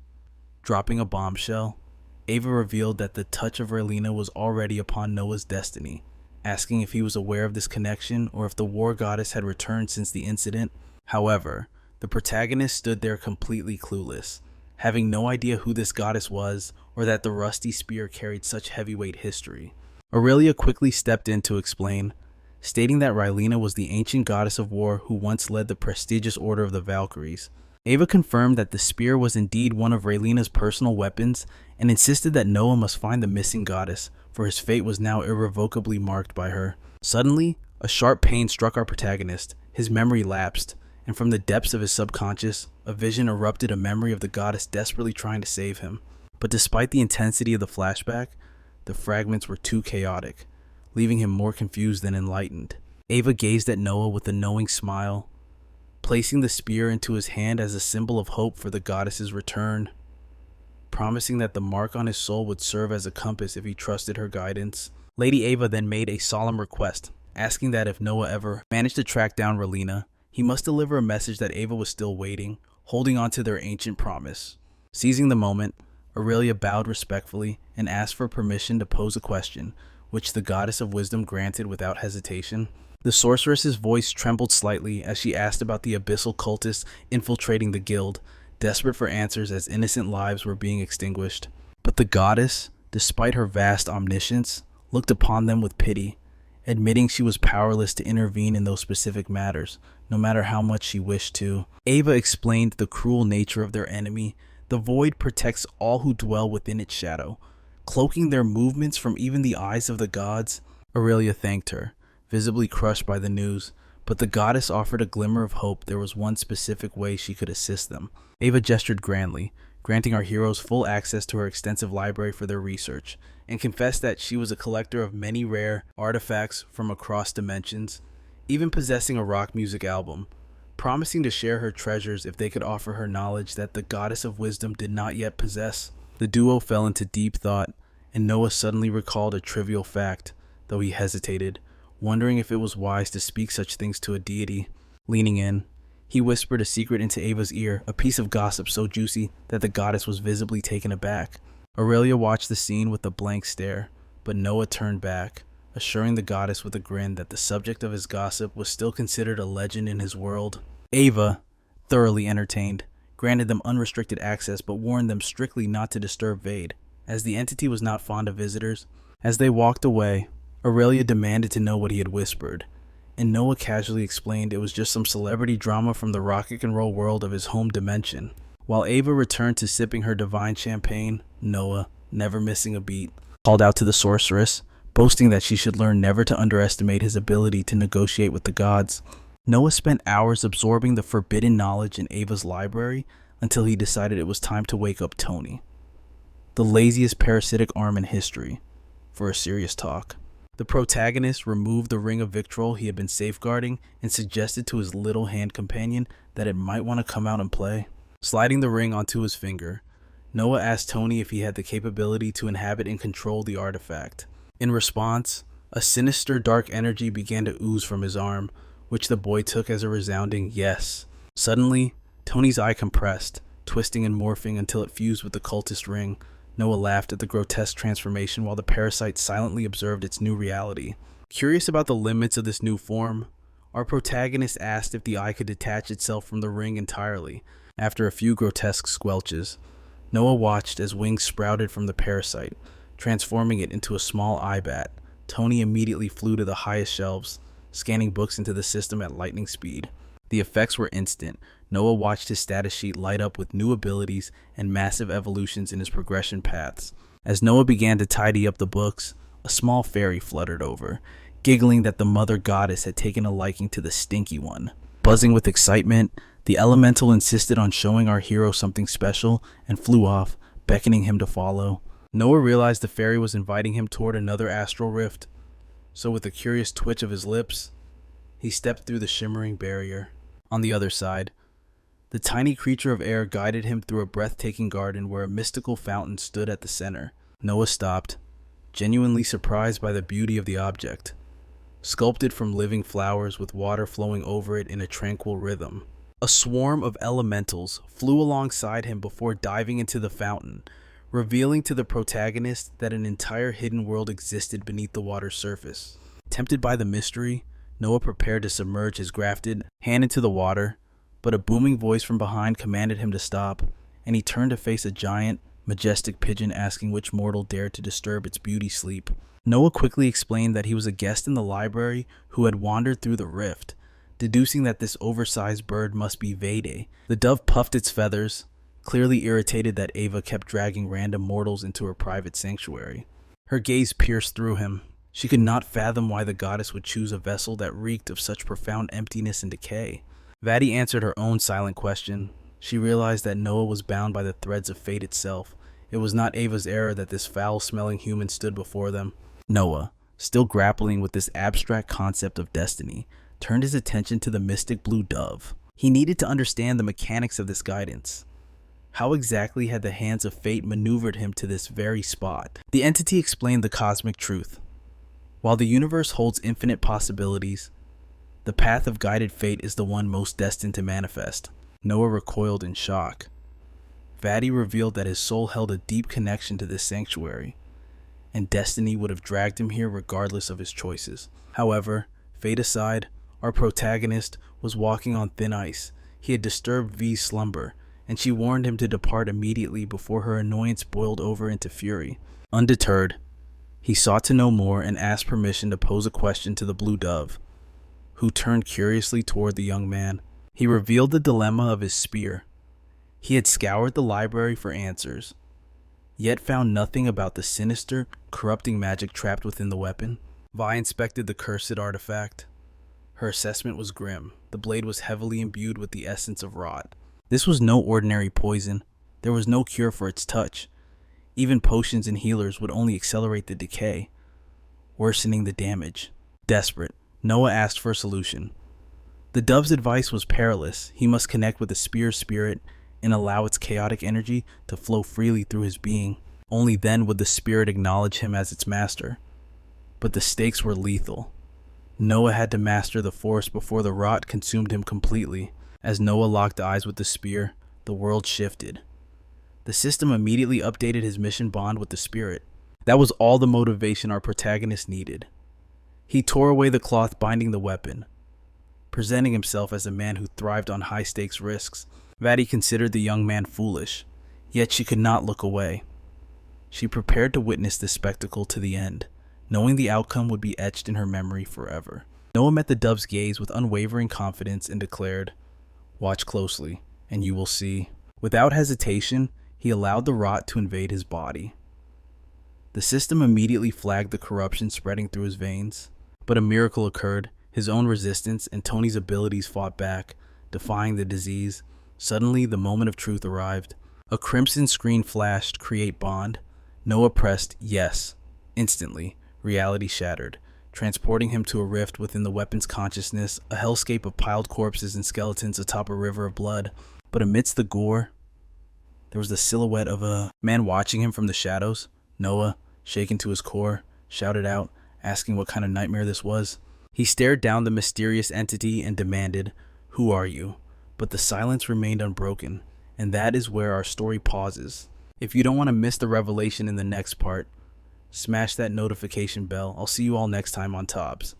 dropping a bombshell, Ava revealed that the touch of Reena was already upon Noah's destiny, asking if he was aware of this connection or if the war goddess had returned since the incident. However, the protagonist stood there completely clueless, having no idea who this goddess was or that the rusty spear carried such heavyweight history. Aurelia quickly stepped in to explain, stating that Reena was the ancient goddess of war who once led the prestigious Order of the Valkyries. Ava confirmed that the spear was indeed one of Reena's personal weapons and insisted that Noah must find the missing goddess, for his fate was now irrevocably marked by her. Suddenly, a sharp pain struck our protagonist. His memory lapsed, and from the depths of his subconscious, a vision erupted, a memory of the goddess desperately trying to save him. But despite the intensity of the flashback, the fragments were too chaotic, leaving him more confused than enlightened. Ava gazed at Noah with a knowing smile, placing the spear into his hand as a symbol of hope for the goddess's return, promising that the mark on his soul would serve as a compass if he trusted her guidance. Lady Ava then made a solemn request, asking that if Noah ever managed to track down Reena, he must deliver a message that Ava was still waiting, holding on to their ancient promise. Seizing the moment, Aurelia bowed respectfully and asked for permission to pose a question, which the goddess of wisdom granted without hesitation. The sorceress's voice trembled slightly as she asked about the abyssal cultists infiltrating the guild, desperate for answers as innocent lives were being extinguished. But the goddess, despite her vast omniscience, looked upon them with pity, admitting she was powerless to intervene in those specific matters, no matter how much she wished to. Ava explained the cruel nature of their enemy. The void protects all who dwell within its shadow, cloaking their movements from even the eyes of the gods. Aurelia thanked her, visibly crushed by the news, but the goddess offered a glimmer of hope. There was one specific way she could assist them. Ava gestured grandly, granting our heroes full access to her extensive library for their research, and confessed that she was a collector of many rare artifacts from across dimensions, even possessing a rock music album, promising to share her treasures if they could offer her knowledge that the goddess of wisdom did not yet possess. The duo fell into deep thought, and Noah suddenly recalled a trivial fact, though he hesitated, wondering if it was wise to speak such things to a deity. Leaning in, he whispered a secret into Ava's ear, a piece of gossip so juicy that the goddess was visibly taken aback. Aurelia watched the scene with a blank stare, but Noah turned back, assuring the goddess with a grin that the subject of his gossip was still considered a legend in his world. Ava, thoroughly entertained, granted them unrestricted access but warned them strictly not to disturb Vade, as the entity was not fond of visitors. As they walked away, Aurelia demanded to know what he had whispered, and Noah casually explained it was just some celebrity drama from the rock and roll world of his home dimension. While Ava returned to sipping her divine champagne, Noah, never missing a beat, called out to the sorceress, boasting that she should learn never to underestimate his ability to negotiate with the gods. Noah spent hours absorbing the forbidden knowledge in Ava's library until he decided it was time to wake up Tony, the laziest parasitic arm in history, for a serious talk. The protagonist removed the ring of victual he had been safeguarding and suggested to his little hand companion that it might want to come out and play. Sliding the ring onto his finger, Noah asked Tony if he had the capability to inhabit and control the artifact. In response, a sinister dark energy began to ooze from his arm, which the boy took as a resounding yes. Suddenly, Tony's eye compressed, twisting and morphing until it fused with the cultist ring. Noah laughed at the grotesque transformation while the parasite silently observed its new reality. Curious about the limits of this new form, our protagonist asked if the eye could detach itself from the ring entirely. After a few grotesque squelches, Noah watched as wings sprouted from the parasite, transforming it into a small eye bat. Tony immediately flew to the highest shelves, scanning books into the system at lightning speed. The effects were instant. Noah watched his status sheet light up with new abilities and massive evolutions in his progression paths. As Noah began to tidy up the books, a small fairy fluttered over, giggling that the mother goddess had taken a liking to the stinky one. Buzzing with excitement, the elemental insisted on showing our hero something special and flew off, beckoning him to follow. Noah realized the fairy was inviting him toward another astral rift, so with a curious twitch of his lips, he stepped through the shimmering barrier. On the other side, the tiny creature of air guided him through a breathtaking garden where a mystical fountain stood at the center. Noah stopped, genuinely surprised by the beauty of the object, sculpted from living flowers with water flowing over it in a tranquil rhythm. A swarm of elementals flew alongside him before diving into the fountain, revealing to the protagonist that an entire hidden world existed beneath the water's surface. Tempted by the mystery, Noah prepared to submerge his grafted hand into the water, but a booming voice from behind commanded him to stop, and he turned to face a giant, majestic pigeon asking which mortal dared to disturb its beauty sleep. Noah quickly explained that he was a guest in the library who had wandered through the rift, deducing that this oversized bird must be Vade. The dove puffed its feathers, clearly irritated that Ava kept dragging random mortals into her private sanctuary. Her gaze pierced through him. She could not fathom why the goddess would choose a vessel that reeked of such profound emptiness and decay. Vadi answered her own silent question. She realized that Noah was bound by the threads of fate itself. It was not Ava's error that this foul-smelling human stood before them. Noah, still grappling with this abstract concept of destiny, turned his attention to the mystic blue dove. He needed to understand the mechanics of this guidance. How exactly had the hands of fate maneuvered him to this very spot? The entity explained the cosmic truth. While the universe holds infinite possibilities, the path of guided fate is the one most destined to manifest. Noah recoiled in shock. Vadi revealed that his soul held a deep connection to this sanctuary, and destiny would have dragged him here regardless of his choices. However, fate aside, our protagonist was walking on thin ice. He had disturbed V's slumber, and she warned him to depart immediately before her annoyance boiled over into fury. Undeterred, he sought to know more and asked permission to pose a question to the blue dove, who turned curiously toward the young man. He revealed the dilemma of his spear. He had scoured the library for answers, yet found nothing about the sinister, corrupting magic trapped within the weapon. Vi inspected the cursed artifact. Her assessment was grim. The blade was heavily imbued with the essence of rot. This was no ordinary poison. There was no cure for its touch. Even potions and healers would only accelerate the decay, worsening the damage. Desperate, Noah asked for a solution. The dove's advice was perilous. He must connect with the spear's spirit and allow its chaotic energy to flow freely through his being. Only then would the spirit acknowledge him as its master. But the stakes were lethal. Noah had to master the force before the rot consumed him completely. As Noah locked eyes with the spear, the world shifted. The system immediately updated his mission bond with the spirit. That was all the motivation our protagonist needed. He tore away the cloth binding the weapon, presenting himself as a man who thrived on high-stakes risks. Vadi considered the young man foolish, yet she could not look away. She prepared to witness this spectacle to the end, knowing the outcome would be etched in her memory forever. Noah met the dove's gaze with unwavering confidence and declared, "Watch closely, and you will see." Without hesitation, he allowed the rot to invade his body. The system immediately flagged the corruption spreading through his veins, but a miracle occurred. His own resistance and Tony's abilities fought back, defying the disease. Suddenly, the moment of truth arrived. A crimson screen flashed, "Create bond." Noah pressed yes. Instantly, reality shattered, transporting him to a rift within the weapon's consciousness, a hellscape of piled corpses and skeletons atop a river of blood. But amidst the gore, there was the silhouette of a man watching him from the shadows. Noah, shaken to his core, shouted out, asking what kind of nightmare this was. He stared down the mysterious entity and demanded, "Who are you?" But the silence remained unbroken, and that is where our story pauses. If you don't want to miss the revelation in the next part, smash that notification bell. I'll see you all next time on Tobs.